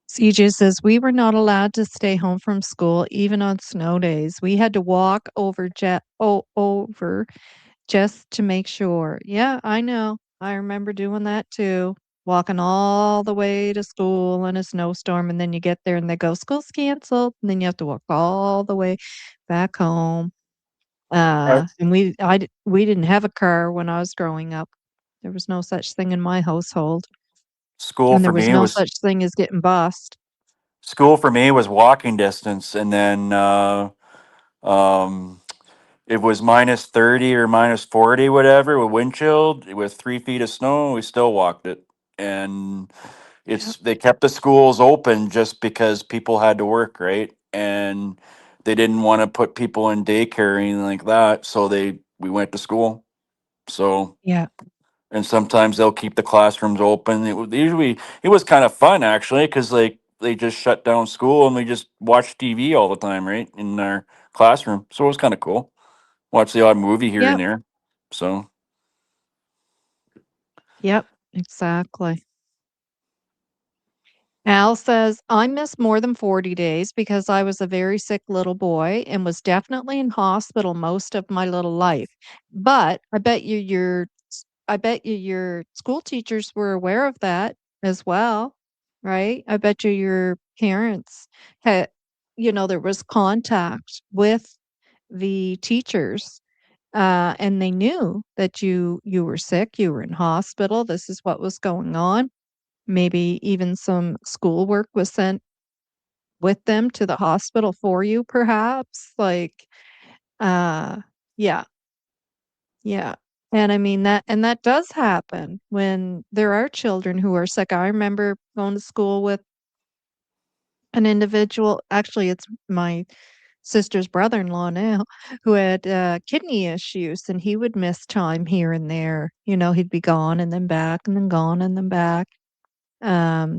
CJ says, "We were not allowed to stay home from school even on snow days. We had to walk over just to make sure." Yeah, I know. I remember doing that too. Walking all the way to school in a snowstorm, and then you get there and they go, "School's canceled." And then you have to walk all the way back home. And we didn't have a car when I was growing up. There was no such thing in my household, School and there for was me no was such thing as getting bussed. school for me was walking distance, and then um, it was minus 30 or minus 40, whatever, with wind chill, with 3 feet of snow. We still walked it, and Yep. they kept the schools open just because people had to work, right? And they didn't want to put people in daycare or anything like that, so we went to school. So, Yeah. and sometimes they'll keep the classrooms open. It was kind of fun actually, because like they just shut down school and we just watched TV all the time, right, in our classroom. So it was kind of cool. Watch the odd movie here and Yep. there. So Yep. Exactly. Al says, "I missed more than 40 days because I was a very sick little boy and was definitely in hospital most of my little life. But I bet you your school teachers were aware of that as well, right? I bet you your parents had, there was contact with the teachers, and they knew that you were sick, you were in hospital, this is what was going on. Maybe even some schoolwork was sent with them to the hospital for you, perhaps. Like, uh, yeah, yeah. And I mean that does happen when there are children who are sick. I remember going to school with an individual, actually, it's my sister's brother-in-law now, who had kidney issues, and he would miss time here and there. He'd be gone and then back and then gone and then back.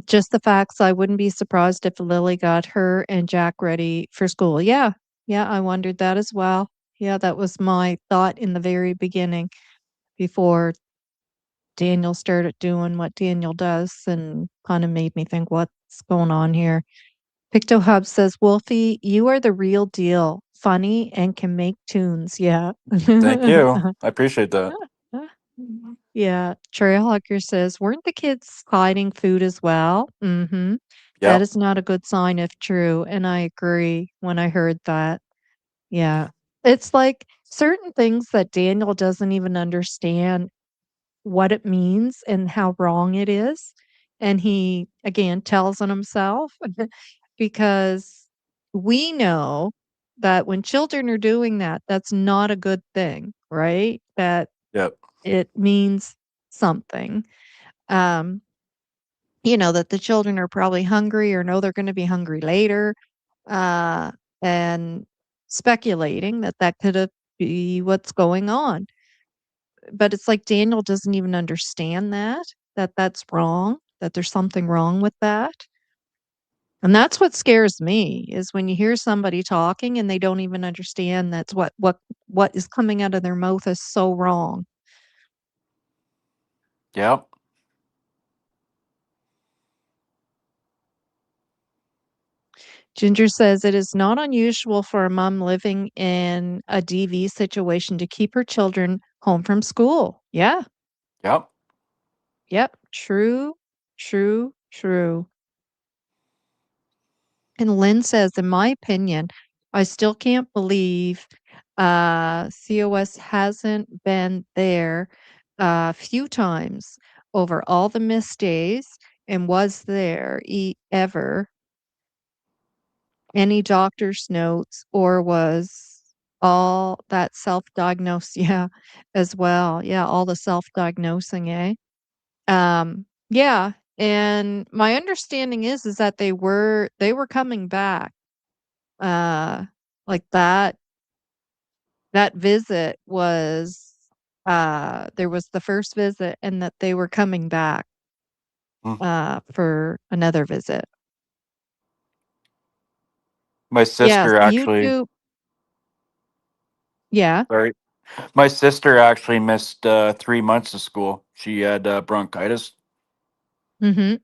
Just the facts, I wouldn't be surprised if Lily got her and Jack ready for school. Yeah. Yeah, I wondered that as well. Yeah, that was my thought in the very beginning before Daniel started doing what Daniel does and kind of made me think, what's going on here? Picto Hub says, "Wolfie, you are the real deal. Funny and can make tunes." Yeah. thank you. I appreciate that. Yeah, Trailhawker says, "Weren't the kids hiding food as well?" Mhm. That Yep. is not a good sign if true, and I agree when I heard that. Yeah. It's like certain things that Daniel doesn't even understand what it means and how wrong it is, and he, again, tells on himself because we know. that when children are doing that, that's not a good thing, right? That Yep. it means something. Um, that the children are probably hungry or know they're gonna be hungry later, uh, and speculating that that could be what's going on. But it's like Daniel doesn't even understand that that's wrong, that there's something wrong with that. And that's what scares me is when you hear somebody talking and they don't even understand that's what is coming out of their mouth is so wrong. Yep. Ginger says it is not unusual for a mom living in a DV situation to keep her children home from school. Yeah. Yep. Yep. True. True. True. And Lynn says, in my opinion, I still can't believe COS hasn't been there a few times over all the missed days and was there ever any doctor's notes or was all that self-diagnosed yeah as well yeah all the self-diagnosing yeah and my understanding is that they were coming back uh like that visit was there was the first visit and that they were coming back Mm. for another visit. My Yes, sister actually, YouTube. Yeah. sorry, my sister actually missed 3 months of school. She had bronchitis, Mhm.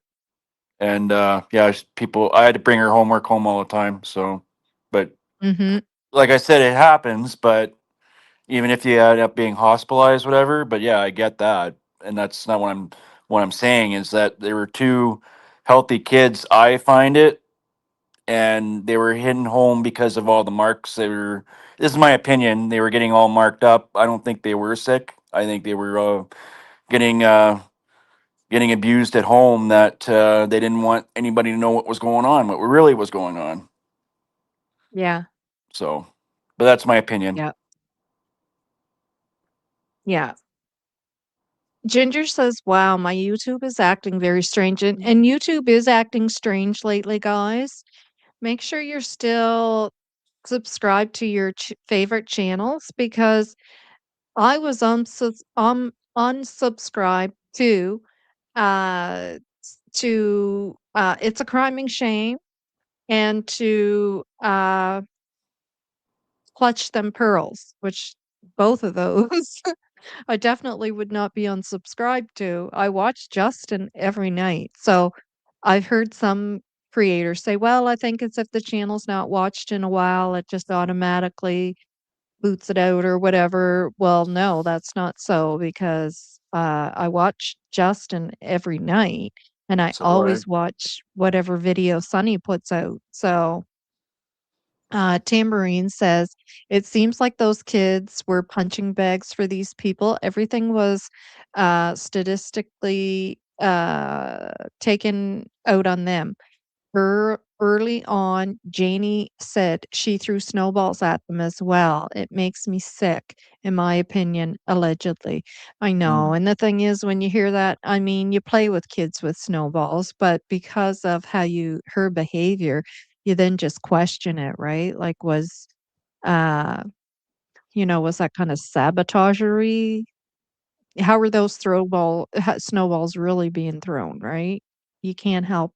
and yeah, people. I had to bring her homework home all the time. So, but Mhm. like I said, it happens. But even if you end up being hospitalized, whatever. But yeah, I get that, and that's not what I'm saying is that they were two healthy kids. I find it, and they were hidden home because of all the marks. They were. This is my opinion. They were getting all marked up. I don't think they were sick. I think they were getting getting abused at home. That they didn't want anybody to know what was going on, what really was going on. Yeah. So, but that's my opinion. Yeah. Yeah. Ginger says, "Wow, my YouTube is acting very strange." And YouTube is acting strange lately, guys. Make sure you're still subscribed to your favorite channels because I was unsubscribed uh to It's a Criming Shame and to Clutch Them Pearls, which both of those I definitely would not be unsubscribed to. I watch Justin every night. So I've heard some creators say, well, I think it's if the channel's not watched in a while, it just automatically boots it out or whatever. Well, no, that's not so because I watch Justin every night and I So do I. always watch whatever video Sunny puts out. So Tambourine says, it seems like those kids were punching bags for these people. Everything was statistically taken out on them. Early on, Janie said she threw snowballs at them as well. It makes me sick, in my opinion, allegedly. I know. Mm. And the thing is, when you hear that, I mean, you play with kids with snowballs, but because of her behavior, you then just question it, right? Like, uh, was that kind of sabotagery? How are those snowballs really being thrown, right? You can't help.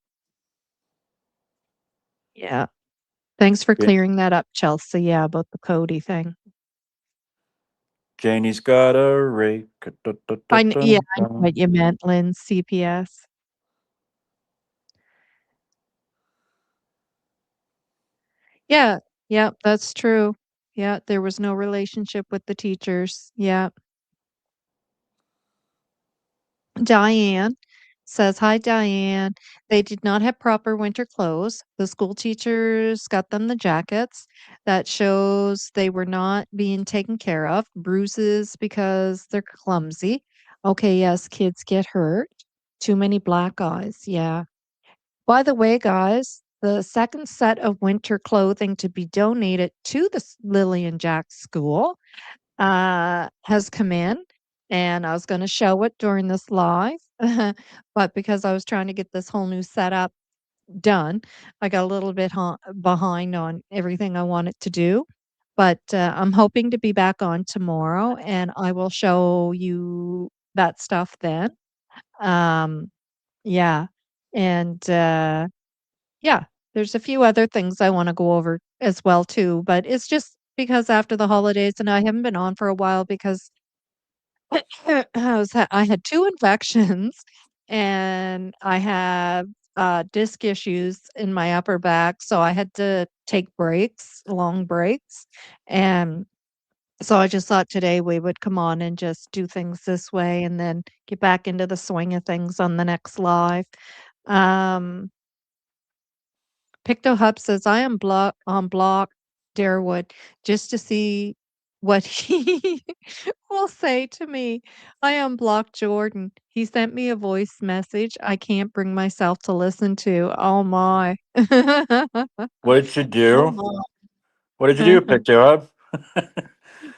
Yeah. Thanks for Ja- clearing that up, Chelsea. Yeah, about the Cody thing. Janie's got a rake. Yeah, I know what you meant, Lynn, CPS. Yeah, yeah, that's true. Yeah, there was no relationship with the teachers. Yeah. Diane says, "Hi, Diane. They did not have proper winter clothes. The school teachers got them the jackets. That shows they were not being taken care of. Bruises because they're clumsy. Okay, yes, kids get hurt. Too many black eyes. Yeah. By the way, guys, the second set of winter clothing to be donated to the Lily and Jack school has come in, and I was going to show it during this live, but because I was trying to get this whole new setup done, I got a little bit behind on everything I wanted to do. But I'm hoping to be back on tomorrow, and I will show you that stuff then. Um, yeah, and yeah, there's a few other things I wanna go over as well too, but it's just because after the holidays and I haven't been on for a while because I had 2 infections and I have, disc issues in my upper back, so I had to take breaks, long breaks, and so I just thought today we would come on and just do things this way and then get back into the swing of things on the next live. Um Pictou Hub says, "I am on block Darewood just to see what he will say to me. I unblocked Jordan. He sent me a voice message I can't bring myself to listen to. Oh my." What did you Oh do? my. What did you do, Pictou Hub?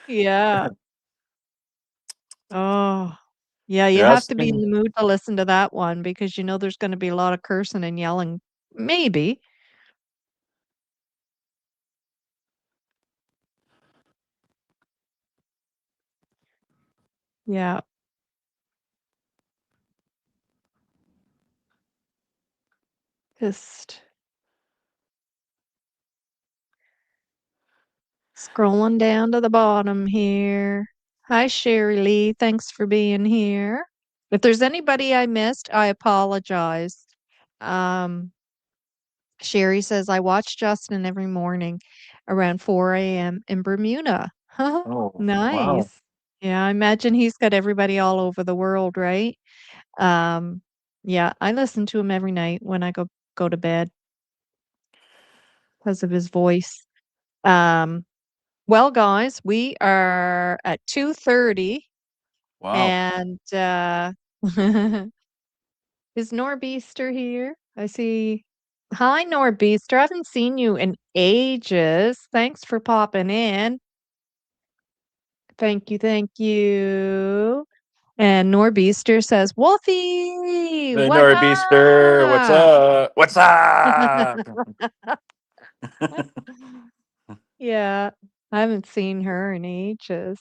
Yeah. Oh. Yeah, you have Just to be in kidding. the mood to listen to that one because you know there's gonna be a lot of cursing and yelling. Maybe. Yeah. Just scrolling down to the bottom here. Hi, Sherry Lee. Thanks for being here. If there's anybody I missed, I apologize. Um, Sherry says, I watch Justin every morning around 4 a.m. in Bermuda. Oh, wow. Nice. Yeah, I imagine he's got everybody all over the world, right? Um, yeah, I listen to him every night when I go to bed because of his voice. Um, well, guys, we are at 2:30 Wow. and, is Norbeaster here? I see. Hi, Norbeaster. I haven't seen you in ages. Thanks for popping in. Thank you, thank you. And Norbeaster says, "Wolfie, Hey, what Norbeaster, what's up?" up? What's up? Yeah, I haven't seen her in ages.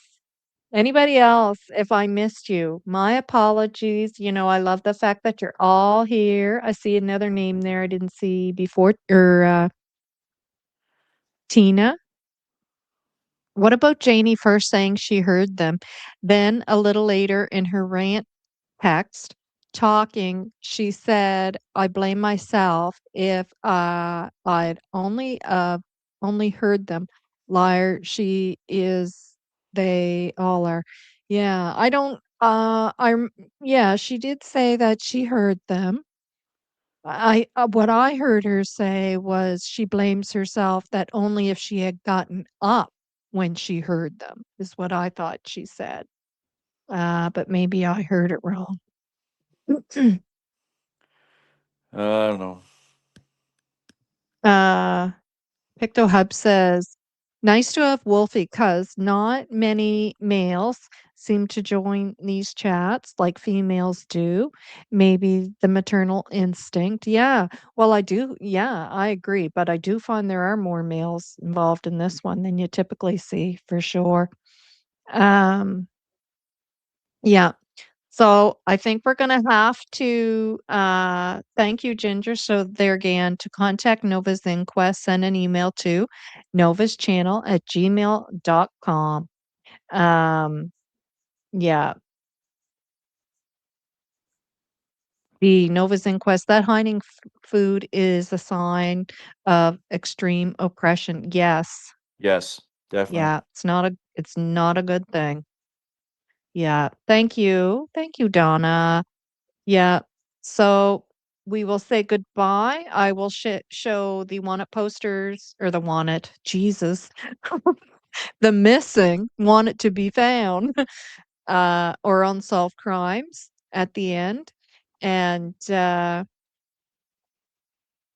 Anybody else, if I missed you, my apologies. You know, I love the fact that you're all here. I see another name there I didn't see before, or Tina. What about Janie first saying she heard them? Then a little later in her rant text talking, she said, "I blame myself if I'd only heard them. Liar, she is. They all are." Yeah, I don't. Yeah, she did say that she heard them. What I heard her say was she blames herself that only if she had gotten up when she heard them is what I thought she said. But maybe I heard it wrong. I don't know. uh, Picto Hub says, nice to have Wolfie because not many males seem to join these chats like females do. Maybe the maternal instinct. Yeah. Well, I do. Yeah, I agree. But I do find there are more males involved in this one than you typically see for sure. Um, yeah. So I think we're gonna have to thank you, Ginger. So there again, to contact Nova's Inquest, send an email to Nova's channel at gmail.com. Um, yeah, the Nova's Inquest, that hiding food is a sign of extreme oppression. Yes. Yes, definitely. Yeah, it's not a good thing. Yeah. Thank you. Thank you, Donna. Yeah. So we will say goodbye. I will show the wanted posters or the wanted, Jesus, the missing, wanted to be found, or unsolved crimes at the end. And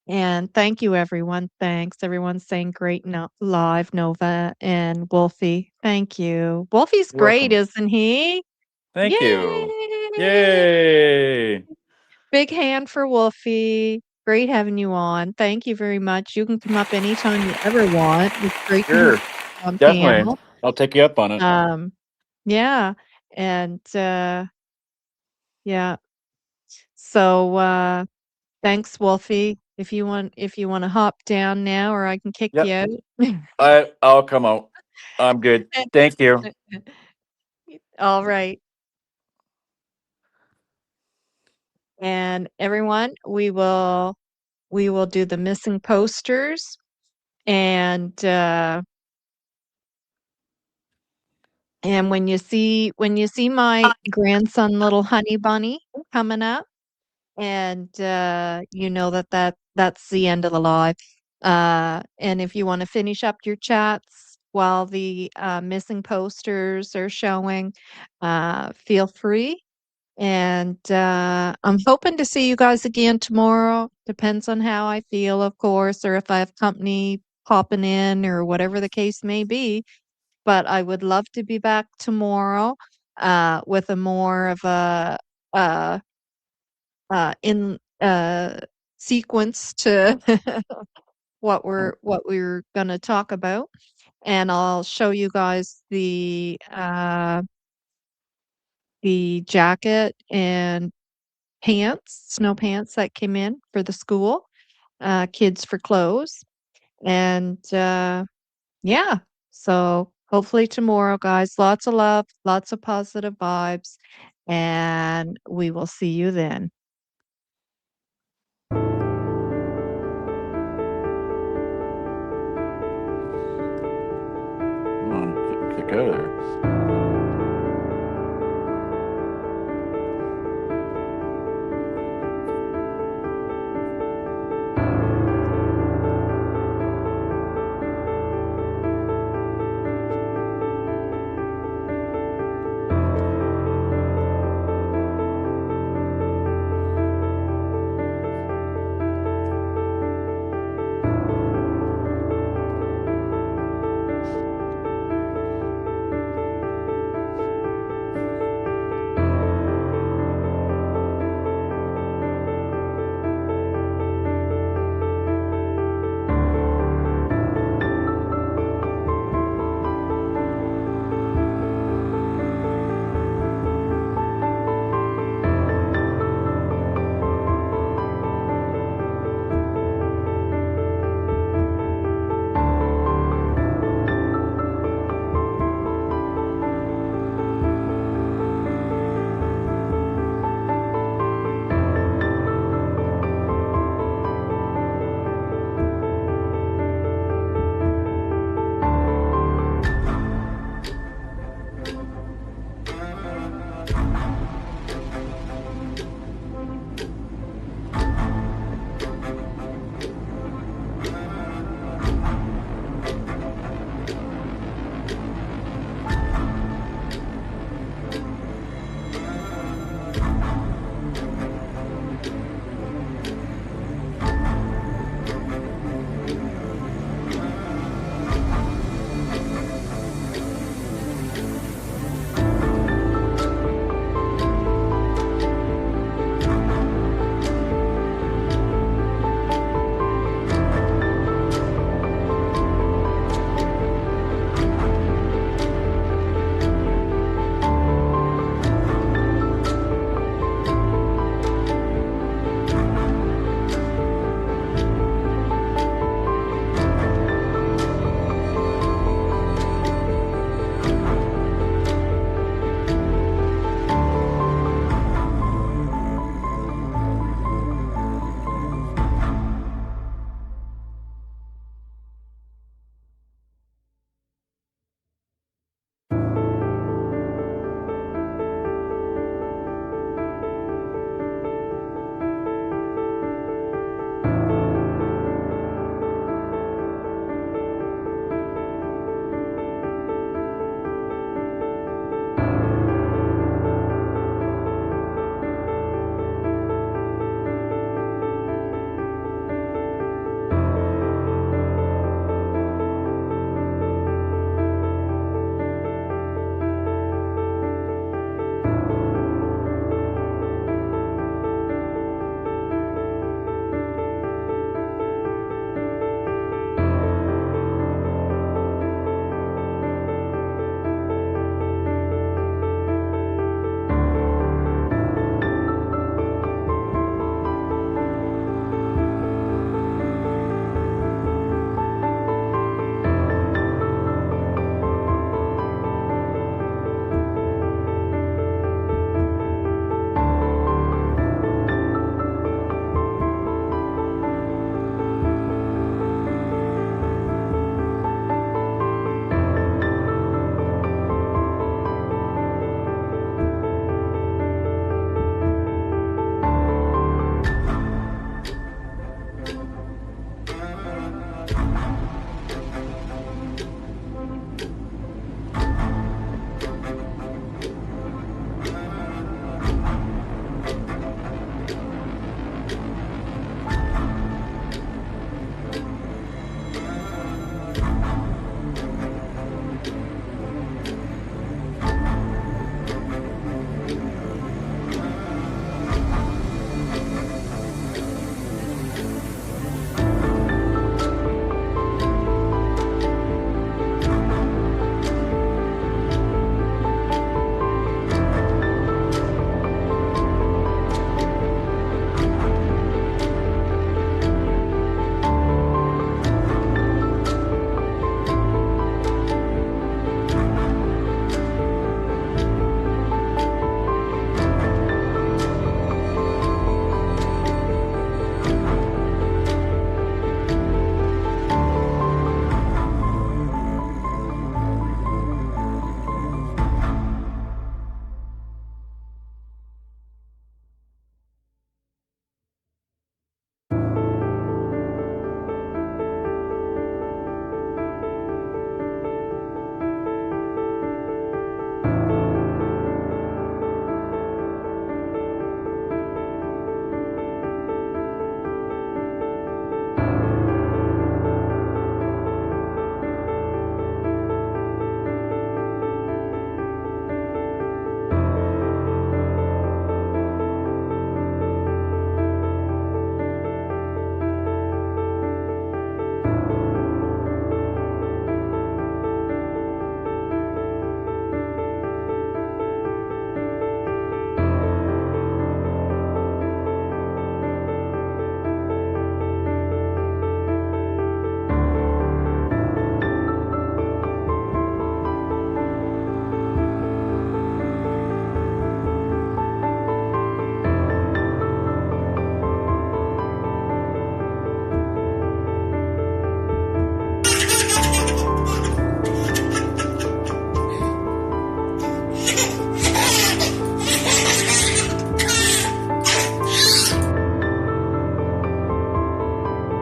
And thank you, everyone. Thanks. Everyone's saying great live, Nova and Wolfie. Thank you. Wolfie's You're great, welcome. isn't he? Thank you. Yay! Yay! Big hand for Wolfie. Great having you on. Thank you very much. You can come up anytime you ever want. It's great to hear Sure. on Definitely. panel. I'll take you up on it. Um, yeah, and, yeah. So, thanks, Wolfie. If you wanna hop down now or I can kick you Yep. out. I'll come out. I'm good. Thank you. All right. And everyone, we will do the missing posters and, and when you see my grandson, little honey bunny coming up, and, you know that's the end of the live. And if you wanna finish up your chats while the, missing posters are showing, feel free. And, I'm hoping to see you guys again tomorrow. Depends on how I feel, of course, or if I have company popping in or whatever the case may be. But I would love to be back tomorrow, with a more of a, uh in sequence to what we're gonna talk about, and I'll show you guys the jacket and pants, snow pants that came in for the school, kids for clothes, and yeah. So hopefully tomorrow, guys. Lots of love, lots of positive vibes, and we will see you then. Come on, kick out of there.